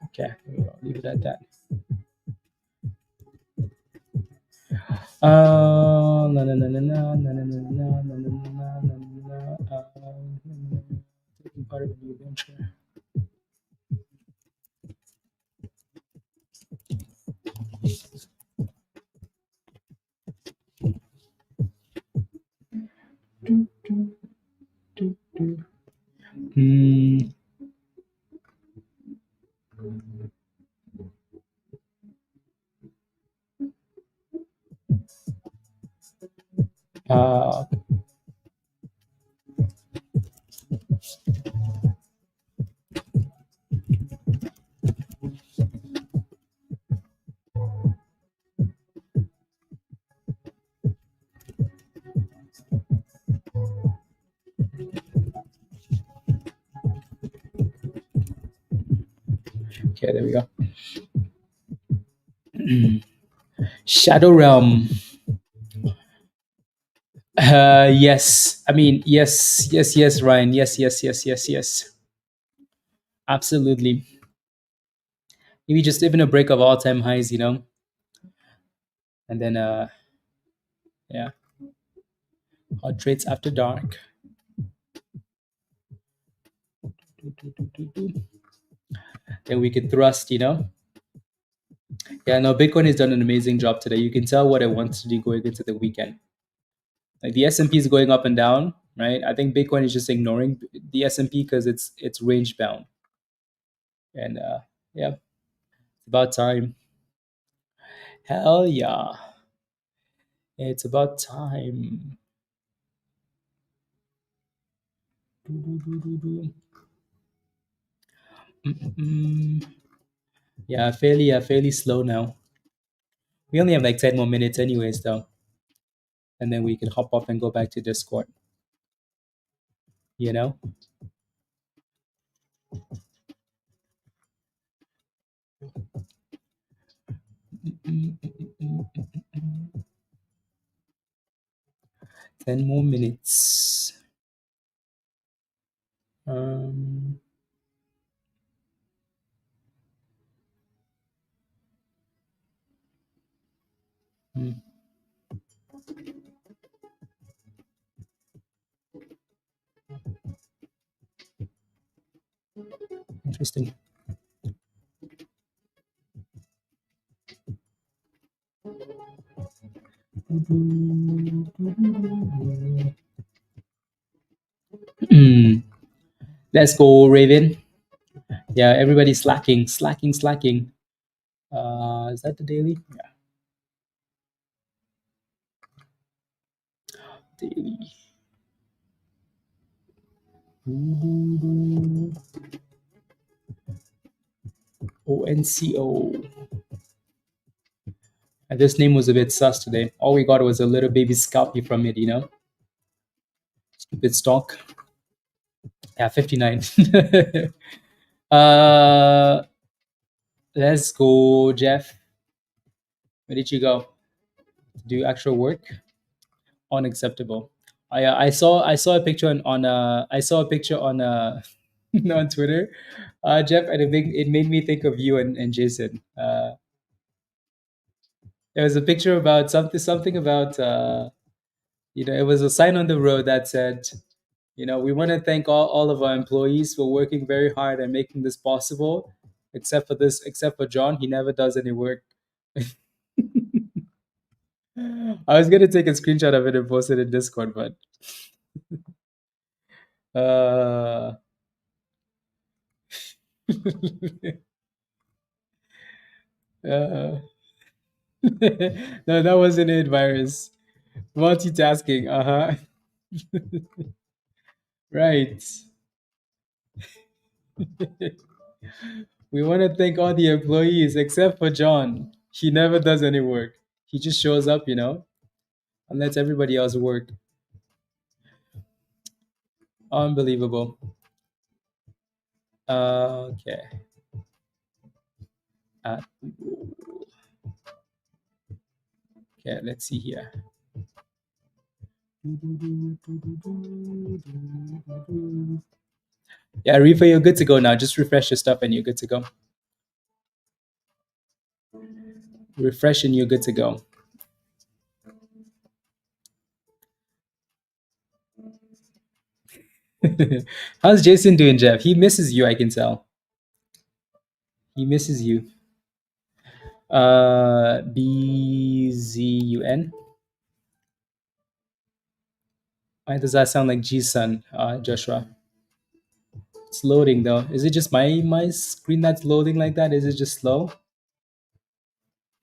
S1: Okay, we'll leave it at that. Na na na na na na na na na na na na na. Taking part of a new venture. Hmm. Uh, okay, there we go. Shadow Realm. Yes. I mean, yes, yes, yes, Ryan. Yes, yes, yes, yes, yes. Absolutely. Maybe just even a break of all-time highs, and then yeah, hot trades after dark. Then we could thrust. Yeah, no, Bitcoin has done an amazing job today. You can tell what it wants to do going into the weekend. Like the S&P is going up and down, right? I think Bitcoin is just ignoring the S&P because it's range bound. And yeah, it's about time. Hell yeah. It's about time. Mm-mm. Yeah, fairly slow now. We only have like 10 more minutes anyways though. And then we can hop off and go back to Discord, you know? Mm-mm. 10 more minutes. Um Interesting. Hmm. Let's go, Raven. Yeah, everybody's slacking, slacking, slacking. Is that the daily? Yeah, daily. ONCO. And this name was a bit sus today. All we got was a little baby scalpy from it, you know? Stupid stock. Yeah, 59. uh, let's go, Jeff. Where did you go? Do actual work? Unacceptable. I saw a picture I saw a picture on on Twitter, Jeff, and it made me think of you and Jason. There was a picture about something about it was a sign on the road that said, we want to thank all of our employees for working very hard and making this possible, except for John. He never does any work. I was gonna take a screenshot of it and post it in Discord, but uh uh no, that wasn't it, virus. Multitasking, uh-huh. Right. We want to thank all the employees except for John. He never does any work. He just shows up, and lets everybody else work. Unbelievable. Okay. Uh, okay, let's see here. Yeah, Reefer, you're good to go now. Just refresh your stuff and you're good to go. Refresh and you're good to go. How's Jason doing, Jeff? He misses you, I can tell. He misses you. BZUN. Why does that sound like G-Sun, Joshua? It's loading though. Is it just my screen that's loading like that? Is it just slow?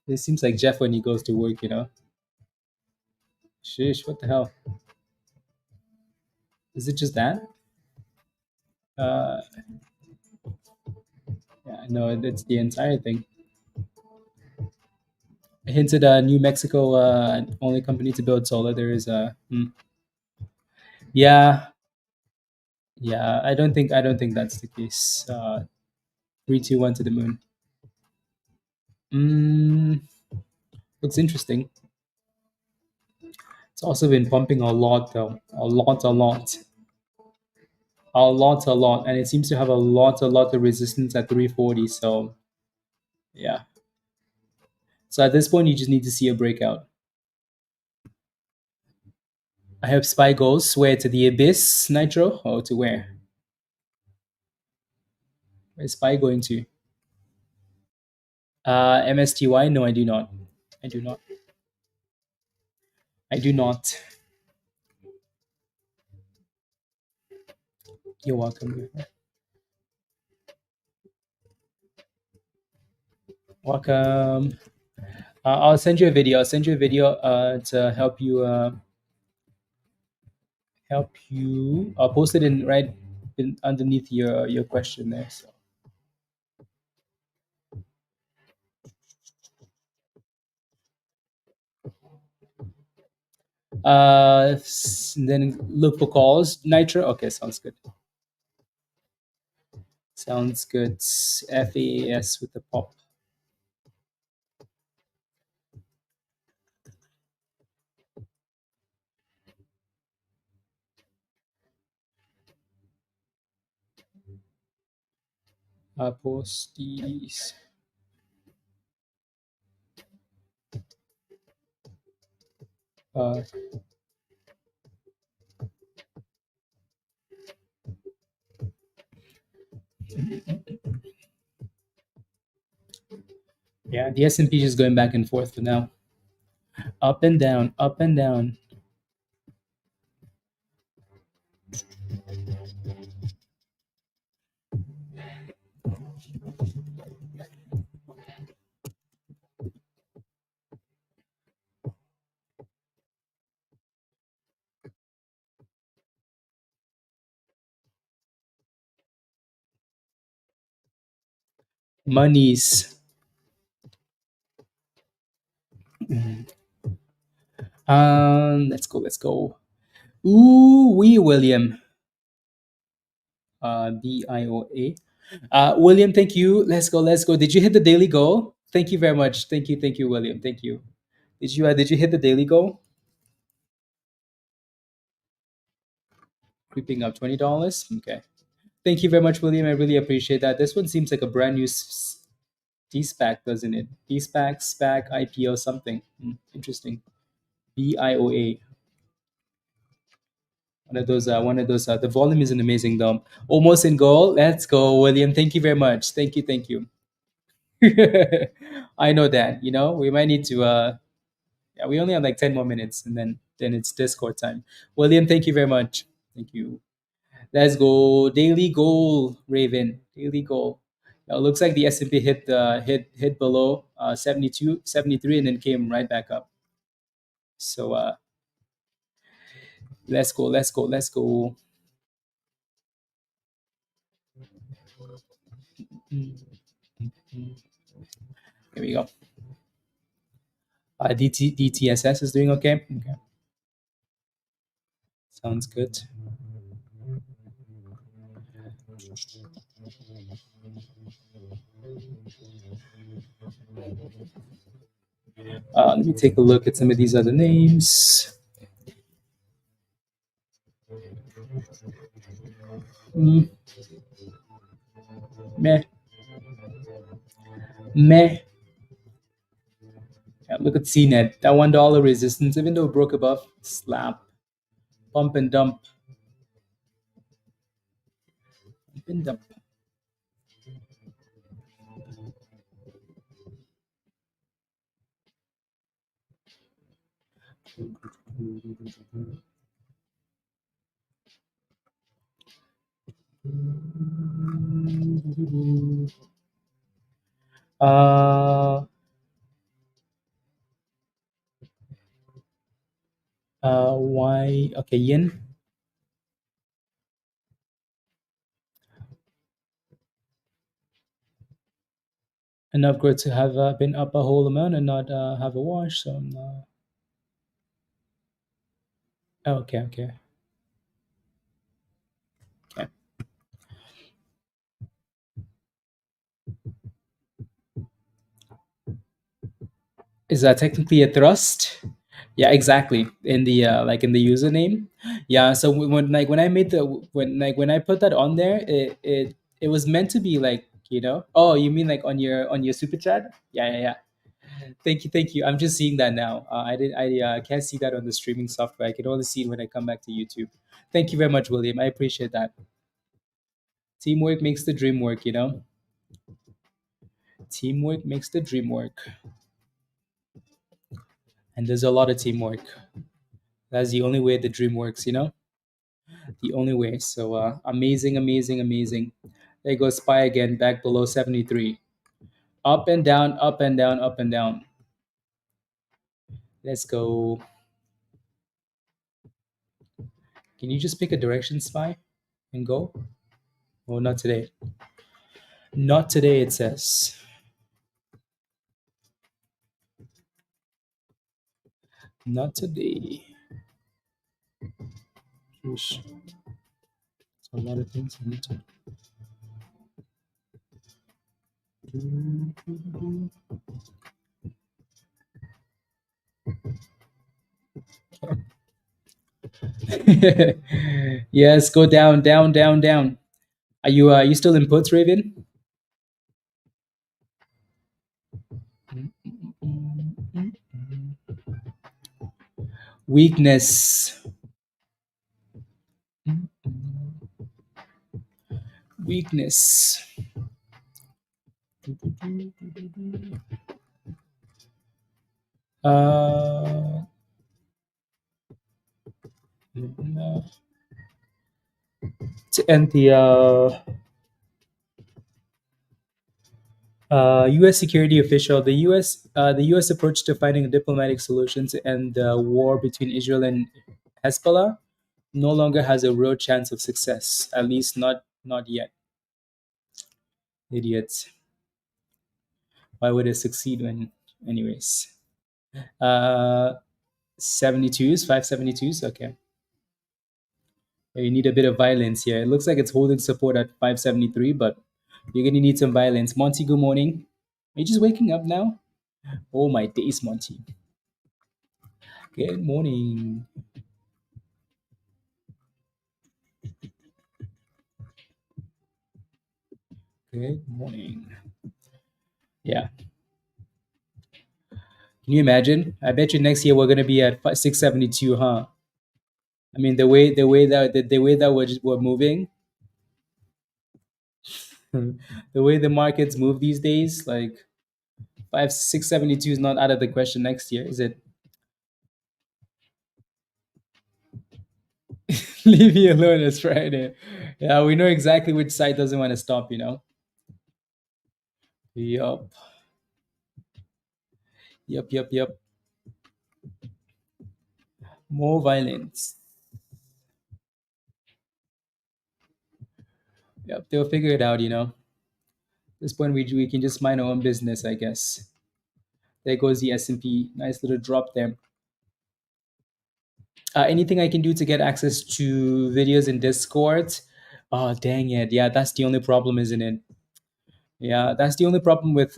S1: It seems like Jeff when he goes to work. Shish, what the hell? Is it just that? Uh, yeah, no, it's the entire thing. I hinted New Mexico only company to build solar. There is yeah, yeah. I don't think that's the case. 3, 2, 1 to the moon. Mm, looks interesting. It's also been pumping a lot though, a lot, and it seems to have a lot of resistance at 340. So yeah. So at this point, you just need to see a breakout. I hope SPY goes where to the abyss, Nitro, or to where? Where's SPY going to? MSTY? No, I do not. I do not. I do not. You're welcome. Welcome. I'll send you a video. I'll send you a video to help you. I'll post it in right underneath your question there. So. Then look for calls. Nitro. Okay, sounds good. Sounds good. FAS with the pop. Post these. Uh, yeah, the S&P is going back and forth for now. Up and down, up and down. Monies. Let's go, let's go. Ooh, wee, William. BIOA. William, thank you. Let's go, let's go. Did you hit the daily goal? Thank you very much. Thank you, William. Thank you. Did you hit the daily goal? Creeping up $20. Okay. Thank you very much, William. I really appreciate that. This one seems like a brand new D-SPAC, doesn't it? D-SPAC, SPAC, IPO, something. Interesting. BIOA. One of those. One of those. The volume isn't amazing though. Almost in goal. Let's go, William. Thank you very much. Thank you. Thank you. I know that. You know, we might need to. Yeah, we only have like 10 more minutes, and then it's Discord time. William, thank you very much. Thank you. Let's go. Daily goal, Raven. Daily goal. Looks like the S&P hit below 72, 73, and then came right back up. So let's go. Let's go. Let's go. Here we go. DTSS is doing okay. Okay, sounds good. Let me take a look at some of these other names. Mm, meh, meh. Yeah, look at CNET. That $1 resistance, even though it broke above, slap, pump and dump, pump and dump. Uh, why? Okay, yen. Enough growth to have been up a whole amount and not have a wash. So, okay, okay, okay. Is that technically a thrust? Yeah, exactly. In the like in the username. Yeah. So when I made the when I put that on there, it was meant to be like, you know. Oh, you mean like on your super chat? Yeah, yeah, yeah. Thank you, thank you. I'm just seeing that now. I can't see that on the streaming software. I can only see it when I come back to YouTube. Thank you very much, William. I appreciate that. Teamwork makes the dream work. You know, teamwork makes the dream work, and there's a lot of teamwork. That's the only way the dream works. You know, the only way. So amazing, amazing, amazing. There goes Spy again, back below 73. Up and down, up and down, up and down. Let's go. Can you just pick a direction, Spy, and go? Oh, not today. Not today, it says. Not today. Sheesh. It's a lot of things I need to do. Yes, go down, down, down, down. Are you still in puts, Raven? Weakness. Weakness. Uh, and the U.S. security official, the U.S. approach to finding a diplomatic solution to end the war between Israel and Hezbollah no longer has a real chance of success. At least not yet. Idiots. Why would it succeed when, anyways? 72s, 572s. Okay. You need a bit of violence here. It looks like it's holding support at 573, but you're gonna need some violence. Monty, good morning. Are you just waking up now? Oh my days, Monty. Good morning. Good morning. Yeah. Can you imagine? I bet you next year we're gonna be at 672, huh? I mean, the way that we're moving, the way the markets move these days, like 672 is not out of the question next year, is it? Leave me alone. It's Friday. Yeah, we know exactly which side doesn't want to stop. Yup. Yup. Yup. Yup. More violence. Yep. They'll figure it out. At this point, we can just mind our own business, I guess. There goes the S&P. Nice little drop there. Anything I can do to get access to videos in Discord? Oh, dang it. Yeah, that's the only problem, isn't it? Yeah, that's the only problem with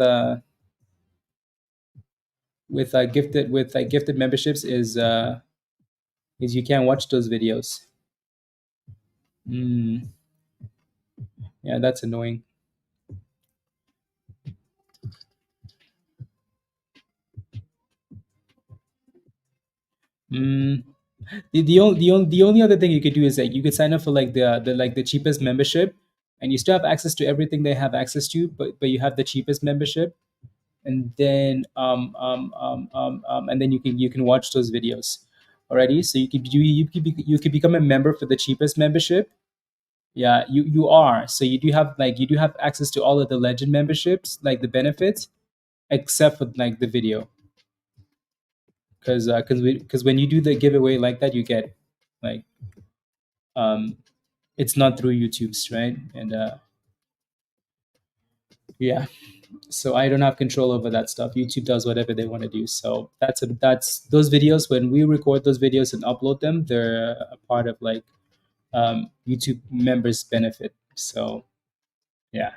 S1: gifted memberships is you can't watch those videos. Mm, yeah, that's annoying. Mm, the only other thing you could do is that you could sign up for like the cheapest membership, and you still have access to everything they have access to, but you have the cheapest membership, and then and then you can watch those videos already. So you could become a member for the cheapest membership. Yeah, you are. So you do have access to all of the legend memberships, like the benefits, except for like the video, because when you do the giveaway like that, you get like um it's not through YouTube's, right? And yeah, so I don't have control over that stuff. YouTube does whatever they want to do. So that's those videos. When we record those videos and upload them, they're a part of like YouTube members benefit. So yeah.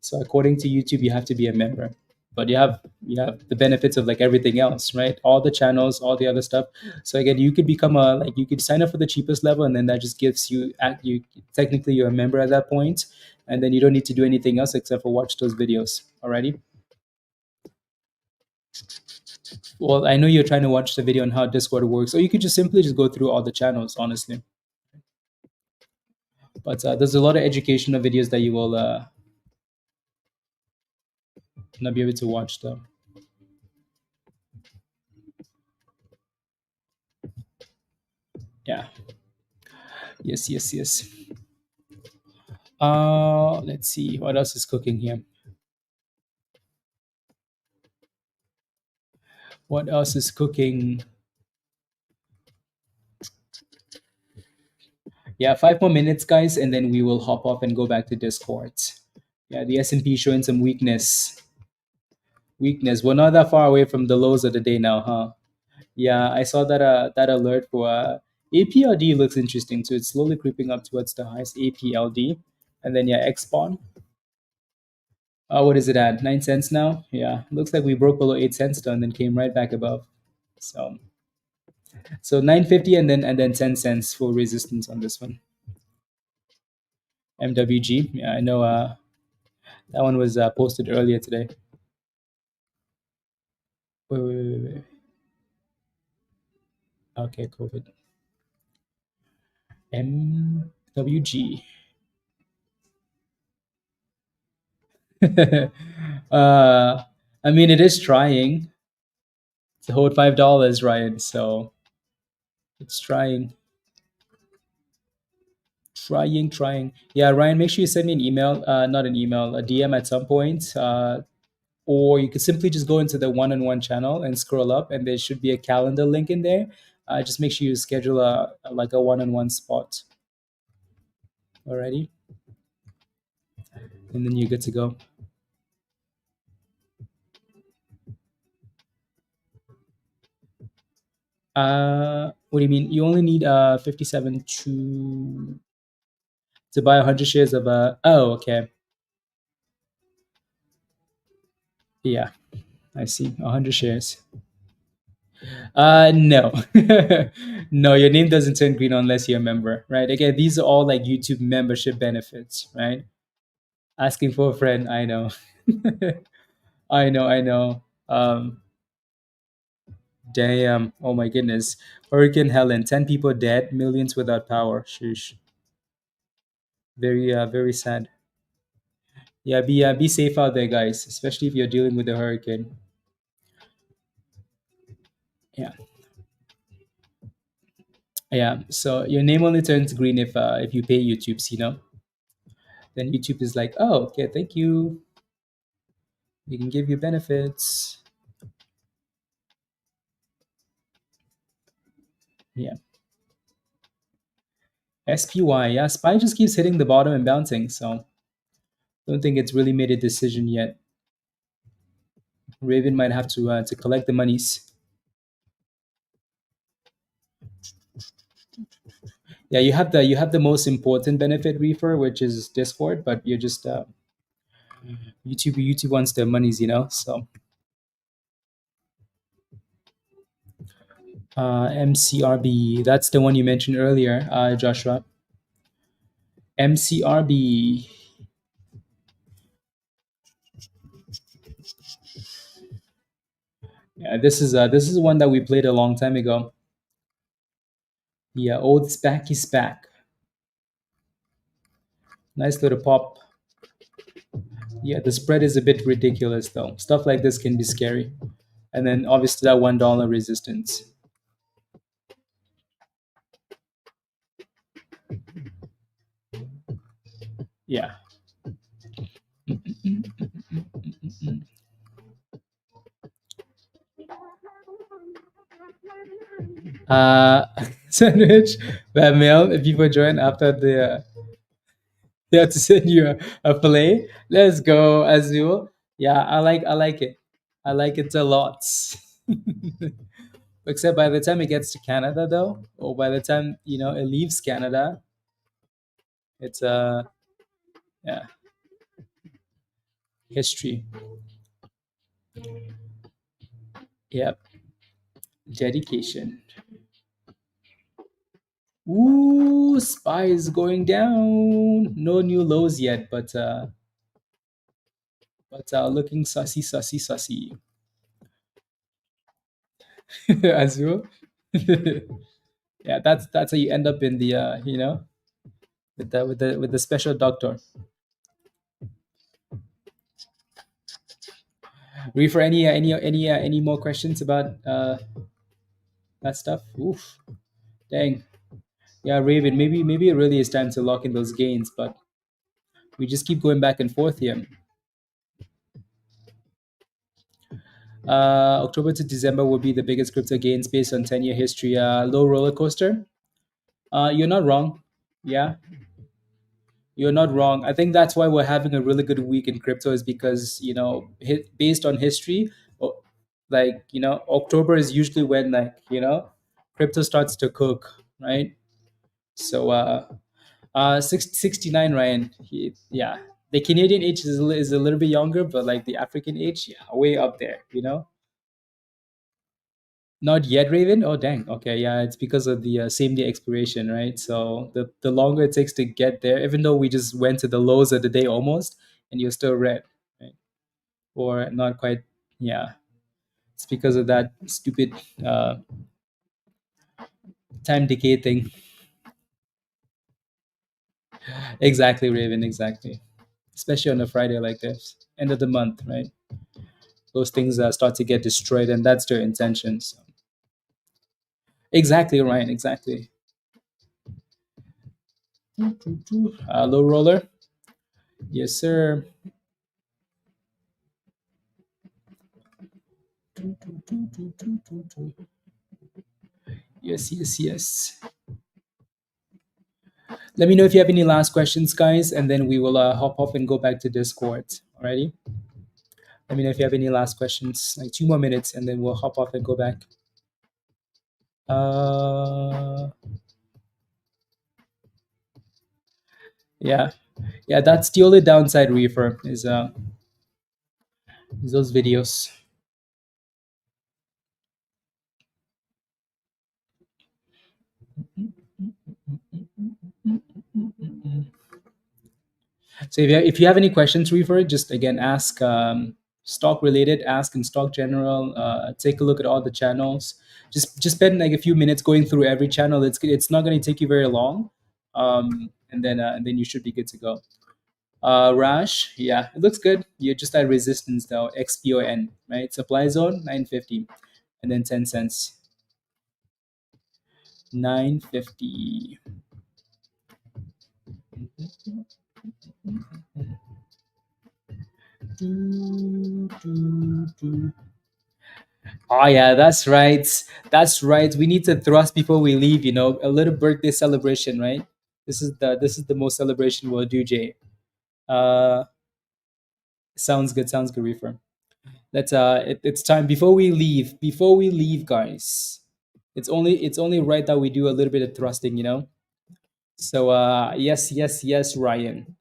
S1: So according to YouTube, you have to be a member, but you have the benefits of like everything else, right? All the channels, all the other stuff. So again, you could become you could sign up for the cheapest level, and then that just gives you technically you're a member at that point, and then you don't need to do anything else except for watch those videos. Alrighty. Well, I know you're trying to watch the video on how Discord works, or you could just simply just go through all the channels, honestly. But there's a lot of educational videos that you will not be able to watch, though. Yeah. Yes. Yes. Yes. Let's see what else is cooking here. What else is cooking? Yeah, 5 more minutes, guys, and then we will hop off and go back to Discord. Yeah, the S&P showing some weakness. Weakness. We're not that far away from the lows of the day now, huh? Yeah, I saw that alert for APLD looks interesting. So it's slowly creeping up towards the highest APLD, and then yeah, XPON. What is it at? 9 cents now? Yeah, looks like we broke below 8 cents though, and then came right back above. So 950 and then 10 cents for resistance on this one. MWG. Yeah, I know. That one was posted earlier today. Wait. Okay, COVID. MWG. I mean, it is trying to hold $5, Ryan. So it's trying. Yeah, Ryan, make sure you send me an email, not an email, a DM at some point. Or you could simply just go into the one-on-one channel and scroll up, and there should be a calendar link in there. Just make sure you schedule like a one-on-one spot. Alrighty, and then you're good to go. What do you mean? You only need 57 to buy 100 shares of oh, okay. Yeah, I see. 100 shares. No. No, your name doesn't turn green unless you're a member, right? Again, these are all like YouTube membership benefits, right? Asking for a friend, I know. I know. Damn. Oh my goodness. Hurricane Helen, 10 people dead, millions without power. Sheesh. Very sad. Yeah, be safe out there, guys, especially if you're dealing with a hurricane. Yeah. Yeah. So your name only turns green if you pay YouTube's, then YouTube is like, oh, okay, thank you. We can give you benefits. Yeah. SPY. Yeah, SPY just keeps hitting the bottom and bouncing. So don't think it's really made a decision yet. Raven might have to collect the monies. Yeah, you have the most important benefit reefer, which is Discord, but you're just YouTube wants their monies, So MCRB, that's the one you mentioned earlier, Joshua. MCRB. Yeah, this is one that we played a long time ago. Yeah, old Spacky Spack. Nice little pop. Yeah, the spread is a bit ridiculous though. Stuff like this can be scary. And then obviously that $1 resistance. Yeah. Uh Sandwich, mail. If people join after they have to send you a play. Let's go, Azul. Yeah, I like it. I like it a lot. Except by the time it gets to Canada though, or by the time it leaves Canada, it's yeah, history. Yep. Dedication. Ooh, SPY is going down. No new lows yet, but looking sussy, sussy, sussy. Azul. Yeah, that's how you end up in the with the special doctor. Reefer, any more questions about that stuff? Oof, dang. Yeah, Raven. Maybe it really is time to lock in those gains, but we just keep going back and forth here. October to December will be the biggest crypto gains based on 10-year history. Low roller coaster. You're not wrong. Yeah, you're not wrong. I think that's why we're having a really good week in crypto is because based on history, like October is usually when crypto starts to cook, right? So 69, Ryan. Yeah, the Canadian age is a little bit younger, but like the African age, yeah, way up there. Not yet, Raven. Oh, dang. Okay, yeah, it's because of the same day expiration, right? So the longer it takes to get there, even though we just went to the lows of the day almost, and you're still red, right? Or not quite. Yeah, it's because of that stupid Time decay thing. Exactly, Raven. Exactly. Especially on a Friday like this, end of the month, right? Those things start to get destroyed, and that's their intentions. Exactly, Ryan. Exactly. Low roller. Yes, sir. Yes, yes, yes. Let me know if you have any last questions, guys, and then we will hop off and go back to Discord. Alrighty? Let me know if you have any last questions. Like 2 more minutes, and then we'll hop off and go back. Uh, yeah, yeah. That's the only downside, Reefer, is those videos. So if you have any questions, Reefer, just again ask, stock related, ask in stock general. Take a look at all the channels. Just spend like a few minutes going through every channel. It's not going to take you very long, and then you should be good to go. Rash, yeah, it looks good. You just at resistance though. XPON, right? Supply zone 950, and then 10 cents. 950. Oh yeah, that's right. That's right. We need to thrust before we leave. You know, a little birthday celebration, right? This is the most celebration we'll do, Jay. Uh, sounds good. Sounds good, Reefer. It's time before we leave. Before we leave, guys, it's only right that we do a little bit of thrusting. You know. So yes, yes, yes, Ryan.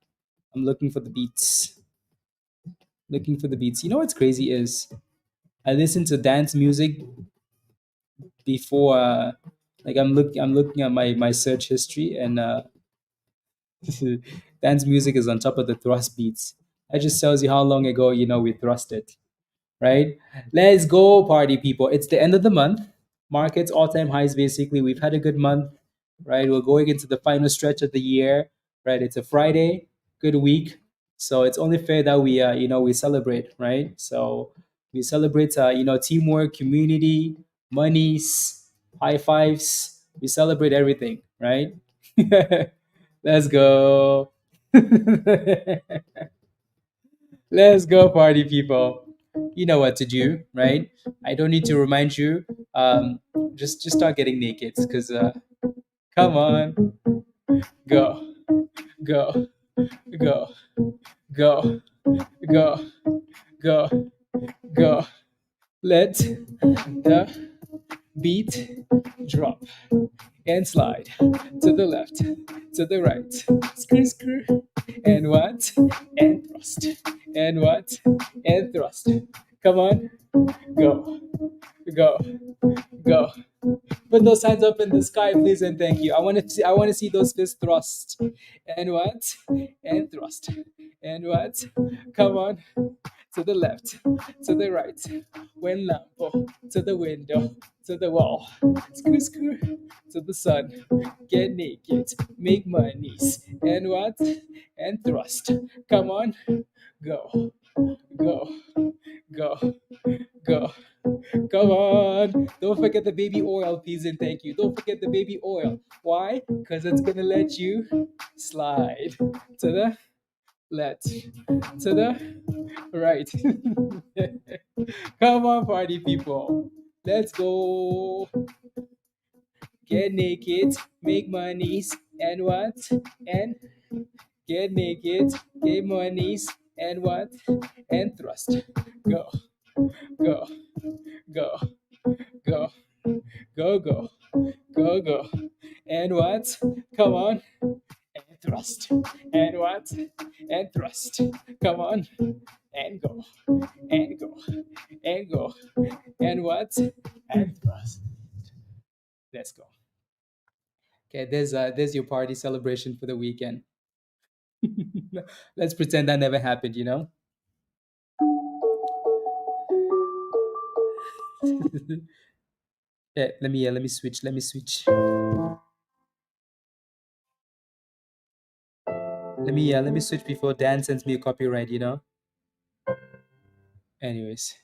S1: I'm looking for the beats. Looking for the beats. You know what's crazy is I listen to dance music before like I'm looking at my search history, and dance music is on top of the thrust beats. That just tells you how long ago we thrusted, right? Let's go, party people. It's the end of the month. Markets all-time highs basically. We've had a good month, right? We're going into the final stretch of the year, right? It's a Friday, good week. So it's only fair that we celebrate, right? So we celebrate teamwork, community, monies, high fives. We celebrate everything, right? Let's go. Let's go, party people. You know what to do, right? I don't need to remind you. Um, just start getting naked, because come on, go, go, go, go, go, go, go. Let the beat drop and slide to the left, to the right, screw, screw, and what? And thrust, and what? And thrust. Come on, go, go, go. Put those hands up in the sky, please, and thank you. I want to see those fist thrusts. And what? And thrust. And what? Come on. To the left, to the right, when lampo, to the window, to the wall, screw, screw, to the sun, get naked, make monies, and what? And thrust. Come on, go, go, go, go. Come on. Don't forget the baby oil, please, and thank you. Don't forget the baby oil. Why? Because it's going to let you slide to the left, to the right. Come on, party people. Let's go. Get naked, make monies, and what? And get naked, get monies, and what? And thrust. Go, go, go, go, go, go, go, go. And what? Come on. And thrust. And what? And thrust. Come on. And go. And go. And go. And what? And thrust. Let's go. Okay, there's your party celebration for the weekend. Let's pretend that never happened, you know? Yeah, let me switch. Let me switch. Let me switch before Dan sends me a copyright. Anyways,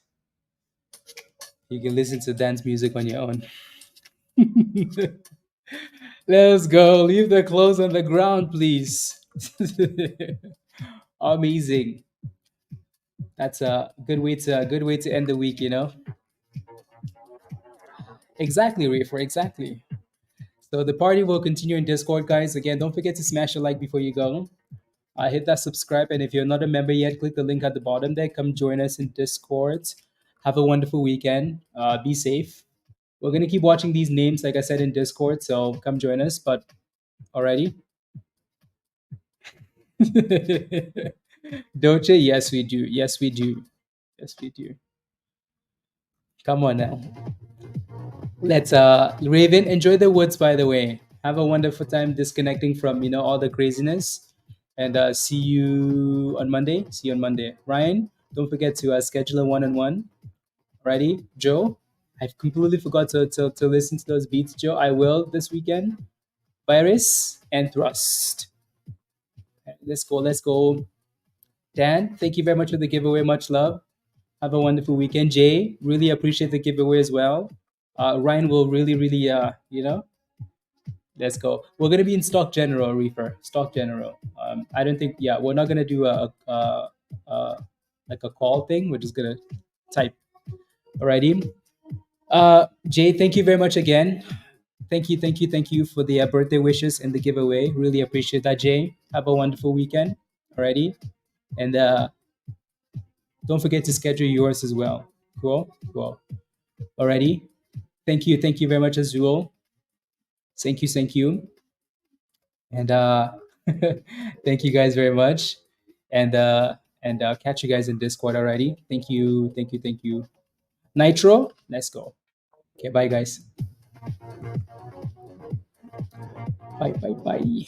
S1: you can listen to Dan's music on your own. Let's go. Leave the clothes on the ground, please. Amazing. That's a good way to end the week. Exactly, Rafer. Exactly. So the party will continue in Discord, guys. Again, don't forget to smash a like before you go. Hit that subscribe, and if you're not a member yet, click the link at the bottom there. Come join us in Discord. Have a wonderful weekend. Be safe. We're gonna keep watching these names, like I said, in Discord. So come join us. But alrighty. Don't you? Yes, we do. Yes, we do. Yes, we do. Come on now. Let's Raven, enjoy the woods by the way. Have a wonderful time disconnecting from all the craziness. And see you on Monday. See you on Monday. Ryan, don't forget to schedule a one-on-one. Ready? Joe, I completely forgot to listen to those beats, Joe. I will this weekend. Virus and Thrust. Let's go. Let's go. Dan, thank you very much for the giveaway. Much love. Have a wonderful weekend. Jay, really appreciate the giveaway as well. Ryan will really, let's go. We're gonna be in Stock General, Reefer. Stock General. I don't think, yeah, we're not gonna do like a call thing. We're just gonna type. Alrighty. Jay, thank you very much again. Thank you for the birthday wishes and the giveaway. Really appreciate that, Jay. Have a wonderful weekend. Alrighty. And don't forget to schedule yours as well. Cool? Cool. Alrighty. Thank you very much, Azul. Thank you. And thank you guys very much. And catch you guys in Discord already. Thank you. Nitro, let's go. Okay, bye guys. Bye.